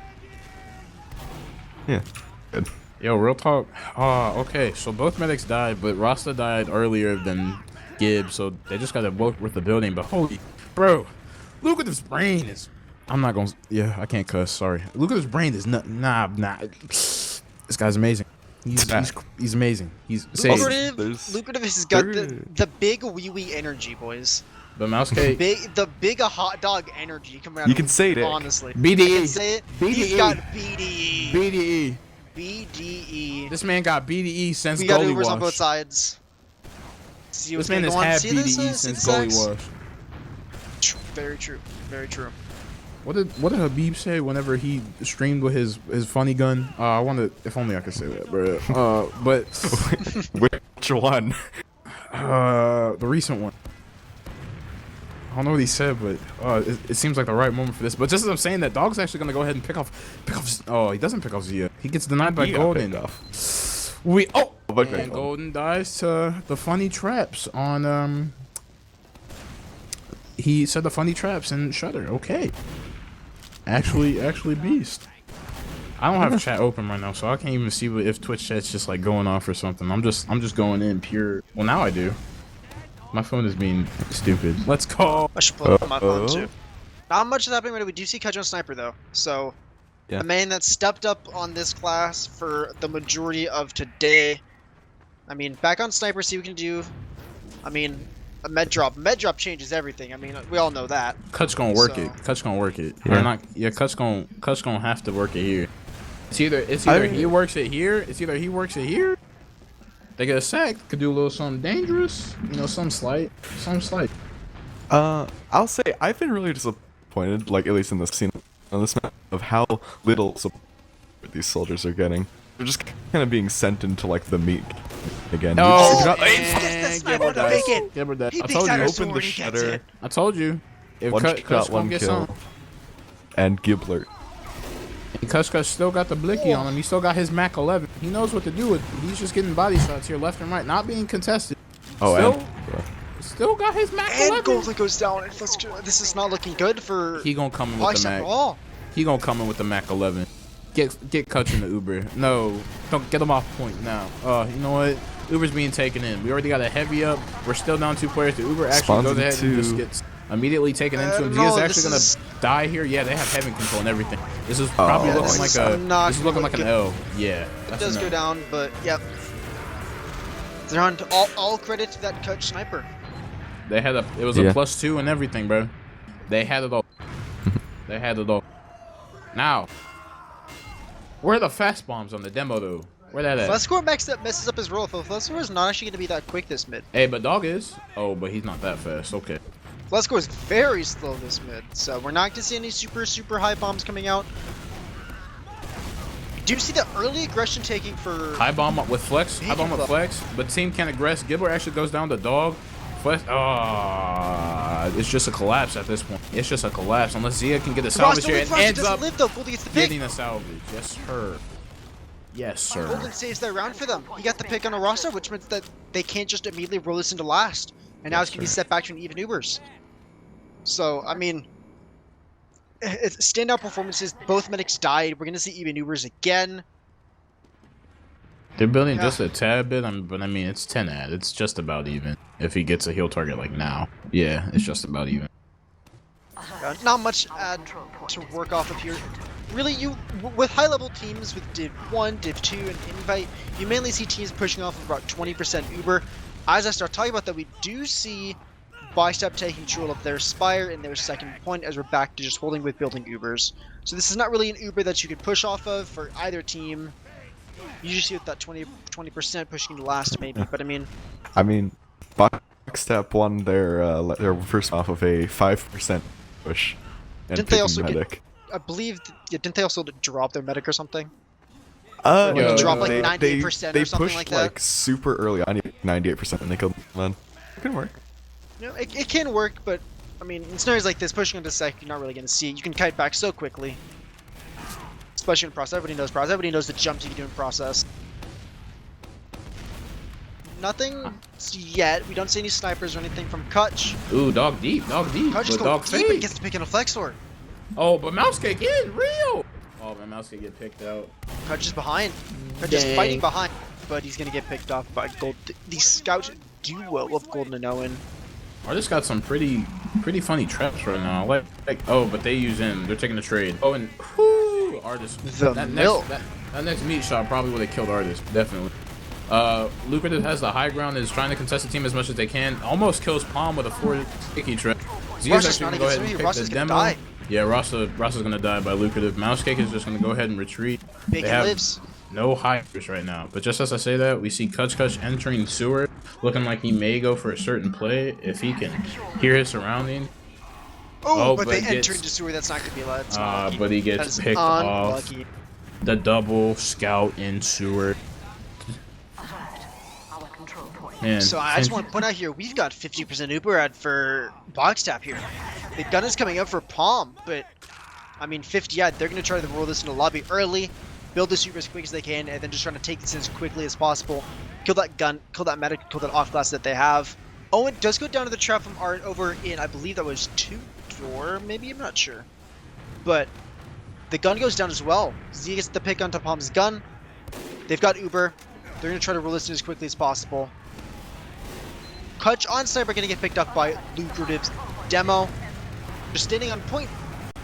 Yeah. Good. Yo, real talk. Okay. So both medics died, but Rasta died earlier than Gibbs, so they just got to both with the building. But holy, bro, Lucrative's brain is. I'm not gonna. Yeah, I can't cuss. Sorry. Lucrative's brain is nah. This guy's amazing. He's amazing. He's saved. Lucrative has got there- the big wee energy, boys. The mouse cake. The big hot dog energy coming out. You of can say it. honestly. BDE. I can say it. He's BDE. got BDE. BDE. BDE. This man got BDE since We got goalie Ubers on both wash. sides. See what's This man going has on. had See this, BDE see since the goalie sex? wash. Very true. Very true. What did Habib say whenever he streamed with his funny gun? I wanted, if only I could say that, bro. But Which one? the recent one. I don't know what he said, but it seems like the right moment for this. But just as I'm saying that, Dog's actually gonna go ahead and pick off. Oh, he doesn't pick off Zia. He gets denied by He got Golden. picked off. And Golden. Golden dies to the funny traps on He said the funny traps and Shutter. Okay. Actually beast. I don't have chat open right now, so I can't even see if Twitch chat's just like going off or something. I'm just going in pure. Well, now I do. My phone is being stupid. Let's go. I should pull up my phone too. Not much is happening right now. We do see KUTCHKUTCH on Sniper though. So, Yeah. a man that stepped up on this class for the majority of today. I mean, back on Sniper, see what we can do. I mean, a med drop. Med drop changes everything. I mean, we all know that. KUTCH gonna work So- it. KUTCH gonna work it. Yeah. Or not, yeah, KUTCH gonna have to work it here. It's either he works it here. It's either he works it here. They get a sack. Could do a little something dangerous. You know, some slight. I'll say I've been really disappointed, like at least in this scene on this map, of how little support these soldiers are getting. They're just kind of being sent into like the meat again. Oh, You just- and Gibber Sniper dies. bacon. Gibber dies. He I peeks told out you. her open sword, the he gets shutter. it. I told you. If One KUTCH shot, gonna one get kill. something. And Gibbler. And KUTCH still got the blicky on him. He still got his Mac 11. He knows what to do with it. He's just getting body shots here left and right, not being contested. Oh, Still- and Still got his Mac And 11. Golden goes down. And this is not looking good for He gonna come in with the Bicep Mac. at all. He gonna come in with the Mac 11. Get KUTCH in the Uber. No, don't get him off point now. You know what? Uber's being taken in. We already got a heavy up. We're still down 2 players. The Uber actually Spawns goes in ahead and just two. gets immediately taken into him. no, Zia's this actually gonna is- die here. Yeah, they have heaven control and everything. This is probably Oh, looking this like is a. not This is looking like an good. L. Yeah, It that's does an go L. down, but yep. They're on to all credit to that KUTCH Sniper. They had a. It was Yeah. a +2 and everything, bro. They had it all. They had it all. Now, where are the fast bombs on the demo though? Where that at? FLESKORE messes up his role. FLESKORE is not actually going to be that quick this mid. Hey, but Dog is. Oh, but he's not that fast. Okay. FLESKORE is very slow this mid, so we're not going to see any super high bombs coming out. Do you see the early aggression taking for... High bomb with Flex. High bomb with Flex. But team can't aggress. Gibbler actually goes down to Dog. Flex. It's just a collapse at this point. It's just a collapse unless Zia can get a salvage here and ends doesn't up live though. Goldie gets the pick. getting a salvage. Yes, sir. Yes, sir. Golden saves that round for them. He got the pick on a roster, which means that they can't just immediately roll this into last. And now it's going to be set back to an even Ubers. So, I mean, it's standout performances. Both medics died. We're going to see even Ubers again. They're building just a tad bit, but I mean, it's 10 ad. It's just about even. If he gets a heal target like now. Yeah, it's just about even. Not much to work off of here. Really, with high-level teams with Div 1, Div 2, and Invite, you mainly see teams pushing off of about 20% Uber. As I start talking about that, we do see Bicep taking control of their Spire in their second point as we're back to just holding with building Ubers. So this is not really an Uber that you could push off of for either team. You just see with that 20% pushing to last maybe, but I mean, Step won their first off of a 5% push. And Didn't they also medic. I believe, didn't they also drop their medic or something? Or they no, drop like they- 98% or something pushed like that? like super early on, 98%, and they killed one. It can work. You know, it can work, but I mean, in scenarios like this, pushing into sec, you're not really going to see it. You can kite back so quickly. Especially in process. Everybody knows process. Everybody knows the jumps you can do in process. Nothing yet. We don't see any snipers or anything from Kutch. Ooh, dog deep, Kutch is but going dog deep and safe. gets to pick in a FLESKORE. Oh, but mouse cake in real. Oh, my mouse cake get picked out. Kutch is behind. Kutch is fighting behind, but he's gonna get picked off by Gold. The scout duo of Golden and Owen. Artist got some pretty funny traps right now. Like oh, but they use in. They're taking the trade. Oh, and whoo, Artist. The milk. That next meat shot probably would have killed Artist, definitely. Lucrative has the high ground, is trying to contest the team as much as they can. Almost kills Palm with a 4 sticky trap. Zia's actually gonna go ahead and pick Ross the is gonna demo. die. Yeah, Ross is gonna die by Lucrative. Mouse Cake is just gonna go ahead and retreat. Bacon They have lives. no hikers right now. But just as I say that, we see KUTCHKUTCH entering sewer, looking like he may go for a certain play if he can hear his surrounding. Oh, but but they gets- enter into sewer. That's not gonna be allowed. That's unlucky. But he That gets is picked off. unlucky. The double scout in sewer. Man, So I just want to point out here, we've got 50% Uber ad for box tap here. The gun is coming up for Palm, but I mean 50 ad. They're gonna try to roll this into lobby early, build this Uber as quick as they can, and then just trying to take this in as quickly as possible. Kill that gun, kill that medic, kill that off class that they have. Owen does go down to the trap from Art over in, I believe that was 2-door, maybe, I'm not sure. But the gun goes down as well. Z gets the pick onto Palm's gun. They've got Uber. They're gonna try to roll this in as quickly as possible. Kutch on sniper gonna get picked up by Lucrative's demo. Just standing on point.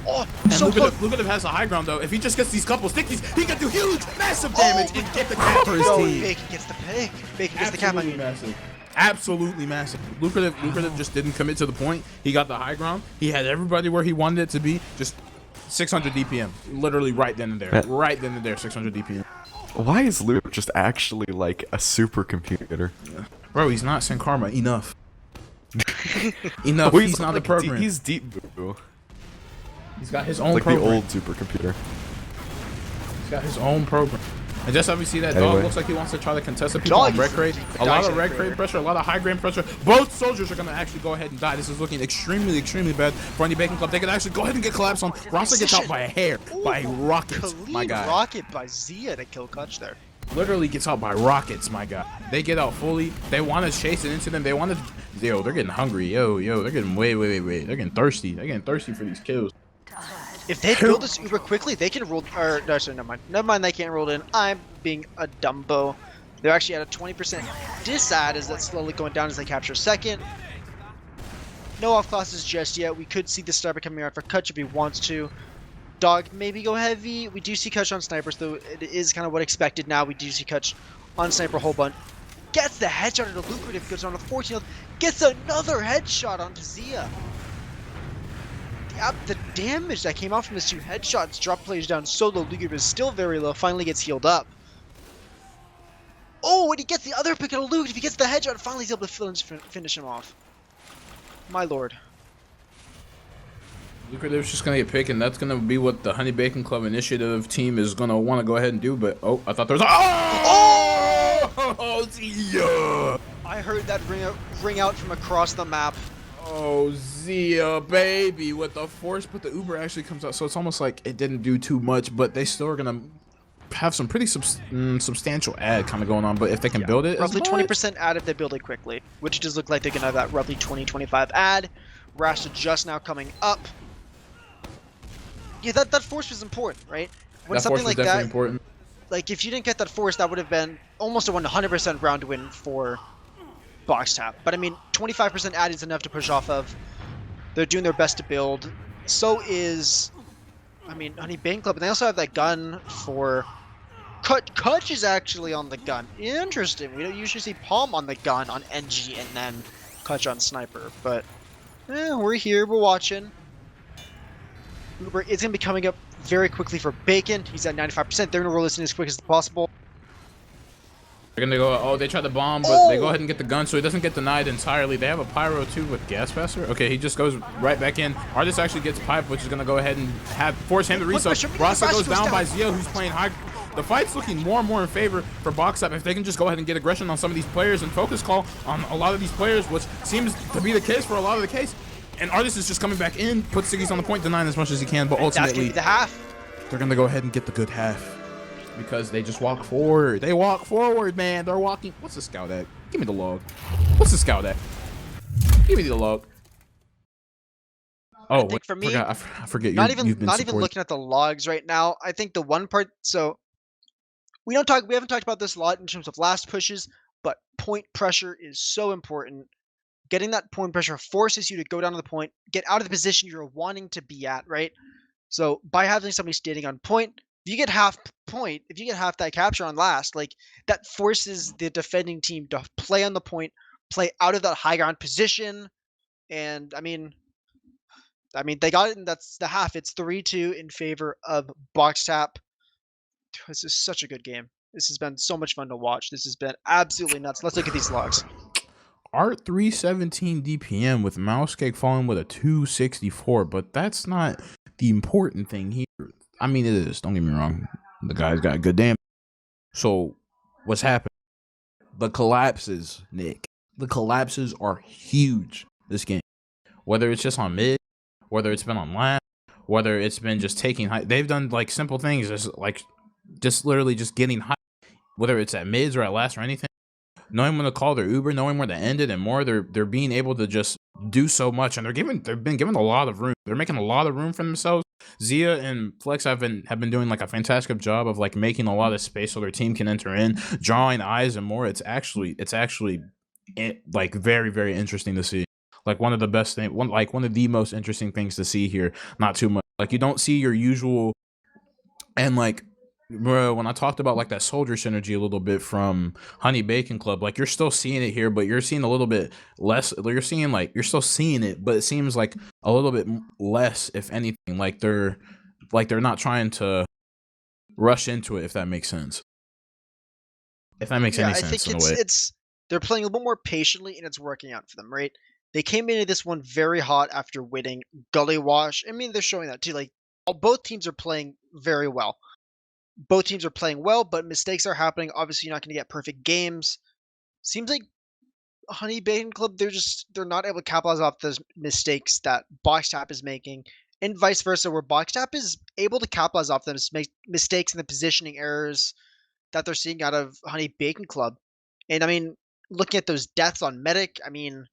Oh, and so close. Lucrative has the high ground though. If he just gets these couple stickies, he can do huge, massive damage and get the cap for his No, team. Bacon gets the pick. Bacon gets the cap. I Absolutely mean, massive. Absolutely massive. Lucrative just didn't commit to the point. He got the high ground. He had everybody where he wanted it to be. Just 600 DPM. Literally right then and there. Right then and there, 600 DPM. Why is Luke just actually like a supercomputer? Bro, he's not Sin Karma enough. Enough. Oh, He's not the program. He's deep boo. He's got his own Like program. the old supercomputer. He's got his own program. And just as we see that Anyway. dog looks like he wants to try to contest the people Dog on red is- crate. A dog's lot of a red creator. crate pressure, a lot of high grain pressure. Both soldiers are going to actually go ahead and die. This is looking extremely bad for any Bacon Club. They could actually go ahead and get collapsed on. Rasa gets out by a hair, by rockets, my Khalid guy. rocket by Zia to kill Kutch there. Literally gets out by rockets, my guy. They get out fully. They want to chase it into them. They want to. Yo, they're getting hungry. Yo, they're getting way. They're getting thirsty. They're getting thirsty for these kills. If they build this Uber quickly, they can roll. Or no, sorry, never mind. Never mind. They can't roll it in. I'm being a dumbo. They're actually at a 20% disad as that's slowly going down as they capture second. No off classes just yet. We could see the sniper coming out for Kutch if he wants to. Dog maybe go heavy. We do see Kutch on snipers though. It is kind of what expected now. We do see Kutch on sniper a whole bunch. Gets the headshot into Lucrative. Goes on to 14. Gets another headshot onto Zia. The damage that came out from his two headshots dropped players down so low. Lucrative is still very low. Finally gets healed up. Oh, and he gets the other pick of Lucrative. He gets the headshot. Finally he's able to finish him off. My lord. Lucrative's just gonna get picked, and that's gonna be what the Honey Bacon Club initiative team is gonna want to go ahead and do. But oh, I thought there was. Oh, Zia! I heard that ring out from across the map. Oh, Zia, baby, with the force, but the Uber actually comes out, so it's almost like it didn't do too much, but they still are gonna have some pretty substantial ad kind of going on. But if they can build it, Roughly as much- 20% ad if they build it quickly, which does look like they're gonna have that roughly 20-25 ad. Rasta just now coming up. Yeah, that force was important, right? When that something force was like definitely that, important. like if you didn't get that force, that would have been almost a 100% round win for box tap. But I mean, 25% ad is enough to push off of. They're doing their best to build. So is, I mean, Honey Bacon Club, and they also have that gun for. Kutch is actually on the gun. Interesting. We don't usually see Palm on the gun on NG and then Kutch on sniper, but we're here. We're watching. Uber is going to be coming up very quickly for Bacon. He's at 95%. They're going to roll this in as quick as possible. They're gonna go. Oh, they tried to bomb, but they go ahead and get the gun, so he doesn't get denied entirely. They have a pyro too with gas passer. Okay, he just goes right back in. Artist actually gets pipe, which is gonna go ahead and force him to reset. Rasa goes down by Zia, who's playing high. The fight's looking more and more in favor for box up if they can just go ahead and get aggression on some of these players and focus call on a lot of these players, which seems to be the case for a lot of the case. And Artist is just coming back in, puts Siggy's on the point, denying as much as he can, but That's going to ultimately be the half. they're gonna go ahead and get the good half. because they just walk forward. They walk forward, man. They're walking. What's the scout at? Give me the log. What's the scout at? Give me the log. Oh, think for me, I forget. Not You've been even supporting. looking at the logs right now. I think the one part. So we haven't talked about this a lot in terms of last pushes, but point pressure is so important. Getting that point pressure forces you to go down to the point, get out of the position you're wanting to be at, right? So by having somebody standing on point, if you get half point, if you get half that capture on last, like that forces the defending team to play on the point, play out of that high ground position. And I mean they got it, and that's the half. It's 3-2 in favor of Box Tap. This is such a good game. This has been so much fun to watch. This has been absolutely nuts. Let's look at these logs. Art 317 DPM with mouse cake falling with a 264, but that's not the important thing here. I mean, it is. Don't get me wrong. The guy's got good damage. So, what's happened? The collapses, Nick. The collapses are huge this game. Whether it's just on mid, whether it's been on last, whether it's been just taking high. They've done like simple things, just literally just getting high. Whether it's at mids or at last or anything. Knowing when to call their Uber, knowing where to end it, and more, they're being able to just do so much, and they've been given a lot of room. They're making a lot of room for themselves. Zia and Flex have been doing like a fantastic job of like making a lot of space so their team can enter in, drawing eyes and more. It's actually like very, very interesting to see. Like one of the best things, one of the most interesting things to see here. Not too much. Like you don't see your usual, and like. Bro, when I talked about like that soldier synergy a little bit from Honey Bacon Club, like you're still seeing it here, but you're seeing a little bit less. You're still seeing it, but it seems like a little bit less, if anything. Like they're not trying to rush into it, if that makes sense. If that makes any sense, I think in a way. it's they're playing a little more patiently, and it's working out for them, right? They came into this one very hot after winning Gully Wash. I mean, they're showing that too. Like both teams are playing very well. Both teams are playing well, but mistakes are happening. Obviously, you're not going to get perfect games. Seems like Honey Bacon Club, they're not able to capitalize off those mistakes that Box Tap is making, and vice versa, where Box Tap is able to capitalize off those mistakes and the positioning errors that they're seeing out of Honey Bacon Club. And I mean, looking at those deaths on Medic, I mean,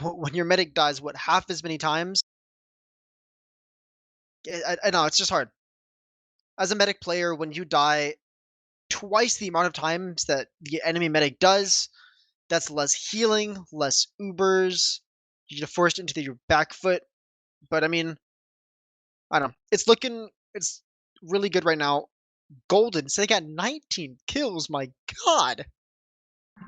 when your Medic dies, half as many times? I know, it's just hard. As a Medic player, when you die twice the amount of times that the enemy Medic does, that's less healing, less Ubers. You get forced into your back foot. But I mean, I don't know. It's really good right now. Golden, so they got 19 kills. My God.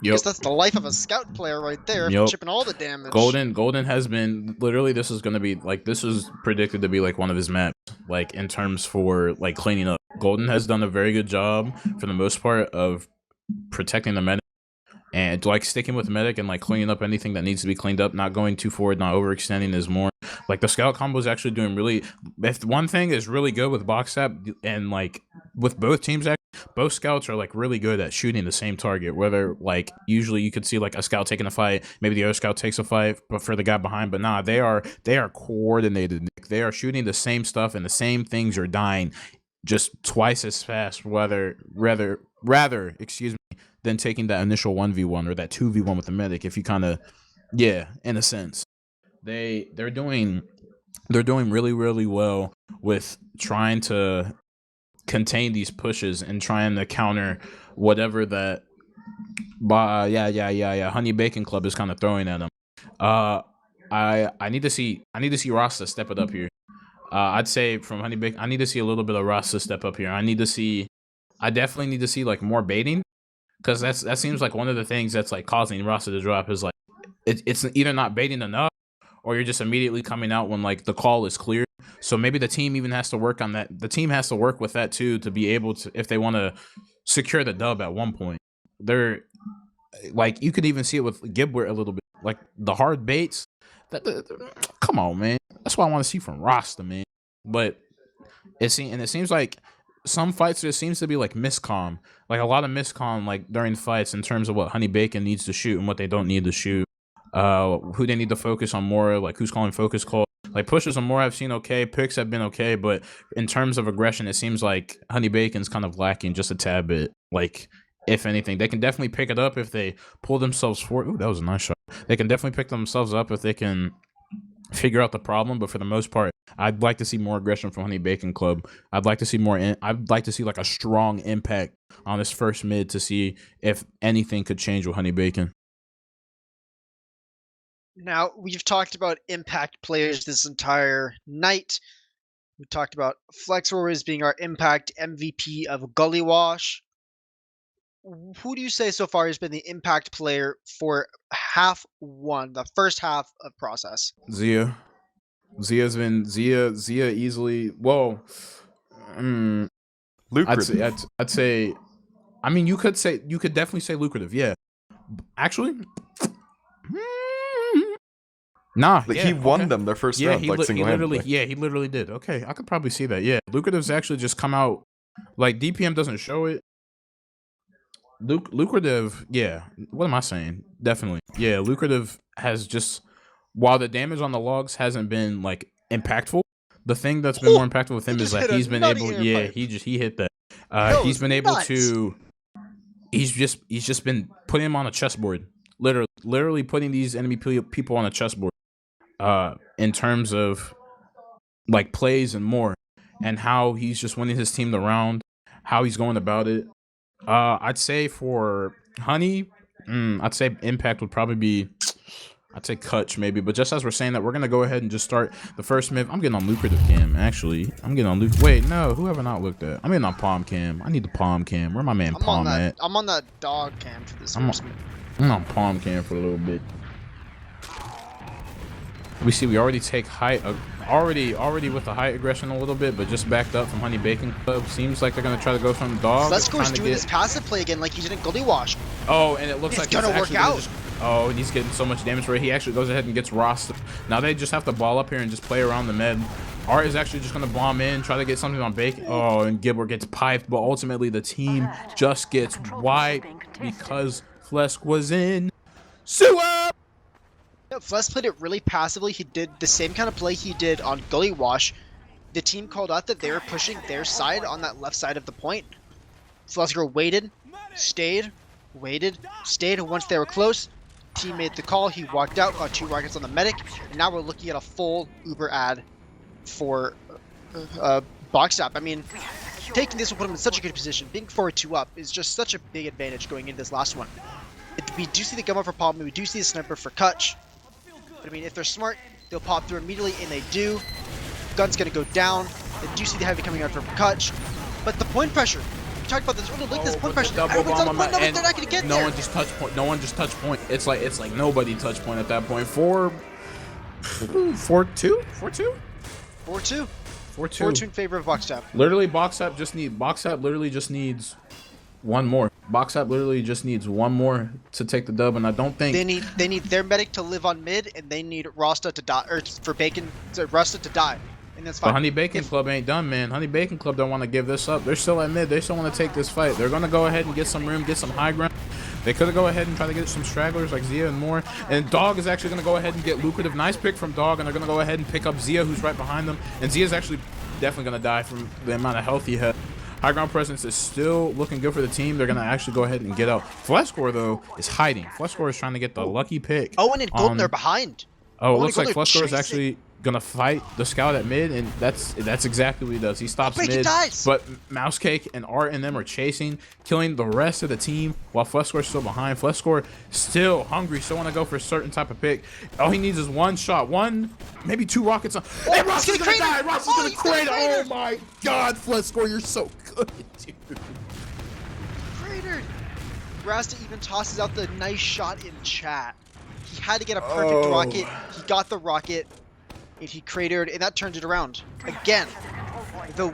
Yep. Guess that's the life of a scout player right there. Yep. Chipping all the damage. Golden has been literally. This is gonna be like this was predicted to be like one of his maps. Like in terms for like cleaning up. Golden has done a very good job for the most part of protecting the medic and like sticking with medic and like cleaning up anything that needs to be cleaned up, not going too forward, not overextending is more. Like the scout combo is actually doing really. If one thing is really good with Box Tap and like with both teams, actually, both scouts are like really good at shooting the same target. Whether like usually you could see like a scout taking a fight, maybe the other scout takes a fight, but for the guy behind. But nah, they are coordinated. They are shooting the same stuff and the same things are dying just twice as fast. Rather, excuse me, than taking that initial 1v1 or that 2v1 with the medic. If you kind of, yeah, in a sense. They're doing really, really well with trying to contain these pushes and trying to counter whatever that Honey Bacon Club is kind of throwing at them. I need to see Rasta step it up here. I'd say from Honey Bacon, I need to see a little bit of Rasta step up here. I definitely need to see like more baiting, because that seems like one of the things that's like causing Rasta to drop is like it's either not baiting enough, or you're just immediately coming out when like the call is clear. So maybe the team even has to work on that. The team has to work with that too to be able to, if they want to secure the dub at one point. They're like, you could even see it with Gibware a little bit, like the hard baits. Come on, man. That's what I want to see from Rasta, man. But it seems like some fights there seems to be like miscomm, like a lot of miscomm, like during fights in terms of what Honey Bacon needs to shoot and what they don't need to shoot. Who they need to focus on more, like who's calling focus call. Like pushes and more I've seen okay, picks have been okay, but in terms of aggression, it seems like Honey Bacon's kind of lacking just a tad bit. Like if anything, they can definitely pick it up if they pull themselves forward. Ooh, that was a nice shot. They can definitely pick themselves up if they can figure out the problem, but for the most part, I'd like to see more aggression from Honey Bacon Club. I'd like to see more. I'd like to see like a strong impact on this first mid to see if anything could change with Honey Bacon. Now, we've talked about impact players this entire night. We talked about FLESKORE as being our impact MVP of Gully Wash. Who do you say so far has been the impact player for half one, the first half of process? Zia. Zia's been Zia easily. Whoa. Lucrative. I'd say. I mean, you could definitely say lucrative. Yeah. Actually. Nah, Like, yeah, he won okay. them their first Yeah, round, he like single-handedly. he literally did. Okay, I could probably see that. Yeah, lucrative's actually just come out. Like DPM doesn't show it. Lucrative, yeah. What am I saying? Definitely, yeah. Lucrative has just, while the damage on the logs hasn't been like impactful, the thing that's been more impactful with him is that he's been able. Yeah, he hit that. He's been able to. He's just been putting him on a chessboard. Literally putting these enemy people on a chessboard. In terms of like plays and more, and how he's just winning his team the round, how he's going about it. I'd say for Honey, I'd say impact would probably be, I'd say Kutch maybe, but just as we're saying that, we're gonna go ahead and just start the first mid. I'm getting on lucrative cam actually. I'm getting on Wait, no, who have I not looked at? I'm getting on palm cam. I need the palm cam. Where my man Palm at? I'm on that dog cam for this. I'm on palm cam for a little bit. We see we already take height, already with the height aggression a little bit, but just backed up from Honey Bacon Club. Seems like they're gonna try to go from the dog. FLESKORE's doing this passive play again, like he did in Gully Wash. Oh, and it looks like it's gonna work out. Oh, and he's getting so much damage for it. He actually goes ahead and gets Ross. Now they just have to ball up here and just play around the med. Art is actually just gonna bomb in, try to get something on Bacon. Oh, and Gibber gets piped, but ultimately the team just gets wiped because Flesk was in sewer. Flesk played it really passively. He did the same kind of play he did on Gully Wash. The team called out that they were pushing their side on that left side of the point. FLESKORE waited, stayed, waited, stayed. Once they were close, team made the call. He walked out, got 2 rockets on the medic, and now we're looking at a full Uber ad for Boxstop. I mean, taking this will put him in such a good position. Being 4-2 up is just such a big advantage going into this last one. We do see the gun for Palm, we do see the sniper for Kutch. But I mean, if they're smart, they'll pop through immediately, and they do. Gun's gonna go down. They do see the heavy coming out from Kutch. But the point pressure, we talked about this earlier, look at this point pressure. Everyone's on the point, they're not gonna get there. No one just touch point. No one just touch point. It's like nobody touch point at that point. 4-2? 4-2? 4-2. 4-2 in favor of Boxstop. Literally, Boxstop literally just needs one more. Boxstop literally just needs one more to take the dub, and I don't think they need their medic to live on mid, and they need Rasta to die, or for Bacon, Rasta to die, and that's fine. But Honey Bacon Club ain't done, man. Honey Bacon Club don't want to give this up. They're still at mid. They still want to take this fight. They're gonna go ahead and get some room, get some high ground. They could go ahead and try to get some stragglers like Zia and more. And Dog is actually gonna go ahead and get lucrative. Nice pick from Dog, and they're gonna go ahead and pick up Zia, who's right behind them. And Zia's actually definitely gonna die from the amount of health he had. High ground presence is still looking good for the team. They're going to actually go ahead and get out. FLESKORE, though, is hiding. FLESKORE is trying to get the lucky pick. Owen and Golden are behind. Oh, it looks like FLESKORE is actually going to fight the scout at mid, and that's exactly what he does. He stops mid, but Mousecake and Art and them are chasing, killing the rest of the team, while FLESKORE is still behind. FLESKORE still hungry, still want to go for a certain type of pick. All he needs is one shot, maybe 2 rockets on. Oh, hey, Ross is going to die! Ross is going to crater! Oh my god, FLESKORE, you're so good, dude. Cratered! Rasta even tosses out the nice shot in chat. He had to get a perfect rocket. He got the rocket. And he cratered, and that turns it around. Again, the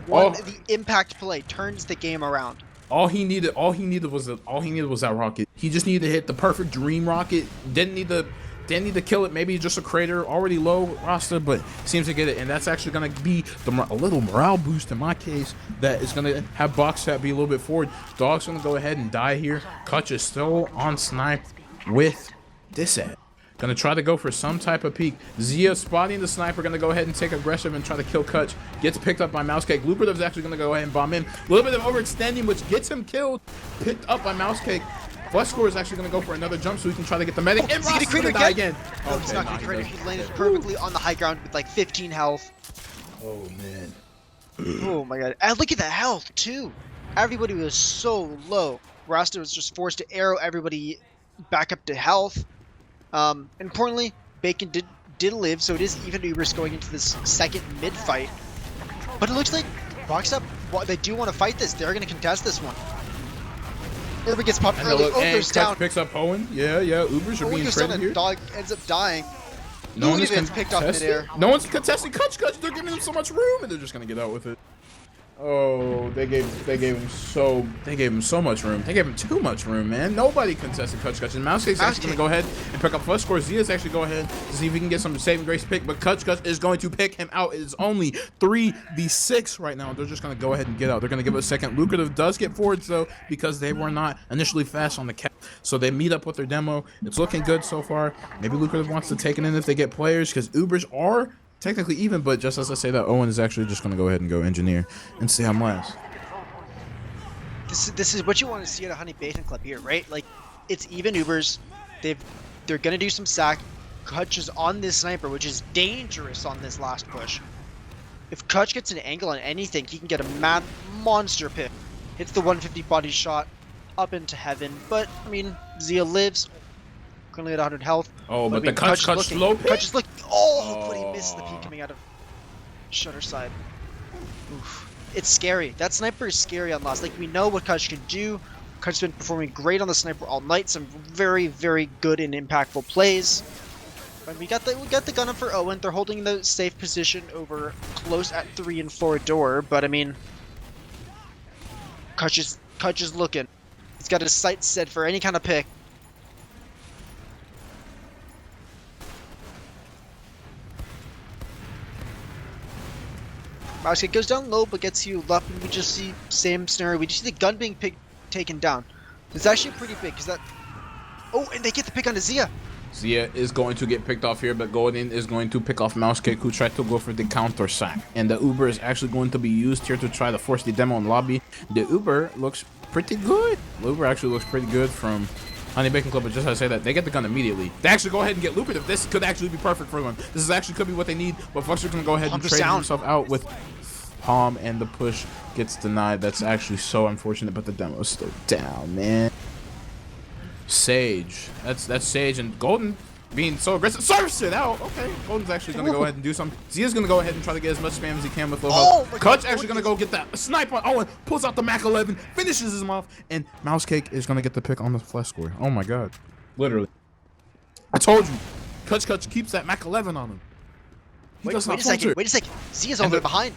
impact play turns the game around. All he needed was that rocket. He just needed to hit the perfect dream rocket. Didn't need to kill it. Maybe just a crater, already low roster, but seems to get it. And that's actually gonna be a little morale boost in my case. That is gonna have Boxstop be a little bit forward. Dog's gonna go ahead and die here. Kutch is still on snipe with this ad. Gonna try to go for some type of peek. Zia spotting the sniper, gonna go ahead and take aggressive and try to kill Kutch. Gets picked up by Mousecake. Lubrativ's actually gonna go ahead and bomb in. A little bit of overextending, which gets him killed. Picked up by Mousecake. FLESKORE is actually gonna go for another jump so he can try to get the medic. And Ross is gonna die again. No, he's not gonna crit. He landed perfectly on the high ground with like 15 health. Oh man. Oh my god. And look at the health too. Everybody was so low. Rasta was just forced to arrow everybody back up to health. Importantly, Bacon did live, so it is even Ubers going into this second mid fight. But it looks like Boxed they do want to fight this. They're going to contest this one. Uber gets popped early. Uber's down. Picks up Owen. Yeah. Ubers are being traded here. Dog ends up dying. No one is picked off midair. No one's contesting KUTCHKUTCH. They're giving him so much room, and they're just gonna get out with it. Oh, they gave him so much room. They gave him too much room, man. Nobody contested KUTCHKUTCH. And Mousecake's actually gonna go ahead and pick up FLESKORE. Zia's actually go ahead to see if he can get some saving grace pick, but KUTCHKUTCH is going to pick him out. It is only 3v6 right now. They're just gonna go ahead and get out. They're gonna give it a second. Lucrative does get forwards though because they were not initially fast on the cap. So they meet up with their demo. It's looking good so far. Maybe Lucrative wants to take it in if they get players because Ubers are technically even, but just as I say that, Owen is actually just going to go ahead and go engineer and see I'm last. This is what you want to see at a Honey Bacon Club here, right? Like, it's even Ubers. They're going to do some sack. Kutch is on this sniper, which is dangerous on this last push. If Kutch gets an angle on anything, he can get a mad monster pick. Hits the 150 body shot up into heaven. But, I mean, Zia lives. Currently at 100 health. Oh, but I mean, the KUTCHKUTCH slow pick? Kutch is looking. Oh, but he missed the peek coming out of shutter side. Oof. It's scary. That sniper is scary on last. Like, we know what Kutch can do. Kutch's been performing great on the sniper all night. Some very, very good and impactful plays. But we got the gun up for Owen. They're holding the safe position over close at 3 and 4 door. But I mean, Kutch is looking. He's got his sights set for any kind of pick. Mousecake goes down low but gets healed up, and we just see same scenario. We just see the gun being taken down. It's actually pretty big because that. Oh, and they get the pick onto Zia. Zia is going to get picked off here, but Golden is going to pick off Mousecake, who tried to go for the counter sack. And the Uber is actually going to be used here to try to force the demo in lobby. The Uber looks pretty good. The Uber actually looks pretty good from Honey Bacon Club, but just as I say that, they get the gun immediately. They actually go ahead and get lucrative. This could actually be perfect for them. This is actually could be what they need, but FLESKORE's gonna go ahead and trade himself out with Palm, and the push gets denied. That's actually so unfortunate, but the demo's still down, man. Sage. That's Sage, and Golden being so aggressive. Service it out. Okay, Golden's actually gonna go ahead and do something. Zia's gonna go ahead and try to get as much spam as he can with low health. KUTCH actually gonna go get that snipe on Owen, pulls out the Mac 11, finishes him off, and Mousecake is gonna get the pick on the FLESKORE. Oh my god, literally. I told you, KUTCHKUTCH keeps that Mac 11 on him. Wait a second. Zia's all the way behind.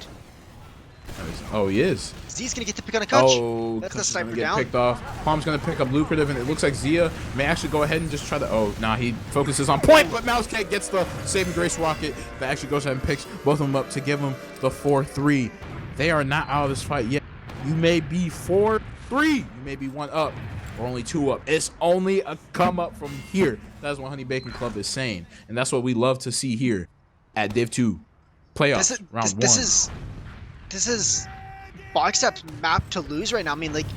Oh, he is. Zia's gonna get the pick on a Kutch. Oh, that's the Kutch sniper gonna get down. picked off. Palm's gonna pick up lucrative, and it looks like Zia may actually go ahead and just try to. Oh, nah, he focuses on point, but Mousecake gets the saving grace rocket that actually goes ahead and picks both of them up to give them the 4-3. They are not out of this fight yet. You may be 4-3. You may be 1 up or only 2 up. It's only a come up from here. That's what Honey Bacon Club is saying, and that's what we love to see here at Div 2 playoffs round 1. This is Boxstep's map to lose right now. I mean, like,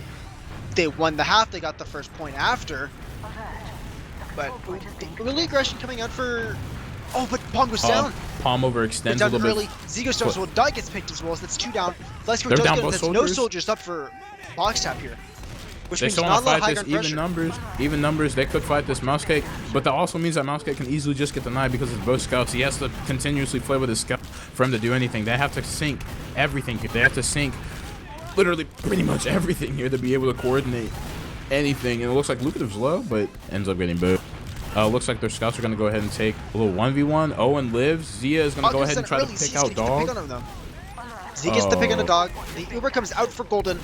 they won the half, they got the first point after. But early aggression coming out for. Oh, but Palm goes down. Palm overextends a little early. bit. Zigo starts well, Die gets picked as well, so that's 2 down. FLESKORE They're does down get both it, that's no soldiers. soldiers up for Boxstep here. Which They means still not want a lot to of high fight ground this pressure. even numbers. They could fight this Mousecake, but that also means that Mousecake can easily just get denied because it's both scouts. He has to continuously play with his scout for him to do anything. They have to sync everything here. They have to sync literally pretty much everything here to be able to coordinate anything. And it looks like Lucrative's low, but ends up getting booed. Looks like their scouts are going to go ahead and take a little 1v1. Owen lives. Zia is going to go ahead and try to pick out Dog. Zia gets the pick on the Dog. The Uber comes out for Golden.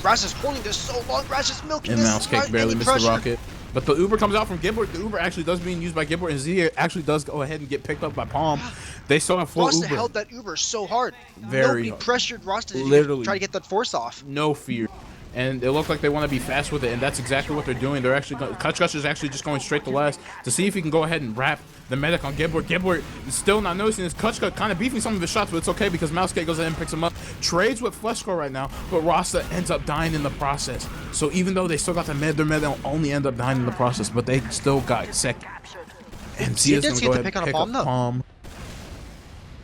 Rash is holding this so long. Rash is milking and this. Mousecake barely missed the rocket. But the Uber comes out from Gibbort. The Uber actually does being used by Gibbort, and Zia actually does go ahead and get picked up by Palm. They still have full Rasta Uber. held that Uber so hard. Very Nobody pressured Rasta to literally try to get that force off. No fear. and it looked like they want to be fast with it, and that's exactly what they're doing. They're actually KUTCHKUTCH is actually just going straight to last to see if he can go ahead and wrap the medic on Gibbler. Gibbler is still not noticing this. KUTCHKUTCH kind of beefing some of his shots, but it's okay because Mousecake goes ahead and picks him up. Trades with FLESKORE right now, but Rasta ends up dying in the process. So even though they still got the med, their med will only end up dying in the process, but they still got second. And Sia's gonna go ahead and pick up Palm.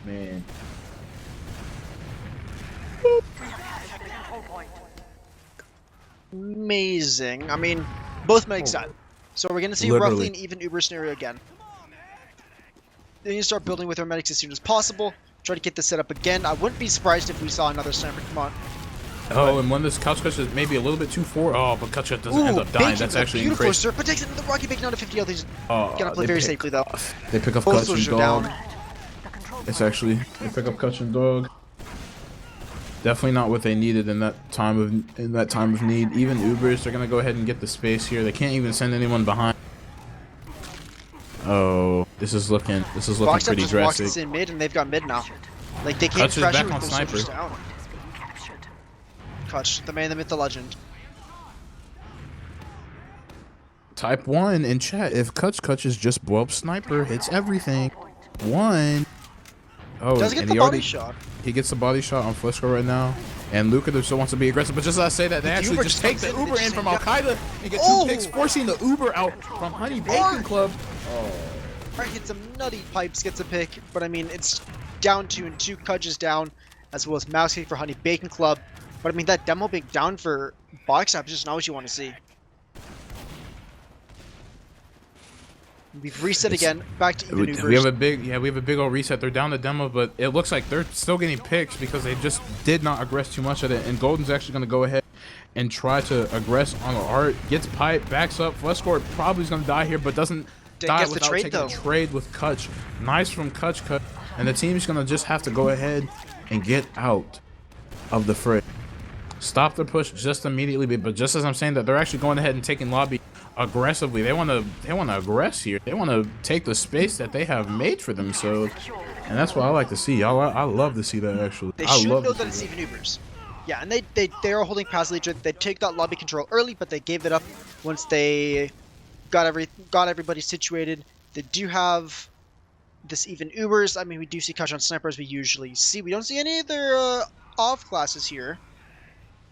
Man. Amazing. I mean, both medics died. So we're going to see roughly an even Uber scenario again. They need to start building with our medics as soon as possible. Try to get this set up again. I wouldn't be surprised if we saw another sniper come on. Oh, and when this KUTCHKUTCH is maybe a little bit too forward. Oh, but KUTCHKUTCH doesn't end up dying. That's actually beautiful crazy. Sir, but takes it into the Rocky Bacon down to 50 health. He's gonna play very safely though. They pick up Both KUTCH and soldiers are Dog. down. It's actually they pick up KUTCH and Dog. Definitely not what they needed in that time of need. Even Ubers, they're gonna go ahead and get the space here. They can't even send anyone behind. Oh, this is looking pretty drastic. Walks in mid, and they've got mid now. Like they can't KUTCH is pressure back on with those sniper. soldiers down. KUTCH, the man, the myth, the legend. Type 1 in chat if KUTCHKUTCH is just blow up sniper, hits everything. 1. Oh, Does get and the he body already shot. he gets the body shot on FLESKORE right now. And Luka still wants to be aggressive, but just as I say that, they actually Uber just just take comes the in, Uber they in just from say, Al Qaeda and get 2 Oh! picks, forcing the Uber out from Honey Bacon Club. Alright, hits some nutty pipes, gets a pick, but I mean, it's down 2 and 2. KUTCH is down, as well as Mousecake for Honey Bacon Club. But I mean, that demo big down for BoxTap is just not what you want to see. We've reset again, back to even Ubers. We have a big old reset. They're down the demo, but it looks like they're still getting picks because they just did not aggress too much at it. And Golden's actually going to go ahead and try to aggress on the art. Gets pipe, backs up. FLESKORE probably is going to die here, but doesn't die without taking a trade with KUTCH. Nice from KUTCHKUTCH. And the team's going to just have to go ahead and get out of the fray. Stop the push just immediately, but just as I'm saying that, they're actually going ahead and taking lobby aggressively. They want to aggress here. They want to take the space that they have made for themselves, and that's what I like to see. I love to see that actually. They should know that it's even Ubers. Yeah, and they are holding pass lead. They take that lobby control early, but they gave it up once they got everybody situated. They do have this even Ubers. I mean, we do see KUTCH on snipers. We usually see. We don't see any other off classes here.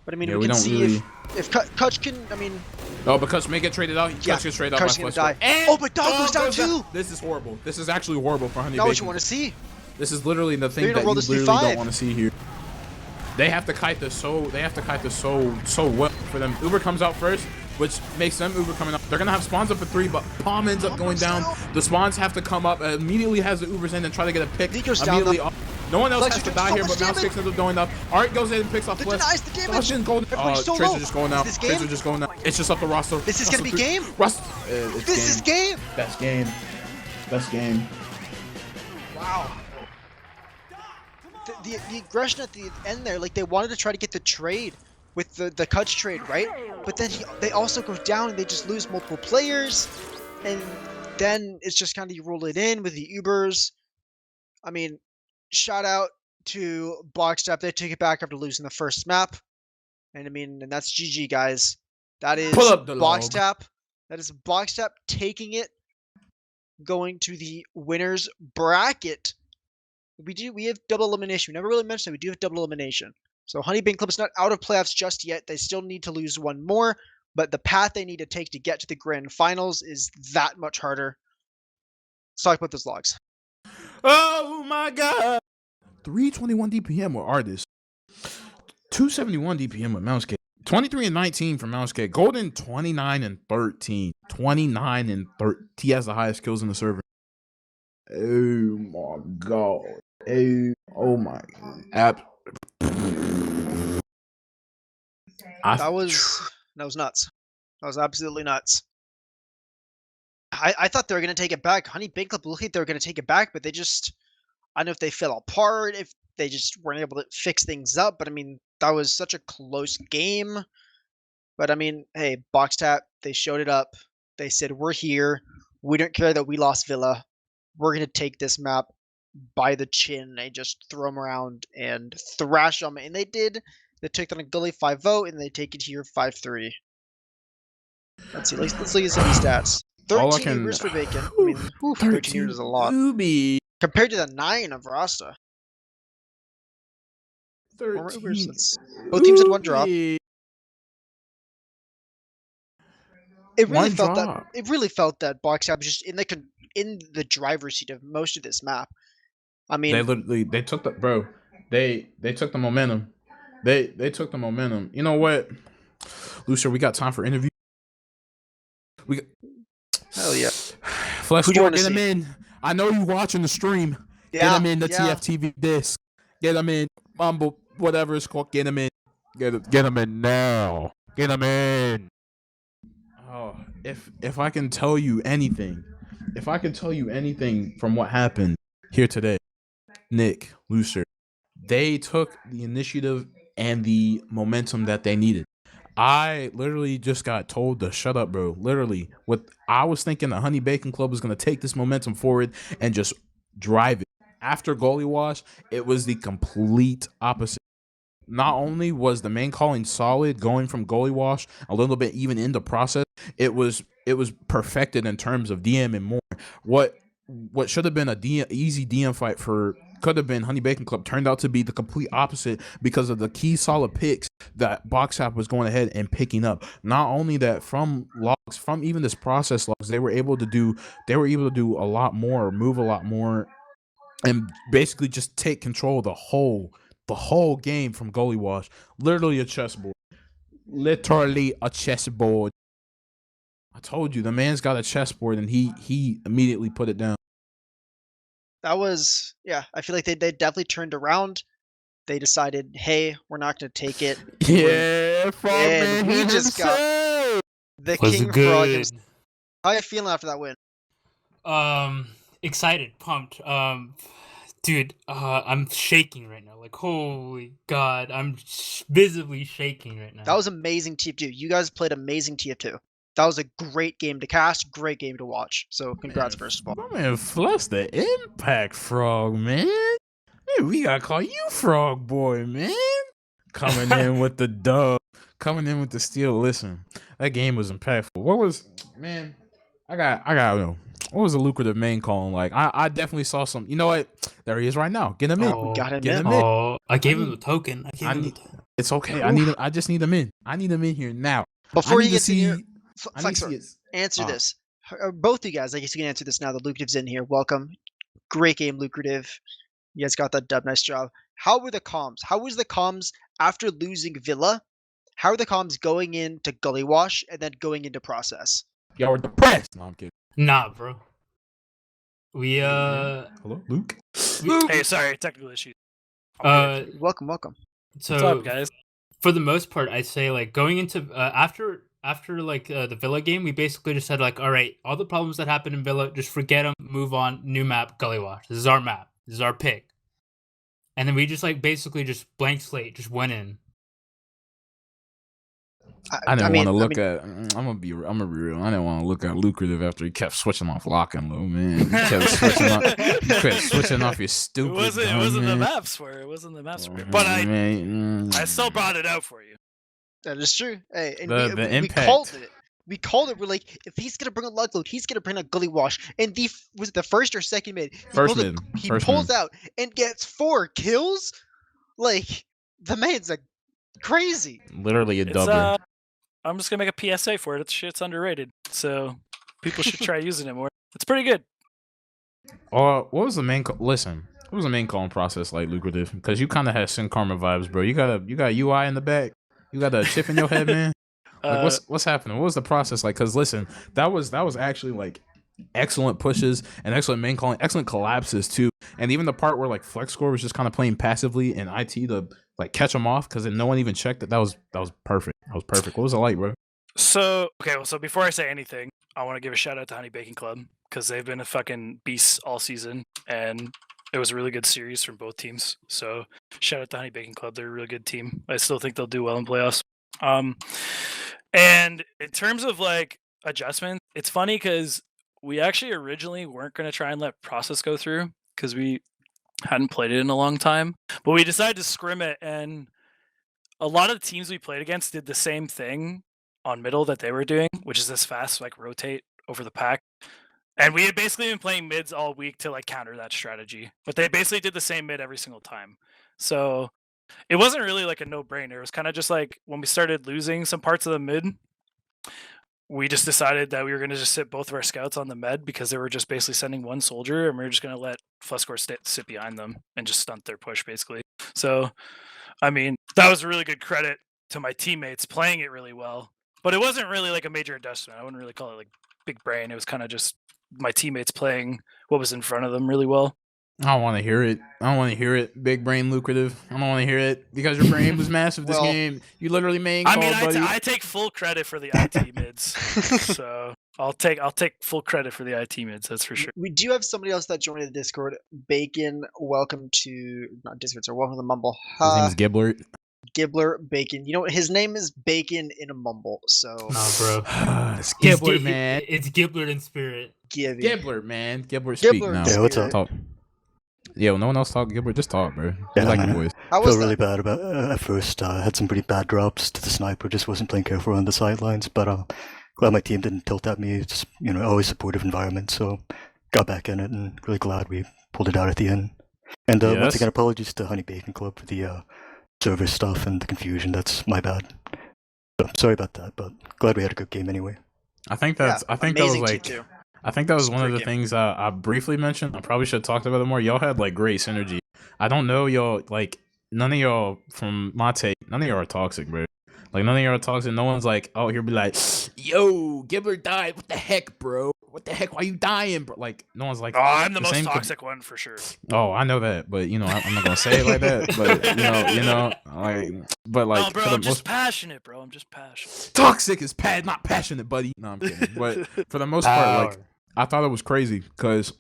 But I mean, we can see if KUTCH can. I mean, oh, because may get traded out. KUTCH gets traded out by FLESKORE. Oh, but Dog goes down too. This is horrible. This is actually horrible for Honey Not Bacon. what you want to see. This is literally the thing that you literally don't want to see here. They have to kite this so well for them. Uber comes out first, which makes them Uber coming up. They're gonna have spawns up for 3, but Palm ends up going down. The spawns have to come up. Immediately has the Ubers in and try to get a pick. Immediately off. No one else has to die here, but Mousecake ends up going up. Art goes in and picks off denies the damage. Trades are just going out. Trades are just going out. It's just up the roster. This is gonna be game. This is game. Best game. Best game. Wow. The aggression at the end there, like they wanted to try to get the trade with the KUTCH trade, right? But then they also go down and they just lose multiple players, and then it's just kind of you roll it in with the Ubers. I mean, shout out to BoxTap. They took it back after losing the first map, and I mean, and that's GG, guys. That is BoxTap. That is BoxTap taking it, going to the winners bracket. We have double elimination. We never really mentioned that we do have double elimination. So Honey Bacon Club is not out of playoffs just yet. They still need to lose one more, but the path they need to take to get to the grand finals is that much harder. Let's talk about those logs. Oh my god! 321 DPM with Artist. 271 DPM with Mousecake. 23 and 19 for Mousecake. Golden 29 and 13. 29 and 13. He has the highest kills in the server. Oh my god. Oh my app. That was nuts. That was absolutely nuts. I thought they were going to take it back. Honey Bacon Club looked like they were going to take it back, but they just, I don't know if they fell apart, if they just weren't able to fix things up. But I mean, that was such a close game. But I mean, hey, BoxTap, they showed it up. They said, we're here. We don't care that we lost Villa. We're going to take this map by the chin. They just throw them around and thrash them. And they did They take down a Gully 5-0, and they take it here 5-3. Let's see. Let's look at some of these stats. All I 13 can- Ubers for Bacon. I mean, 13 Ubers is a lot. Ubi. Compared to the 9 of Rasta. 13 More Ubers. Both teams had one drop. Ubi. It really One felt drop. that. It really felt that Boxcap was just in the driver's seat of most of this map. I mean, They took the bro. They took the momentum. They took the momentum. You know what, Lucia? We got time for interview. hell yeah. FLESKORE, wanna get him see? in. I know you watching the stream. Get Yeah, him in the yeah. TFTV disc. Get him in. Mumble, whatever it's called. Get him in. Get him in now. Get him in. Oh, if I can tell you anything, from what happened here today, Nick, Lucer, they took the initiative and the momentum that they needed. I literally just got told to shut up, bro. Literally, what I was thinking, the Honey Bacon Club was gonna take this momentum forward and just drive it. After goalie wash, it was the complete opposite. Not only was the main calling solid, going from goalie wash a little bit even in the process, it was perfected in terms of DM and more. What should have been easy DM fight could have been Honey Bacon Club turned out to be the complete opposite because of the key solid picks that Boxap was going ahead and picking up. Not only that, from logs, from even this process logs, they were able to do a lot more, move a lot more, and basically just take control of the whole game from goalie wash. Literally a chessboard. Literally a chessboard. I told you, the man's got a chessboard, and he immediately put it down. That was, yeah, I feel like they definitely turned around. They decided, hey, we're not going to take it. Yeah, And we just got the King Frog himself. How you feeling after that win? Excited, pumped. Dude, I'm shaking right now. Like, holy God, I'm visibly shaking right now. That was amazing TF2. You guys played amazing TF2. That was a great game to cast, great game to watch. So congrats, first of all. My man Flush the Impact Frog, man. Hey, we gotta call you Frog Boy, man. Coming in with the dub. Coming in with the steal. Listen, that game was impactful. What was, man, I got know. What was the lucrative main calling like? I definitely saw some. You know what? There he is right now. Get him in. Oh, Got him Get in. him in. Oh, I gave him the token. It's okay. I need him. I just need him in. I need him in here now. Before I he need to gets in here, I need to Flexor, see his. answer this. Both you guys, I guess you can answer this now. The Lucrative's in here. Welcome. Great game, Lucrative. You guys got that dub. Nice job. How were the comms? How was the comms after losing Villa? How are the comms going into Gully Wash and then going into Process? Y'all were depressed. No, I'm kidding. Nah, bro. We Hello, Luke. Hey, sorry, technical issues. Welcome, welcome. So What's up, guys? for the most part, I'd say like going into after like the Villa game, we basically just said like, all right, all the problems that happened in Villa, just forget them, move on, new map, Gully Wash. This is our map. This is our pick. And then we just like basically just blank slate, just went in. I didn't want to look at. I'm gonna be real. I didn't want to look at Lucrative after he kept switching off lock and low, man. He kept switching off your stupid. It wasn't the maps for it. It wasn't the maps for it. But I still brought it out for you. That is true. Hey, and The we impact. called it. We called it. We're like, if he's gonna bring a lug load, he's gonna bring a Gully Wash. And was it the first or second mid? He pulls out and gets 4 kills. Like the man's like crazy. Literally a dubber. I'm just gonna make a PSA for it. It's shit's underrated, so people should try using it more. It's pretty good. What was the main? Listen, what was the main calling process like, Lucrative? Because you kind of had Sin Karma vibes, bro. You got UI in the back. You got a chip in your head, man. Like, what's happening? What was the process like? Because listen, that was actually like excellent pushes and excellent main calling, excellent collapses too, and even the part where like FLESKORE was just kind of playing passively and IT to like catch them off because no one even checked that was perfect. That was perfect. What was it like, bro? So before I say anything, I want to give a shout out to Honey Bacon Club because they've been a fucking beast all season, and it was a really good series from both teams. So shout out to Honey Bacon Club. They're a really good team. I still think they'll do well in playoffs. And in terms of like adjustments, it's funny because we actually originally weren't going to try and let process go through because we hadn't played it in a long time, but we decided to scrim it, and a lot of the teams we played against did the same thing on middle that they were doing, which is this fast, like rotate over the pack. And we had basically been playing mids all week to like counter that strategy, but they basically did the same mid every single time. So it wasn't really like a no-brainer. It was kind of just like when we started losing some parts of the mid, we just decided that we were going to just sit both of our scouts on the med because they were just basically sending one soldier, and we were just going to let FLESKORE sit behind them and just stunt their push, basically. So, I mean, that was a really good credit to my teammates playing it really well, but it wasn't really like a major investment. I wouldn't really call it like big brain. It was kind of just my teammates playing what was in front of them really well. I don't want to hear it. I don't want to hear it. Big brain lucrative. I don't want to hear it because your brain was massive this Well, game. You literally main I call, mean, buddy. I take full credit for the IT mids, so I'll take full credit for the IT mids. That's for sure. We do have somebody else that joined the Discord. Bacon, welcome to not Discord, so welcome to the Mumble. His name is Giblert. Gibbler Bacon. You know what? His name is Bacon in a mumble. So Nah, bro. It's He's Giblert, man. It's Giblert in spirit. Gibby. Giblert, man. Giblert, speak Gibbler now. Yeah, what's up? Talk. Yeah, well, no one else talk. Giblert, just talk, bro. Yeah, I like man. your voice. How I was felt really that? bad about at first. Had some pretty bad drops to the sniper. Just wasn't playing careful on the sidelines. But glad my team didn't tilt at me. It's always supportive environment. So got back in it and really glad we pulled it out at the end. And Yes. once again, apologies to Honey Bacon Club for the server stuff and the confusion. That's my bad. So sorry about that. But glad we had a good game anyway. I think that's. Yeah, I think that was amazing like. T2. I think that was one of Super the game. things I briefly mentioned. I probably should have talked about it more. Y'all had like great synergy. I don't know y'all, like none of y'all from my take, none of y'all are toxic, bro. Like none of y'all are toxic. No one's like, oh, here be like, yo, Gibbler died. What the heck, bro? What the heck? Why you dying, bro? Like no one's like, Oh, I'm the the most same toxic one for sure. oh, I know that, but I'm not gonna say it like that. But like, but like, No, bro, for the I'm just most passionate, bro. I'm just passionate. toxic is not passionate, buddy. No, I'm kidding. But for the most part, like. Power. I thought it was crazy because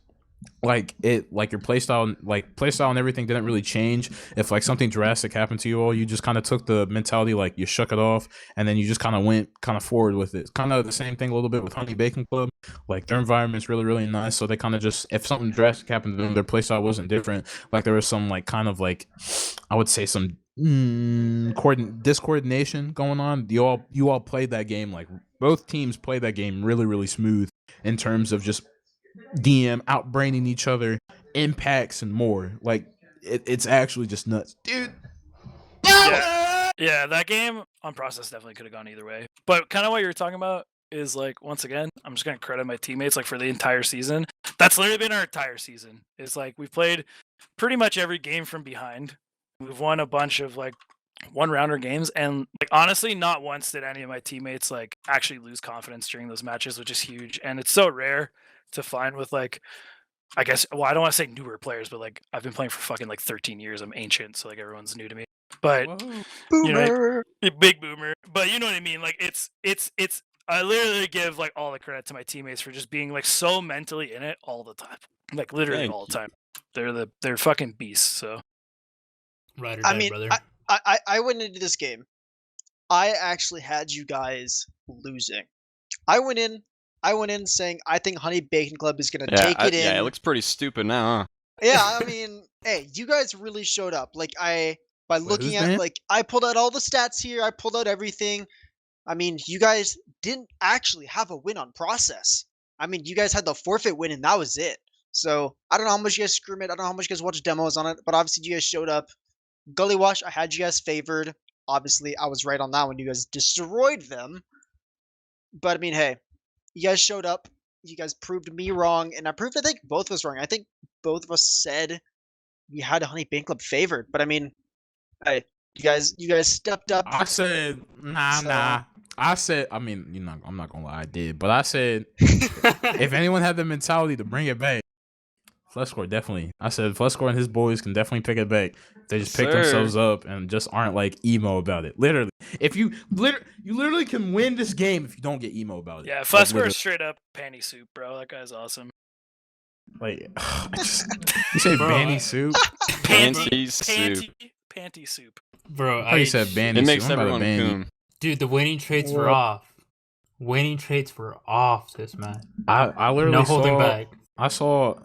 like your playstyle and everything didn't really change. If like something drastic happened to you all, you just kind of took the mentality, like you shook it off, and then you just kind of went kind of forward with it. Kind of the same thing a little bit with Honey Bacon Club. Like their environment's really, really nice, so they kind of just, if something drastic happened to them, their playstyle wasn't different. Like there was some like kind of like, I would say some discoordination going on. You all played that game, like both teams played that game really, really smooth in terms of just DM outbraining each other, impacts and more. Like it's actually just nuts, dude. Yeah, that game on process definitely could have gone either way. But kind of what you're talking about is like, once again, I'm just gonna credit my teammates like for the entire season. That's literally been our entire season. It's like we've played pretty much every game from behind. We've won a bunch of like one-rounder games, and like honestly, not once did any of my teammates like actually lose confidence during those matches, which is huge. And it's so rare to find with like, I guess, well, I don't want to say newer players, but like I've been playing for fucking like 13 years. I'm ancient, so like everyone's new to me. But you know, Boomer. big boomer. But you know what I mean? Like it's I literally give like all the credit to my teammates for just being like so mentally in it all the time. Like literally Thank all the time. They're fucking beasts, so Ride or I die, mean, brother. I went into this game. I actually had you guys losing. I went in saying I think Honey Bacon Club is gonna take it in. Yeah, it looks pretty stupid now, huh? Yeah, I mean, hey, you guys really showed up. Like by looking who's at that? like I pulled out all the stats here. I pulled out everything. I mean, you guys didn't actually have a win on process. I mean, you guys had the forfeit win and that was it. So I don't know how much you guys scrim it. I don't know how much you guys watched demos on it, but obviously you guys showed up. Gully Wash, I had you guys favored. Obviously, I was right on that one. You guys destroyed them. But I mean, hey, you guys showed up. You guys proved me wrong, and I proved I think both of us wrong. I think both of us said we had a Honey Bacon Club favored. But I mean, hey, you guys stepped up. I said nah. So- I said, I mean, I'm not gonna lie, I did, but I said if anyone had the mentality to bring it back, FLESKORE definitely. I said FLESKORE and his boys can definitely pick it back. They just pick themselves up and just aren't like emo about it. Literally, if you literally can win this game if you don't get emo about it. yeah, Like, FLESKORE literally. is straight up panty soup, bro. That guy's awesome. Like, you say Bro, banny soup? Panty soup. Panty soup. Bro, Oh, you said banny It soup. makes I'm about to everyone ban you. coom. dude, the winning traits were off. Winning traits were off this man. I literally No holding saw, back. I saw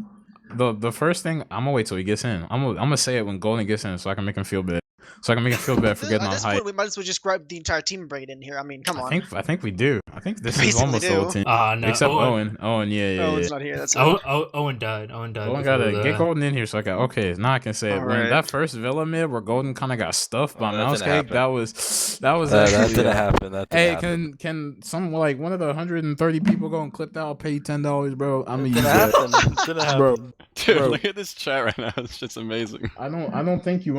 the first thing. I'm gonna wait till he gets in. I'm gonna say it when Golden gets in so I can make him feel bad. So I can make him feel bad for getting At on this hype. point, we might as well just grab the entire team and bring it in here. I mean, come on. I think we do. I think this is Basically almost the whole do. team. No, Except Owen. Owen, yeah. Owen's not here. That's Owen died. Owen died. Owen before gotta get Golden in here so I can. Okay, now I can say it. When Alright. that first Villa mid where Golden kind of got stuffed by that Mouse didn't Cake, happen. that was That actually, didn't happen. That didn't Hey, happen. can some like one of the 130 people go and clip that? I'll pay you $10, bro. I'm gonna use Didn't that. happen. Didn't happen. Bro, Dude, bro. look at this chat right now. It's just amazing. I don't think you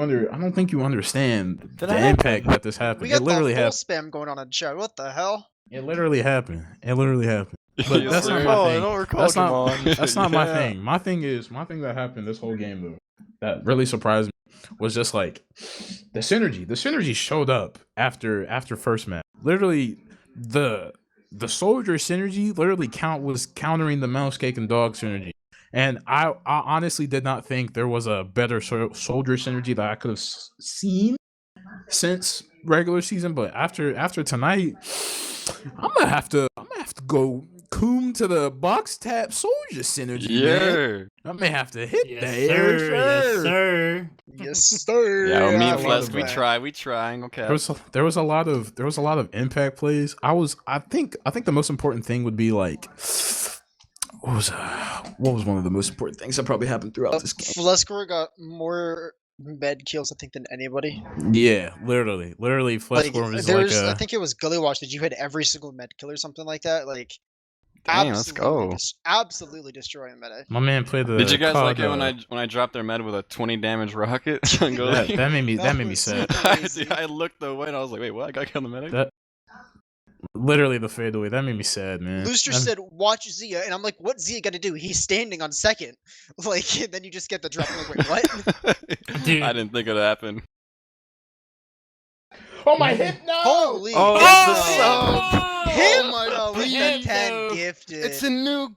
understand Did the it happen? impact that this happened. We It got the literally full happened. spam going on in chat. What the hell? It literally happened. But Yes, that's not sir. my Oh, I thing. don't recall, That's not. Jamon. That's not my Yeah. thing. My thing that happened this whole game though, that really surprised me was just like the synergy. The synergy showed up after first match. Literally, the soldier synergy literally was countering the mouse cake and dog synergy. And I honestly did not think there was a better soldier synergy that I could have seen since regular season. But after tonight, I'm gonna have to go coom to the box tap soldier synergy. Man. Yeah. I may have to hit Yes, that. sir. Yes, sir. Yes, sir. Yeah, well, me I and love Flesk, we that. we trying. Okay. There was a lot of impact plays. I think the most important thing would be like what was one of the most important things that probably happened throughout this game. FLESKORE got more med kills, I think, than anybody. Yeah, literally, Like, FLESKORE was there's, like I think it was Gullywash that you hit every single med kill or something like that. Like, Dang, let's go. Absolutely destroying meta. my man played the. Did you guys like it COD, when I dropped their med with a 20 damage rocket? on that, goalie? that made me was sad. super crazy. Dude, I looked away and I was like, wait, what? I got killed in the medic? That literally the fadeaway. That made me sad, man. Looster That- said, "Watch Zia," and I'm like, "What Zia got to do? He's standing on second." Like, and then you just get the drop. I'm like, wait, what? Dude. I didn't think it'd happen. Oh my hip no! Holy! Oh, Oh! Him! my Oh, with the Him, 10 though. gifted. It's a new.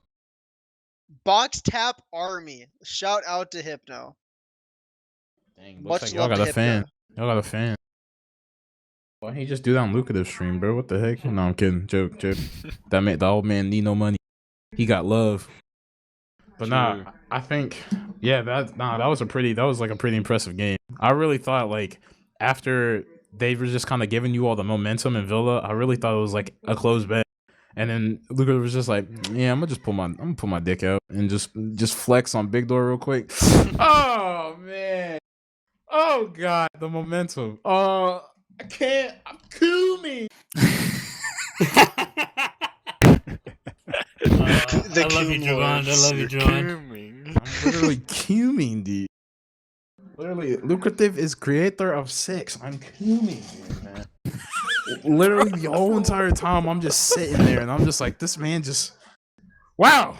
Box Tap Army. Shout out to Hypno. Dang, Much looks like y'all love got to a Hypno. fan. Y'all got a fan. Why don't he just do that on lucrative stream, bro? What the heck? No, I'm kidding. Joke. The old man need no money. He got love. But nah, True. I think that was like a pretty impressive game. I really thought like after they were just kind of giving you all the momentum in Villa, I really thought it was like a close bet. And then Luca was just like, "Yeah, I'm gonna pull my dick out and just flex on Big Door real quick." Oh man! Oh god, the momentum. I can't. I'm cooming. The I love you, Coon Javon. I Lords. love you, Javon. I'm literally cooming, dude. Literally, lucrative is creator of sex. I'm cooming, dude, man. Literally, the whole entire time, I'm just sitting there and I'm just like, this man just. Wow.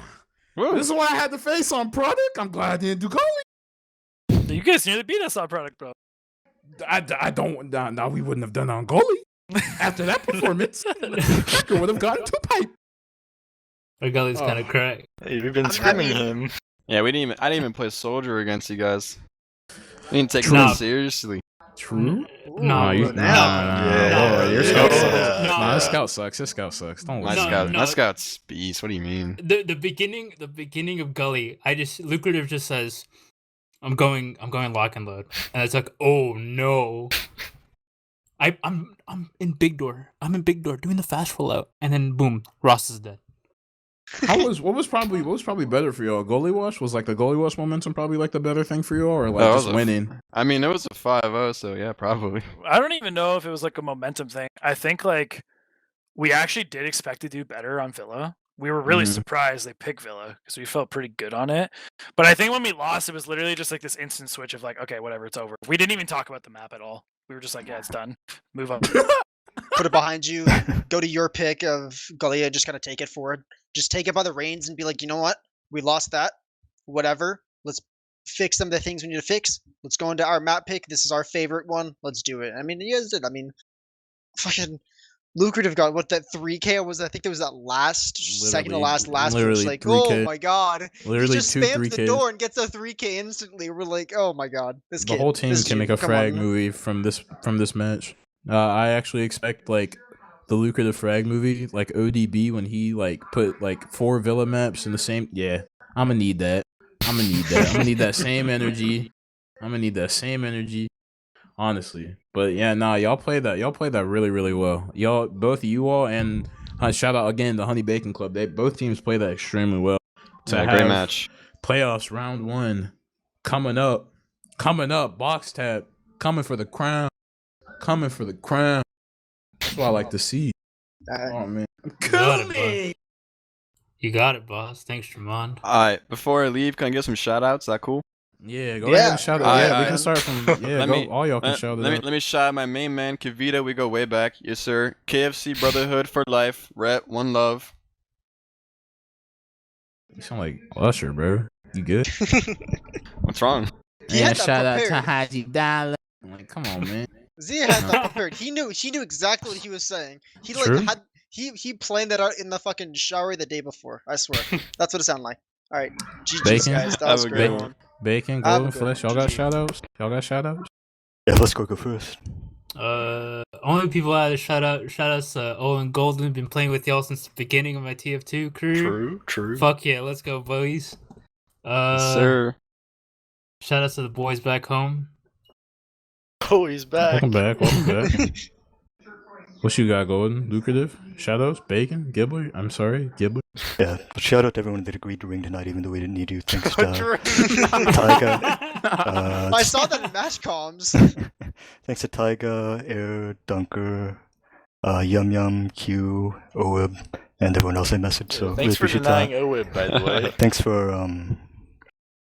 Woo. This is why I had to face on product. I'm glad I didn't do goalie. You guys nearly beat us on product, bro. I don't. Now we wouldn't have done it on goalie. After that performance, Cracker would have gotten two pipe. Our gully's Oh. kind of cracked. Hey, we've been I'm screaming happy. him. Yeah, I didn't even play soldier against you guys. We didn't take Nah. that seriously. True. No, you, no, Yeah. your Yeah. scout Yeah. sucks. No. Nah, this scout sucks. This scout sucks. Don't My listen. scout, no. my scout's beast. What do you mean? The beginning of Gully, lucrative just says, I'm going lock and load. And it's like, oh no. I'm in big door. I'm in big door doing the fast roll out. And then boom, Ross is dead. What was probably better for y'all? Goalie wash? Was like the goalie wash momentum probably like the better thing for you all, or like Oh, it just was a- winning? I mean, it was a 5-0, so yeah, probably. I don't even know if it was like a momentum thing. I think like we actually did expect to do better on Villa. We were really Mhm. surprised they picked Villa because we felt pretty good on it. But I think when we lost, it was literally just like this instant switch of like, okay, whatever, it's over. We didn't even talk about the map at all. We were just like, yeah, it's done. Move on. Put it behind you. Go to your pick of Galia. Just kind of take it forward. Just take it by the reins and be like, you know what? We lost that. Whatever. Let's fix some of the things we need to fix. Let's go into our map pick. This is our favorite one. Let's do it. I mean, you guys did. I mean, fucking lucrative got what that 3K was. I think there was that last second to last one was literally like, 3K. oh my god. Literally he just two spams 3Ks. the door and gets a 3K instantly. We're like, oh my god, this The kid. whole team this can kid, make a come frag on. movie from this match. I actually expect like the lucrative frag movie, like ODB, when he like put like 4 Villa maps in the same. Yeah, I'm gonna need that. I'm gonna need that. I'm gonna need that same energy. I'm gonna need that same energy honestly. But yeah, nah, y'all played that really, really well. Y'all, both you all and shout out again the Honey Bacon Club. Both teams played that extremely well. To Yeah, have great match. playoffs round 1 coming up, box tap, coming for the crown. That's what I like to see. Oh man, You got it, boss. Thanks, Tremont. Alright, before I leave, can I give some shout outs? Is that cool? Yeah, go ahead and shout out. Yeah, we can start from. Yeah, all y'all can shout it out. Let me shout out my main man, Kavita. We go way back. Yes, sir. KFC Brotherhood for life. Rep, one love. You sound like Usher, bro. You good? What's wrong? He shout had that out to prepared. Haji Dollar. Like, come on, man. Zia had that prepared. He knew exactly what he was saying. He like True. had he planned that out in the fucking shower the day before. I swear. That's what it sounded like. All right, GG's Bacon? guys. That Have was a great. good one. Bacon, Have a Golden good Flesh. one. Y'all got GG. shout outs? Yeah, FLESKORE go first. Only people I had to shout outs to Owen Golden. Been playing with y'all since the beginning of my TF2 career. True. Fuck yeah, let's go, boys. Yes, sir. Shout outs to the boys back home. Oh, he's back. Welcome back. What you got, Golden? Lucrative? Shadows? Bacon? Gibbler? I'm sorry, Gibbler? Yeah, but shout out to everyone that agreed to ring tonight, even though we didn't need you. Thanks to Tyga. I saw that in match comms. Thanks to Tyga, Air, Dunker, Yum Yum, Q, OWEB, and everyone else I messaged. So really Thanks for appreciate denying that. OWEB, by the way. Thanks for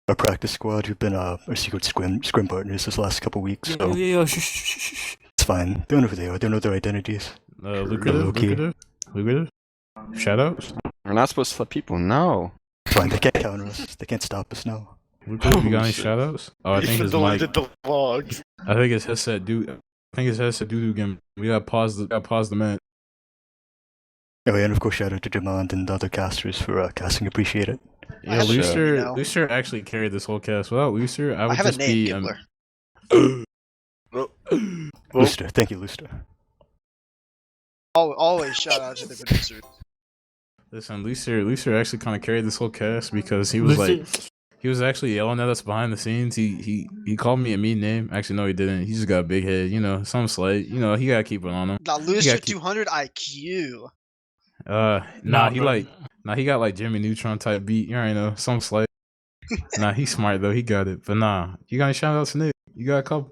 our practice squad who've been our secret scrim partners this last couple weeks. So Shh. it's fine. They don't know who they are. They don't know their identities. Lucrative? Shout outs? We're not supposed to let people know. Fine, they can't counter us. They can't stop us now. Lucrative, you got any shout outs? Oh, I think his mic. the vlogs. I think his headset doo again. We gotta pause the match. Oh, yeah, and of course, shout out to Jamond and the other casters for casting. Appreciate it. Yeah, have a name, Looster, you know. Looster actually carried this whole cast. Without Looster, I I would have a just name, be. Gibbler. Looster, thank you, Looster. Always shout out to the producer. Listen, Looster actually kind of carried this whole cast because he was he was actually yelling at us behind the scenes. He called me a mean name. Actually, no, he didn't. He just got a big head. You know, some slight. You know, he gotta keep it on him. Now Looster 200 IQ. He got like Jimmy Neutron type beat. You already know, some slight. He's smart though. He got it. But you got any shout outs to Nick? You got a couple.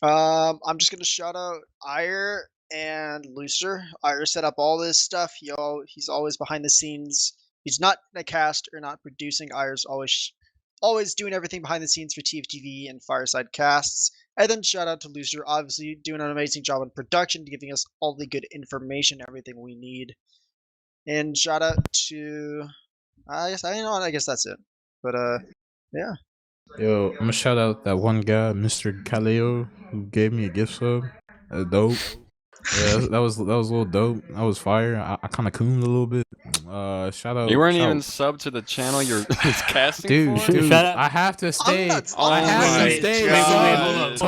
I'm just gonna shout out Ire and Looster. Ire set up all this stuff. He's always behind the scenes. He's not in a cast or not producing. Ire's always doing everything behind the scenes for TFTV and Fireside Casts. And then shout out to Looster, obviously doing an amazing job in production, giving us all the good information, everything we need. And shout out to I guess that's it. But yeah. Yo, I'm gonna shout out that one guy, Mr. Kaleo, who gave me a gift sub. Dope. Yeah, that was a little dope. That was fire. I kind of cooned a little bit. Shout out. You weren't even subbed to the channel you're casting for? Dude, Shout out- I have to stay. I have to stay.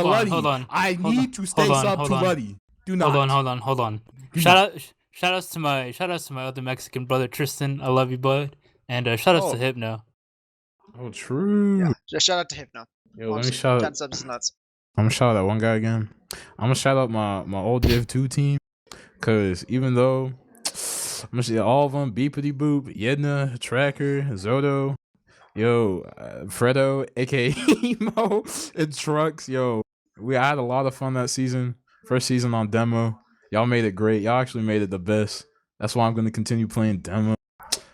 Wait, hold on. I need to stay sub to Luddy. Do not. Hold on. Shout outs to my other Mexican brother Tristan. I love you, bud. And shout outs to Hypno. Oh, true. Yeah. Just shout out to Hypno. Yo, let me Honestly, shout 10 out. subs is nuts. I'm gonna shout out that one guy again. I'm gonna shout out my old Div 2 team, cause even though I'm gonna say all of them, Beepity Boop, Yedna, Tracker, Zodo, Fredo, aka Emo, and Trucks. I had a lot of fun that season. First season on demo, y'all made it great. Y'all actually made it the best. That's why I'm gonna continue playing demo.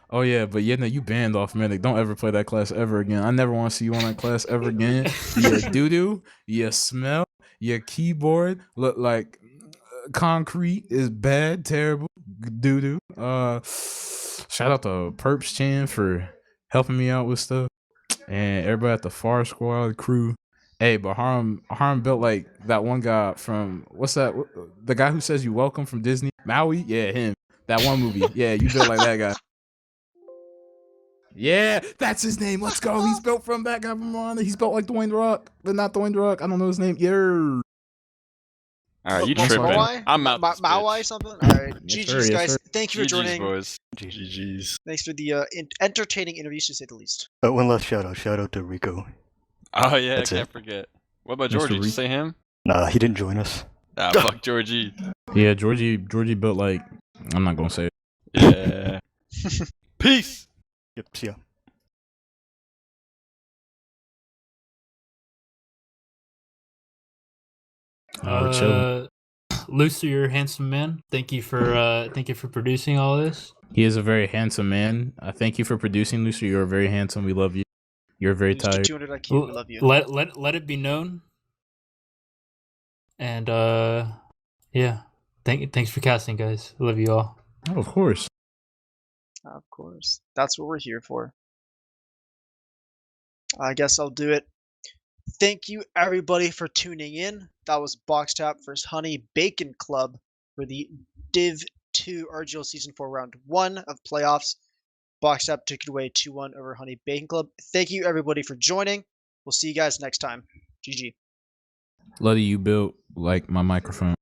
Oh yeah, but Yedna, you banned off Medic. Don't ever play that class ever again. I never want to see you on that class ever again. Your doo-doo, your smell, your keyboard look like concrete is bad, terrible, doo-doo. Shout out to Perps Chan for helping me out with stuff. And everybody at the Far Squad crew. Hey, but Harm built like that one guy from, what's that? The guy who says you welcome from Disney? Maui? Yeah, him. That one movie. Yeah, you built like that guy. Yeah, that's his name. Let's go. He's built from that guy from Ron. He's built like Dwayne The Rock, but not Dwayne The Rock. I don't know his name. Yeah. Alright, you What's tripping. Mawai? I'm out. this Mawai bitch. something? Alright. Yes, GG's, sir, yes, guys. sir. Thank you for GG's, joining. boys. GG's. Thanks for the entertaining interviews, to say the least. One last shout out. Shout out to Rico. Oh yeah, That's I can't it. forget. What about Mr. Georgie? Did you Reed. say him? Nah, he didn't join us. Ah, fuck Georgie. Yeah, Georgie built like I'm not gonna say it. Yeah. Peace. Yep, see ya. We're chilling. Lucer, you're a handsome man. Thank you for producing all this. He is a very handsome man. I thank you for producing, Lucer. You're very handsome. We love you. You're very Lose to tired. 200 IQ. We love you. Let it be known. And yeah. Thanks for casting, guys. I love you all. Oh, of course. Of course. That's what we're here for. I guess I'll do it. Thank you, everybody, for tuning in. That was BoxTap vs. Honey Bacon Club for the Div 2 RGL Season 4 Round 1 of playoffs. BoxTap took it away 2-1 over Honey Bacon Club. Thank you, everybody, for joining. We'll see you guys next time. GG. Luddy, you built like my microphone.